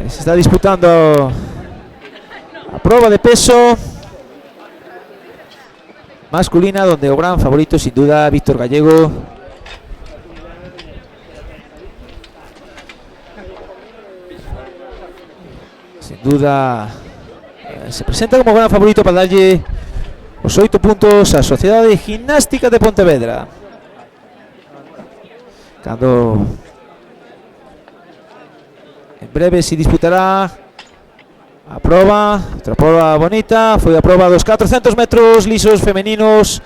Se está disputando a proba de peso masculina, donde o gran favorito sin duda Víctor Gallego. Sin duda se presenta como gran favorito para darlle os 8 puntos a Sociedade Gimnástica de Pontevedra. Cando en breve se disputará a proba, outra proba bonita, foi a proba dos 400 metros lisos femeninos.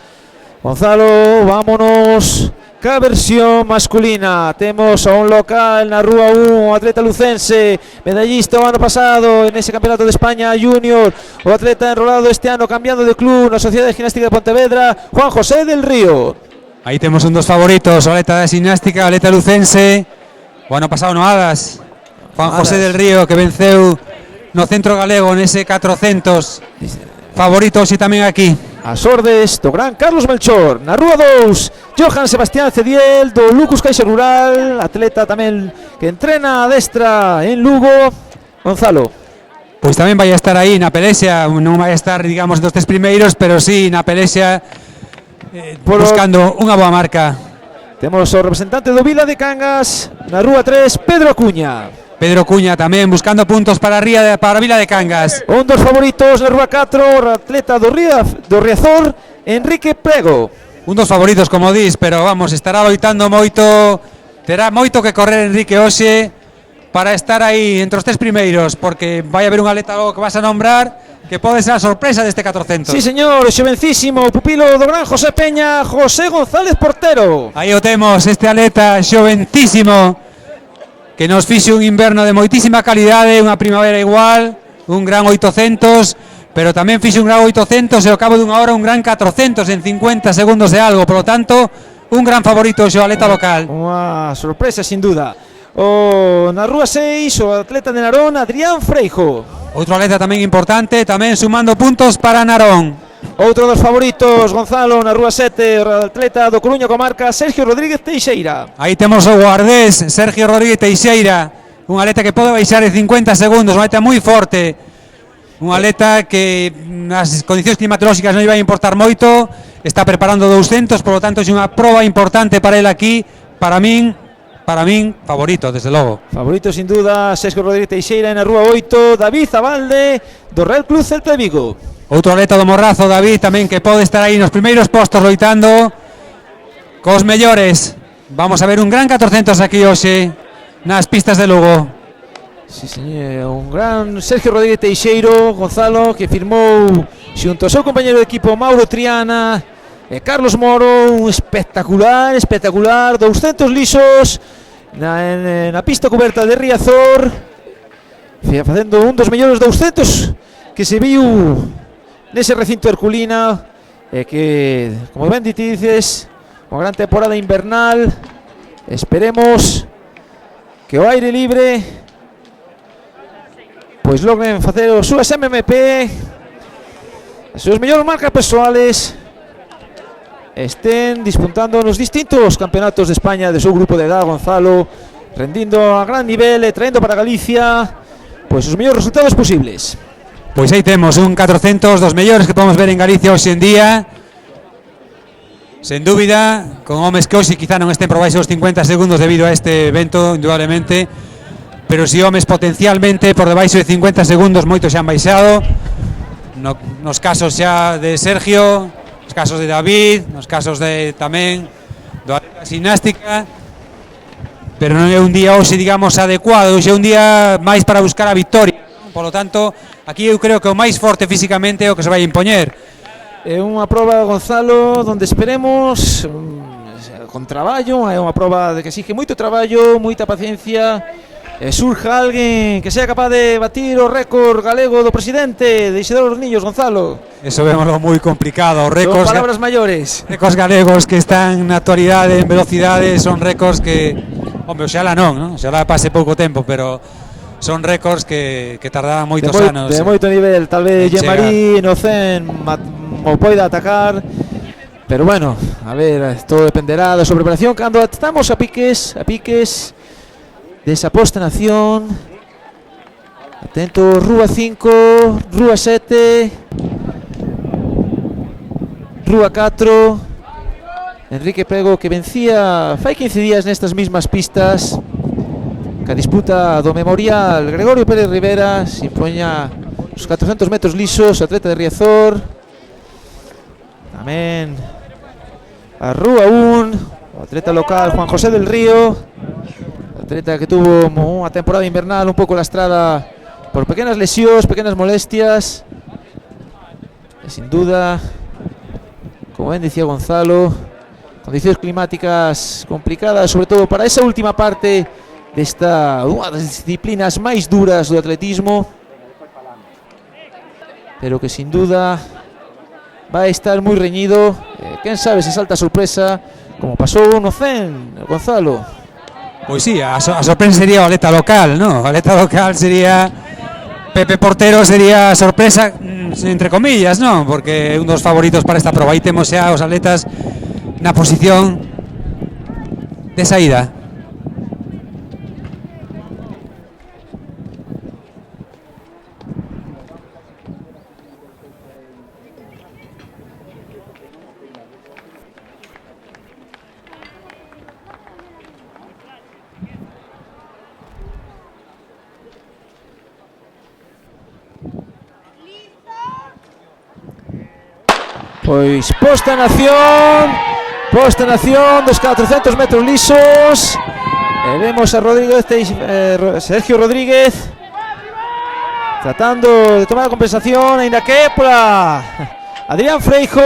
Gonzalo, vámonos ca versión masculina. Temos a un local na Rúa 1, o atleta lucense, medallista o ano pasado en ese campeonato de España junior, o atleta enrolado este ano cambiando de club na Sociedade Gimnástica de Pontevedra, Juan José del Río. Aí temos un dos favoritos, o atleta de gimnástica, o atleta lucense, o ano pasado no Adas, Juan José del Río, que venceu no Centro Galego nese 400, favoritos e tamén aquí. As ordes do gran Carlos Melchor. Na Rúa 2, Johan Sebastián Cediel do Lucus Caixa Rural, atleta tamén que entrena a destra en Lugo. Gonzalo. Pois tamén vai a estar aí na pelexia, non vai a estar, digamos, dos 3 primeiros, pero sí na pelexia, buscando unha boa marca. Temos o representante do Vila de Cangas na Rúa 3, Pedro Acuña. Pedro Cuña tamén buscando puntos para Vila de Cangas. Un dos favoritos na Rúa 4, o atleta do Riazor, Enrique Prego. Un dos favoritos, como dis, pero vamos, estará loitando moito, terá moito que correr Enrique hoxe para estar aí entre os 3 primeiros, porque vai haber un atleta logo que vas a nombrar que pode ser a sorpresa deste 400. Sí, señor, xovencísimo, pupilo do gran José Peña, José González Portero. Aí o temos, este atleta xovencísimo, que nos fixe un inverno de moitísima calidade, unha primavera igual, un gran 800, pero tamén fixe un gran 800 e ao cabo dunha hora un gran 400 en 50 segundos de algo, por lo tanto, un gran favorito o atleta local. Unha sorpresa, sin duda. Na Rúa 6, o atleta de Narón, Adrián Freijo. Outro atleta tamén importante, tamén sumando puntos para Narón. Outro dos favoritos, Gonzalo, na Rúa 7, o atleta do Coruña comarca, Sergio Rodríguez Teixeira. Aí temos o guardés, Sergio Rodríguez Teixeira, un atleta que pode baixar en 50 segundos, un atleta moi forte, un atleta que nas condicións climatolóxicas non iba a importar moito, está preparando 200, por lo tanto é unha proba importante para ele aquí, para min, favorito, desde logo. Favorito, sin duda, Sergio Rodríguez Teixeira na Rúa 8, David Zabalde, do Real Club Celta de Vigo. Outro atleta do Morrazo, David, tamén que pode estar aí nos primeiros postos loitando cos mellores. Vamos a ver un gran 400 aquí hoxe nas pistas de Lugo. Sí, señor, un gran Sergio Rodríguez Teixeiro, Gonzalo, que firmou xunto ao seu compañero de equipo Mauro Triana e Carlos Moro, un espectacular 200 lisos na pista coberta de Riazor, facendo un dos mellores 200 que se viu nese recinto Herculina, que, como ben dices, unha gran temporada invernal. Esperemos que o aire libre pois logren facer os súas MMP, as súas mellores marcas persoales, estén disputando nos distintos campeonatos de España de seu grupo de edad. Gonzalo, rendindo a gran nivel e traendo para Galicia pois os mellores resultados posibles. Pois aí temos un 400 dos mellores que podemos ver en Galicia hoxe en día, sen dúbida, con homes que hoxe quizá non estén por baixo dos 50 segundos debido a este evento, indudablemente, pero si homes potencialmente por debaixo de 50 segundos moitos xa han baixado, nos casos xa de Sergio, nos casos de David, nos casos de tamén do atleta gimnástica, pero non é un día hoxe, digamos, adecuado, hoxe é un día máis para buscar a victoria. Por lo tanto, aquí eu creo que o máis forte físicamente é o que se vai impoñer. É unha proba, Gonzalo, donde esperemos con traballo, é unha proba de que exige moito traballo, moita paciencia, surja alguén que sea capaz de batir o récord galego do presidente de Isidoro dos Niños, Gonzalo. Eso vémoslo moi complicado. Son Récords, palabras maiores. récords galegos que están na actualidade en velocidade son récords que, hombre, oxala non? Oxala pase pouco tempo, pero son récords que tardarán moitos anos. De moito nivel, tal vez en Gemarí no 100 o poida atacar. Pero bueno, a ver, todo dependerá da súa preparación. Cando estamos a piques desa posta en acción. Atento, Rúa 5, Rúa 7, Rúa 4. Enrique Prego, que vencía fai 15 días nestas mismas pistas, que a disputa do Memorial Gregorio Pérez Rivera se impoña os 400 metros lisos, atleta de Riazor. Tamén a Rúa 1, o atleta local Juan José del Río, atleta que tuvo unha temporada invernal un pouco lastrada por pequenas lesións, pequenas molestias. E sin duda, como ben dicía Gonzalo, condicións climáticas complicadas, sobre todo para esa última parte desta unha das disciplinas máis duras do atletismo, pero que sin duda vai estar moi reñido. Quen sabe se salta a sorpresa como pasou no 100, Gonzalo. Pois sí, a sorpresa sería o atleta local, ¿no? O atleta local sería Pepe Portero, sería a sorpresa entre comillas, ¿no? Porque é un dos favoritos para esta proba. Aí temos xa os atletas na posición de saída. Pois posta en acción dos 400 metros lisos. Vemos a Sergio Rodríguez tratando de tomar a compensación, aínda que pola Adrián Freijo,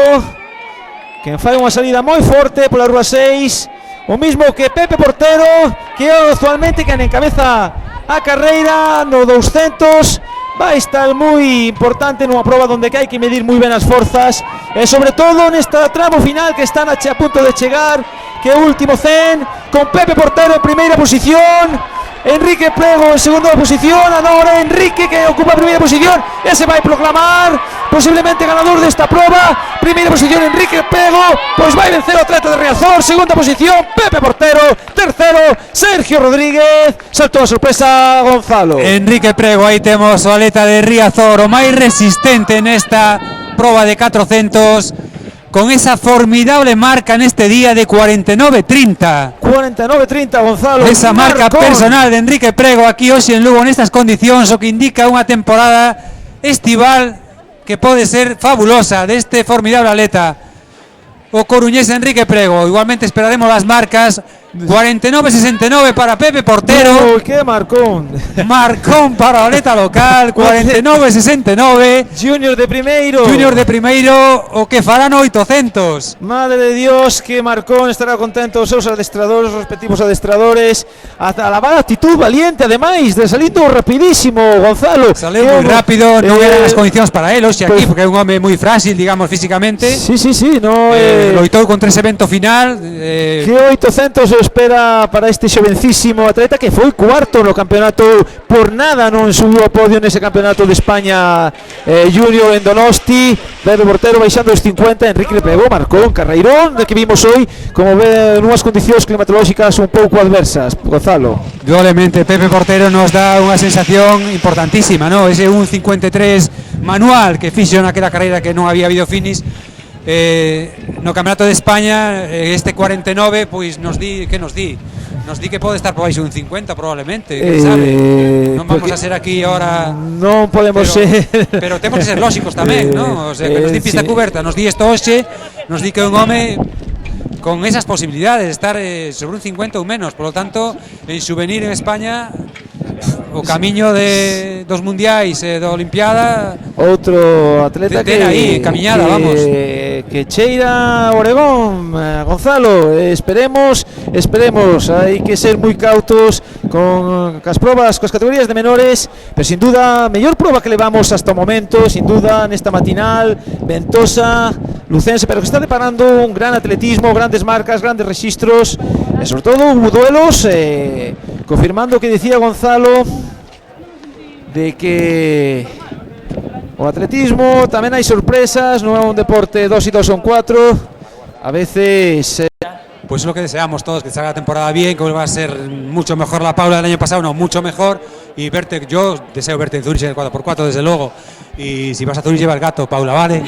quen fai unha salida moi forte pola Rúa 6, o mismo que Pepe Portero, que é actualmente quen encabeza a carreira no 200. Vai estar moi importante nunha proba onde que hai que medir moi ben as forzas, e sobre todo nesta tramo final que están a punto de chegar, que é o último 100, con Pepe Portero en primeira posición, Enrique Prego en segunda posición. Agora Enrique, que ocupa a primeira posición e se vai proclamar posiblemente ganador desta proba. Primeira posición Enrique Prego, pois vai vencer o atleta de Riazor. Segunda posición Pepe Portero. Tercero Sergio Rodríguez. Saltou a sorpresa Gonzalo. Enrique Prego, aí temos o atleta de Riazor, o máis resistente nesta proba de 400, con esa formidable marca neste día de 49:30. 49:30, Gonzalo. Esa marca personal de Enrique Prego aquí hoxe en Lugo nestas condicións, o que indica unha temporada estival que pode ser fabulosa deste formidable atleta, o coruñés Enrique Prego. Igualmente esperaremos as marcas. 49:69 para Pepe Portero. ¡Qué marcón! Marcón para o atleta local. 49:69. Junior de primeiro. Junior de primeiro, o que farán 800. Madre de Dios, que marcón. Estará contento os seus adestradores, os respectivos adestradores. Hasta la actitud valiente, ademais, de salindo rapidísimo, Gonzalo. Saleu moi rápido, non eran as condicións para él hoxe aquí, porque é un home moi frágil, digamos, físicamente. Sí, no, loitou contra ese evento final. Que 800 se espera para este xovencísimo atleta, que foi cuarto no campeonato, por nada non subiu ao podio nese campeonato de España junior en Donosti. Pepe Portero baixando os 50. Enrique Prego marcou un carreirón de que vimos hoy, como ve, nunhas condicións climatolóxicas un pouco adversas, Gonzalo. Doblemente, Pepe Portero nos dá unha sensación importantísima, ¿no? Ese 1:53 manual que fixo naquela carreira que non había habido finish. No Campeonato de España, este 49, pois nos di que pode estar por baixo un 50 probablemente, que sabe. Non vamos a ser aquí ahora. Non podemos ser. Pero temos que ser lóxicos tamén, ¿no? O sea, que nos di pista cuberta, nos di isto hoxe, nos di que un home con esas posibilidades de estar sobre un 50 ou menos. Por lo tanto, en souvenir en España, o camiño de dos mundiais e da Olimpiada. Outro atleta Ten aí, camiñada, vamos. Que cheira Oregón, Gonzalo, esperemos, hai que ser moi cautos con as probas, coas categorías de menores, pero sin duda, mellor proba que levamos hasta o momento, sin duda, nesta matinal, ventosa, lucense, pero que está deparando un gran atletismo, grandes marcas, grandes rexistros, e sobre todo hubo duelos, confirmando o que decía Gonzalo, de que o atletismo tamén hai sorpresas, non é un deporte 2 y 2 son 4, a veces Pues es lo que deseamos todos, que salga la temporada bien, que vuelva a ser mucho mejor la Paula del año pasado, no, mucho mejor, y verte, yo deseo verte en Zurich en el 4x4 desde luego, y si vas a Zurich lleva el gato, Paula, ¿vale?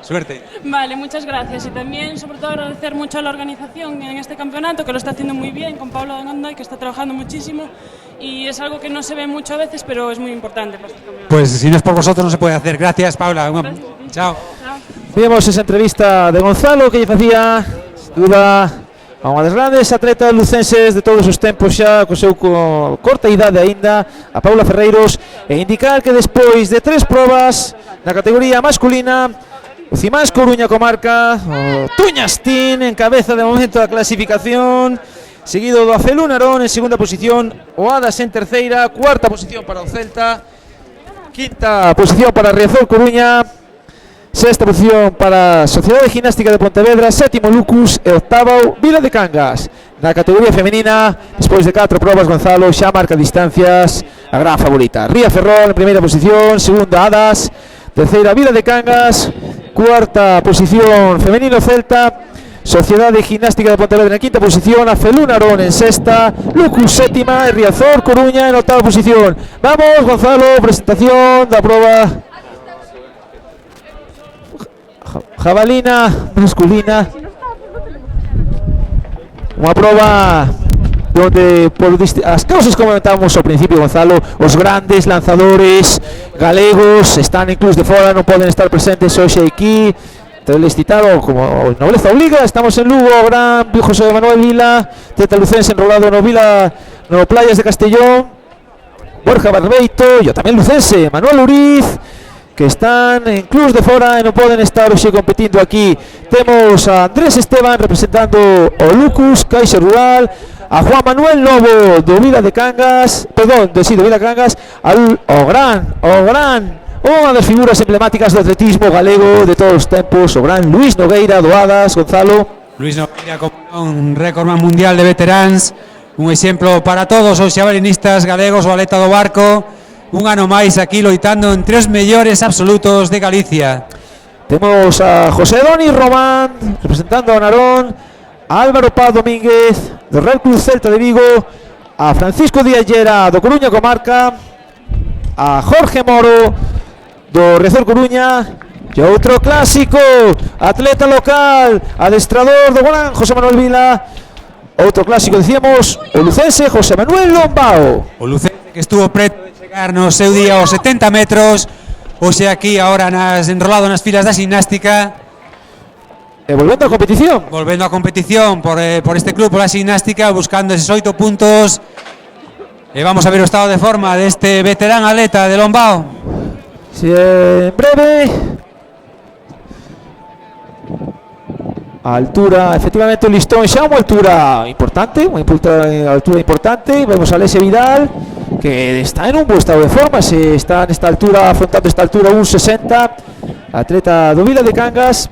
Suerte. Vale, muchas gracias, y también sobre todo agradecer mucho a la organización en este campeonato, que lo está haciendo muy bien, con Paula Donanda, que está trabajando muchísimo, y es algo que no se ve mucho a veces, pero es muy importante para este campeonato. Pues si no es por vosotros no se puede hacer. Gracias, Paula. Chao. vemos esa entrevista de Gonzalo que lle facía, sin duda, a unha das grandes atletas lucenses de todos os tempos xa, co seu corta idade aínda, a Paula Ferreiros, e indicar que despois de 3 probas na categoría masculina, o Cimás Coruña comarca, o Tuñastín en cabeza de momento da clasificación, seguido do Afelú Narón en segunda posición, o Adas en terceira, cuarta posición para o Celta, quinta posición para Riazor Coruña, sexta posición para Sociedade Gimnástica de Pontevedra, sétimo Lucus e octavo Vila de Cangas. Na categoría femenina, despois de 4 probas, Gonzalo xa marca distancias a gran favorita. Ría Ferrol en primeira posición, segunda Adas, terceira Vila de Cangas, cuarta posición femenino Celta, Sociedade Gimnástica de Pontevedra en quinta posición, Afelú Narón en sexta, Lucus sétima e Riazor Coruña en octava posición. Vamos, Gonzalo, presentación da proba jabalina masculina, unha proba donde por as causas como comentábamos ao principio, Gonzalo, os grandes lanzadores galegos están incluso de fora, non poden estar presentes hoxe aquí. Les citado como nobleza obliga, estamos en Lugo, o gran José Manuel Vila, atleta lucense enrolado no Vila, no Playas de Castellón, Borja Barbeito, yo tamén lucense, Manuel Uriz, que están en clubs de fora e non poden estar hoxe competindo aquí. Temos a Andrés Esteban representando o Lucus, Caixa Rural, a Juan Manuel Novo do Vila de Cangas, perdón, do Vila de Cangas, o gran, unha das figuras emblemáticas do atletismo galego de todos os tempos, o gran Luis Nogueira do Adas, Gonzalo. Luis Nogueira como un récordman mundial de veteráns, un exemplo para todos os xabalinistas galegos, o atleta do barco, un ano máis aquí loitando entre os mellores absolutos de Galicia. Temos a José Doni Román representando a Narón, a Álvaro Paz Domínguez do Real Club Celta de Vigo, a Francisco Díaz Llera do Coruña comarca, a Jorge Moro do Riazor Coruña e outro clásico, atleta local, adestrador do gran José Manuel Vila, outro clásico, decíamos, o lucense José Manuel Lombao. O lucense que estuvo preto de chegar no seu día aos 70 metros, hoxe aquí agora enrolado nas filas da gimnástica. E volvendo á competición. Volvendo á competición por este club, por la gimnástica, buscando eses 8 puntos. E vamos a ver o estado de forma deste veterán atleta de Lombao. Sí, en breve. A altura, efectivamente o listón xa unha altura importante, altura importante. Vemos a Alexia Vidal que está en un bo estado de forma, se está nesta altura, afrontando esta altura 1.60, atleta do Vila de Cangas.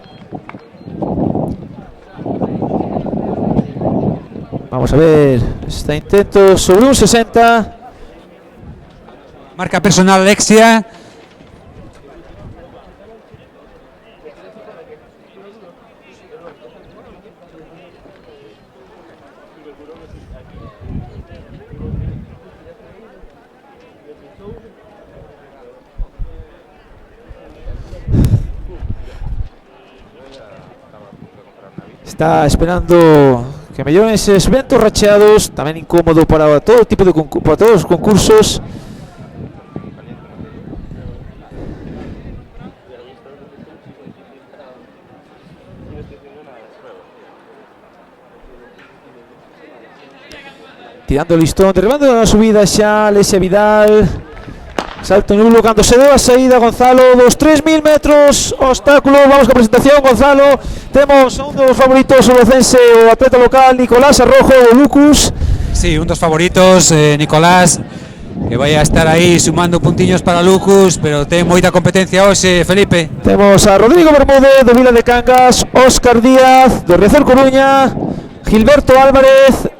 Vamos a ver, está intento sobre 1.60. Marca personal Alexia. Está esperando que melloren eses ventos racheados, tamén incómodo para todo tipo de para todos os concursos. tirando o listón, derribando na subida xa Alexia Vidal. Salto nulo cando se deu a saída Gonzalo dos 3000 metros, obstáculo. Vamos con a presentación, Gonzalo. Temos un dos favoritos o lucense, o atleta local Nicolás Arrojo do Lucus. Sí, un dos favoritos, Nicolás, que vai a estar aí sumando puntiños para Lucus, pero ten moita competencia hoxe, Felipe. Temos a Rodrigo Bermúdez do Vila de Cangas, Óscar Díaz do Riazor Coruña, Gilberto Álvarez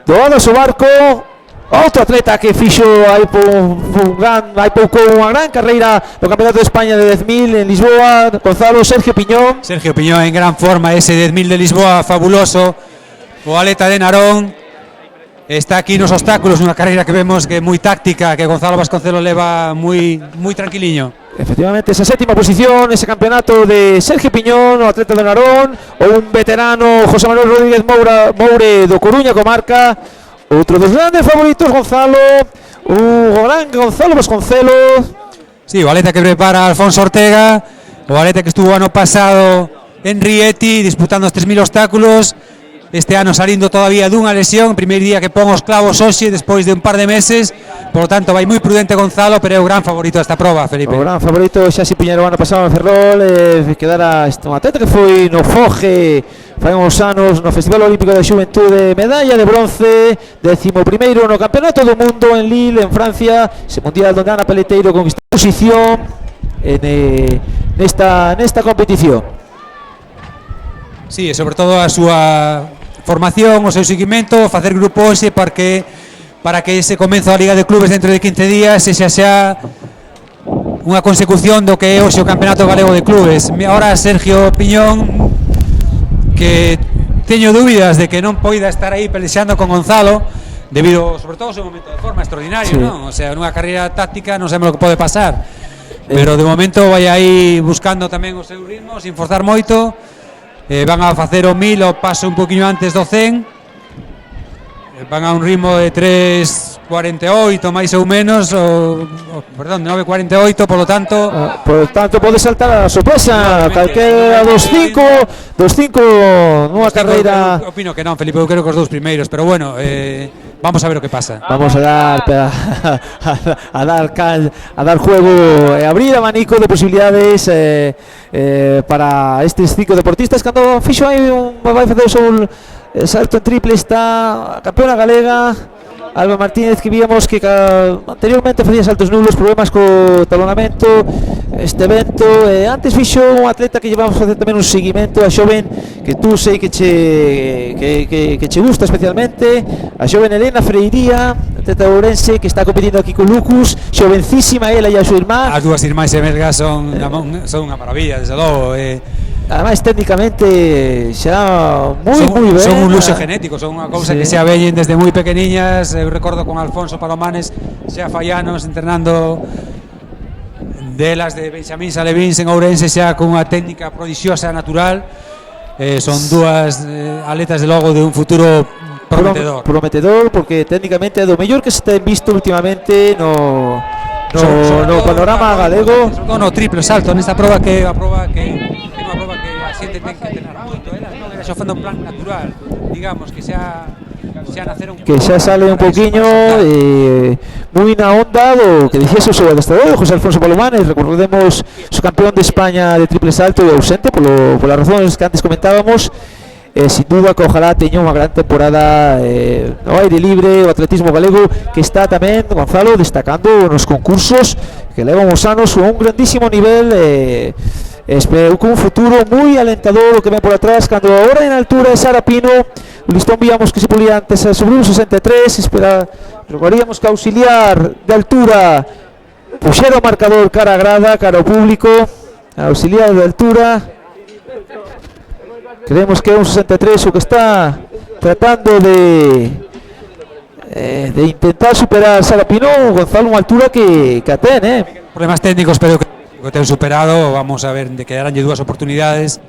do Adas o Barco, outro atleta que fixo hai pouco unha gran carreira no Campeonato de España de 10.000 en Lisboa, Gonzalo. Sergio Piñón. Sergio Piñón en gran forma, ese 10.000 de Lisboa fabuloso. O aleta de Narón está aquí nos obstáculos, unha carreira que vemos que é moi táctica, que Gonzalo Vasconcelos leva moi tranquiliño. Efectivamente, esa sétima posición, ese campeonato de Sergio Piñón, o atleta de Narón, ou un veterano José Manuel Rodríguez Moure do Coruña Comarca. Outro dos grandes favoritos, Gonzalo, o gran Gonzalo Vasconcelos. Sí, o aleta que prepara Alfonso Ortega, o aleta que estuvo ano pasado en Rieti disputando os 3000 obstáculos. Este ano salindo todavía dunha lesión, primeiro día que pon os clavos hoxe despois de un par de meses, por lo tanto vai moi prudente Gonzalo, pero é o gran favorito desta proba, Felipe. O gran favorito xa se puñero o ano pasado en Ferrol, quedara un atleta que foi no Foge fai uns anos no Festival Olímpico da Xuventude, medalla de bronce, 11º no Campeonato do Mundo en Lille, en Francia, ese mundial donde Ana Peleteiro conquistou posición nesta competición. Sí, e sobre todo a súa formación, o seu seguimento, facer grupo hoxe para que ese comenzo da Liga de Clubes dentro de 15 días sexa xa unha consecución do que é hoxe o Campeonato Galego de Clubes. Ahora Sergio Piñón, que teño dúbidas de que non poida estar aí pelexando con Gonzalo debido, sobre todo, ao seu momento de forma extraordinario, sí. Non? O sea, nunha carreira táctica non sabemos o que pode pasar, pero de momento vai aí buscando tamén o seu ritmo sin forzar moito. Van a facer o 1000 o paso un poquinho antes do 100, van a un ritmo de 3.48 máis ou menos, perdón, 9.48, polo tanto pode saltar a sorpresa calquera dos cinco nunha carreira. Opino que non, Felipe, eu creo que os dous primeiros, pero bueno, vamos a ver o que pasa. Vamos a dar juego, abrir abanico de posibilidades para estes 5 deportistas. Cando fixo aí vai facer o salto en triple está a campeona galega Alba Martínez, que víamos que anteriormente facía saltos nulos, problemas co talonamento este evento. Antes fixo un atleta que llevamos a facer tamén un seguimento a xoven que tú sei que che gusta especialmente, a xoven Elena Freiría, atleta ourense que está competindo aquí con Lucus, xovencísima ela e a súa irmá. As dúas irmás semelgas son unha maravilla, desde logo. Además técnicamente xa moi ben. Son un luxo genético, son unha cousa que xa veñen desde moi pequeniñas. Eu recordo con Alfonso Palomanes xa fai anos entrenando delas de Benxamín Salevins en Ourense, xa con unha técnica prodixiosa natural. Son dúas atletas de logo de un futuro prometedor, porque técnicamente é do mellor que se ten visto últimamente no panorama galego. No triple salto, nesta proba que a xente ten que entrenar moito, elas non era xofando un plan natural, digamos que xa naceron, que xa sale un poquinho moi na onda do que dixese o seu adestrador José Alfonso Palomanes. Recordemos o campeón de España de triple salto e ausente polas razones que antes comentábamos. Sin duda que ojalá teña unha gran temporada no aire libre, o atletismo galego, que está tamén, Gonzalo, destacando nos concursos que levan os anos a un grandísimo nivel. Espero con un futuro moi alentador o que ven por atrás. Cando agora en altura é Sara Pino, o listón víamos que se pulía antes sobre un 63, rogaríamos que auxiliar de altura puxera o marcador cara a grada, cara ao público. Auxiliar de altura, creemos que é un 63 o que está tratando de intentar superar Sara Pino. Gonzalo, unha altura que a ten, problemas técnicos, pero que ten superado. Vamos a ver, de quedaranlle dúas oportunidades,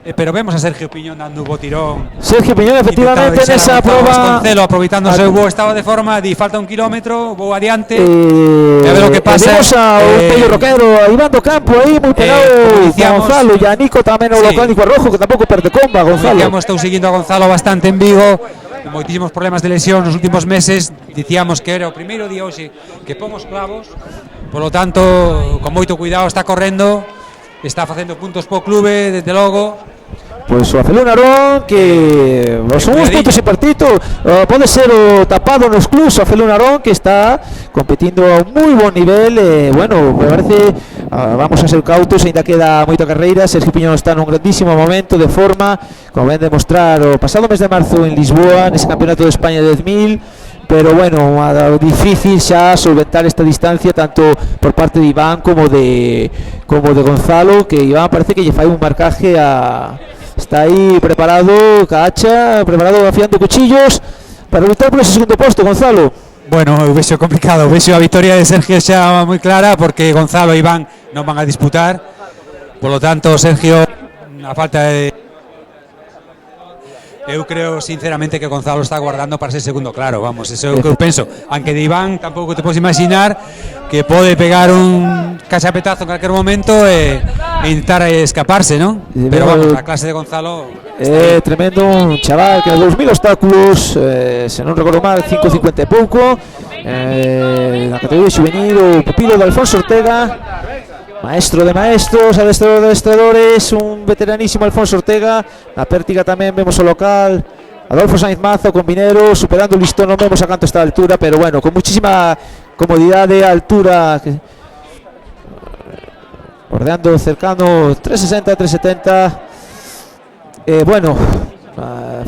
pero vemos a Sergio Piñón dando un botirón. Sergio Piñón efectivamente nesa proba aproveitando o seu bo estado de forma, falta 1 kilómetro, vou adiante, a ver o que pasa. Vemos a Pello Roquero, Iván do Campo aí moi pegado, Gonzalo e a Nico tamén o local Nico Arrojo, que tampouco perde comba. Gonzalo, estou seguindo a Gonzalo bastante en Vigo, moitísimos problemas de lesión nos últimos meses. Dicíamos que era o primeiro día hoxe que pon os clavos, polo tanto, con moito cuidado está correndo, está facendo puntos po clube, desde logo. Pois o Acelú Narón que son uns puntos en partido, pode ser o tapado nos clubs. O Acelú Narón que está competindo a un moi bon nivel, bueno, me parece vamos a ser cautos, ainda queda moita carreira. Sergio Piñón está nun grandísimo momento de forma, como ven demostrar o pasado mes de marzo en Lisboa nese campeonato de España de 10.000. Pero bueno, difícil xa solventar esta distancia tanto por parte de Iván como de Gonzalo, que Iván parece que lle fai un marcaje está aí preparado, cacha, preparado afiando cuchillos para lutar por ese segundo posto. Gonzalo. Bueno, vexo complicado, vexo a victoria de Sergio xa moi clara, porque Gonzalo e Iván non van a disputar. Por lo tanto, Sergio, a falta de... Eu creo sinceramente que Gonzalo está guardando para ser segundo, claro, vamos, eso é o que eu penso. Aunque de Iván tampouco te podes imaginar que pode pegar un cachapetazo en calquer momento e intentar escaparse, ¿no? Pero vamos, a clase de Gonzalo tremendo, un chaval que 2000 obstáculos, se non recordo mal, 5.50 e pouco, na categoría juvenil, o pupilo de Alfonso Ortega. Maestro de maestros, adestrador de adestradores, un veteranísimo Alfonso Ortega. Na pértiga tamén vemos o local Adolfo Sainz Mazo, combinero, superando o listón, non vemos a canto está a altura, pero bueno, con muchísima comodidade, altura, bordeando cercano 360, 370. Bueno,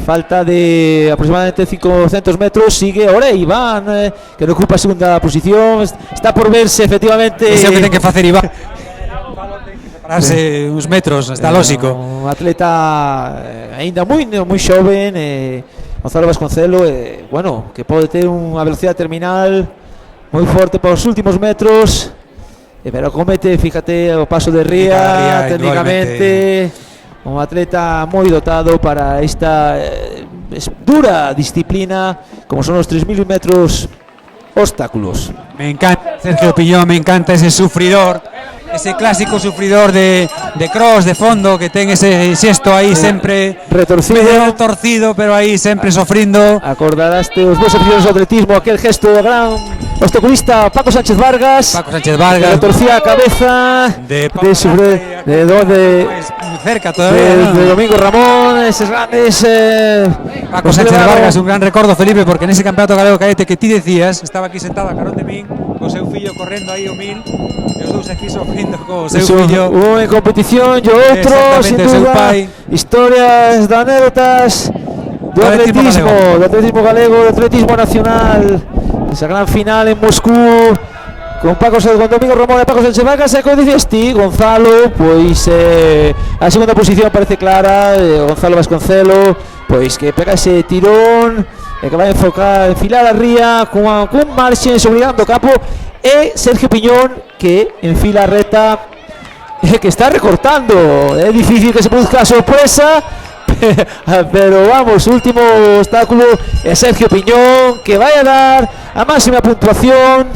falta de aproximadamente 500 metros, sigue ahora Iván, que no ocupa a segunda posición. Está por verse efectivamente. Eso que ten que facer Iván, separarse uns metros, está lógico. Un atleta ainda moi xoven, Gonzalo Vasconcelo, bueno, que pode ter unha velocidade terminal moi forte para os últimos metros, pero comete, fíjate, o paso de ría, técnicamente un atleta moi dotado para esta dura disciplina como son os 3.000 metros obstáculos. Me encanta Sergio Piñón, me encanta ese sufridor, ese clásico sufridor de cross, de fondo, que ten ese xesto aí sempre retorcido, medio torcido, pero aí sempre sofrindo. Acordaraste os dos aficionados do atletismo, aquel gesto do gran obstaculista Paco Sánchez Vargas, que retorcía a cabeza de cerca todavía, de Domingo Ramón, eses grandes Paco Sánchez Vargas, un gran recordo, Felipe, porque nese campeonato galego cadete que ti decías, estaba aquí sentado a carón de min, co seu fillo correndo aí o 1000, e os dous aquí sofrindo co seu fillo. Un en competición e outro, sin duda, historias de anécdotas do atletismo galego, do atletismo nacional, esa gran final en Moscú con Domingo Ramón e Paco Sánchez Vargas. E como dices ti, Gonzalo, pois a segunda posición parece clara, Gonzalo Vasconcelo, pois que pega ese tirón e que vai enfilar a ría con marxes obrigando o capo, e Sergio Piñón que enfila a reta, que está recortando. É difícil que se produzca a sorpresa, pero vamos, último obstáculo é Sergio Piñón, que vai a dar a máxima puntuación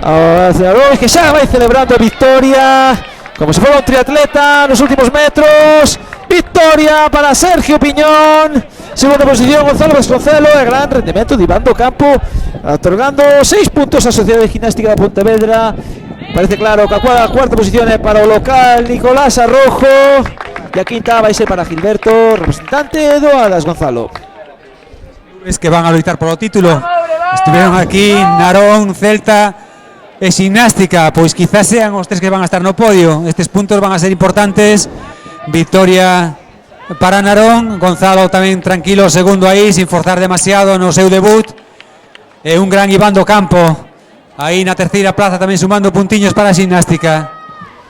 ao adestrador, que xa vai celebrando a victoria como se fora un triatleta nos últimos metros. Victoria para Sergio Piñón, segunda posición Gonzalo Vasconcelo, e gran rendemento de Iván do Campo, otorgando 6 puntos á Sociedade de Gimnástica de Pontevedra. Parece claro que a cuarta posición é para o local Nicolás Arrojo, e a quinta vai ser para Gilberto, representante do Alas Gonzalo. Es que van a loitar polo título. Estuvieron aquí Narón, Celta e Gimnástica, pois quizás sean os tres que van a estar no podio. Estes puntos van a ser importantes. Victoria para Narón, Gonzalo tamén tranquilo, segundo aí, sin forzar demasiado no seu debut, e un gran Iván do Campo aí na terceira plaza tamén sumando puntiños para a Gimnástica.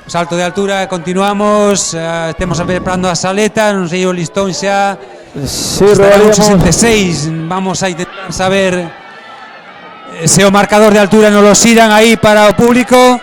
Salto de altura, continuamos, temos preparando a saleta, non sei o listón xa, estará un 66, vamos a intentar saber se o marcador de altura non lo xiran aí para o público.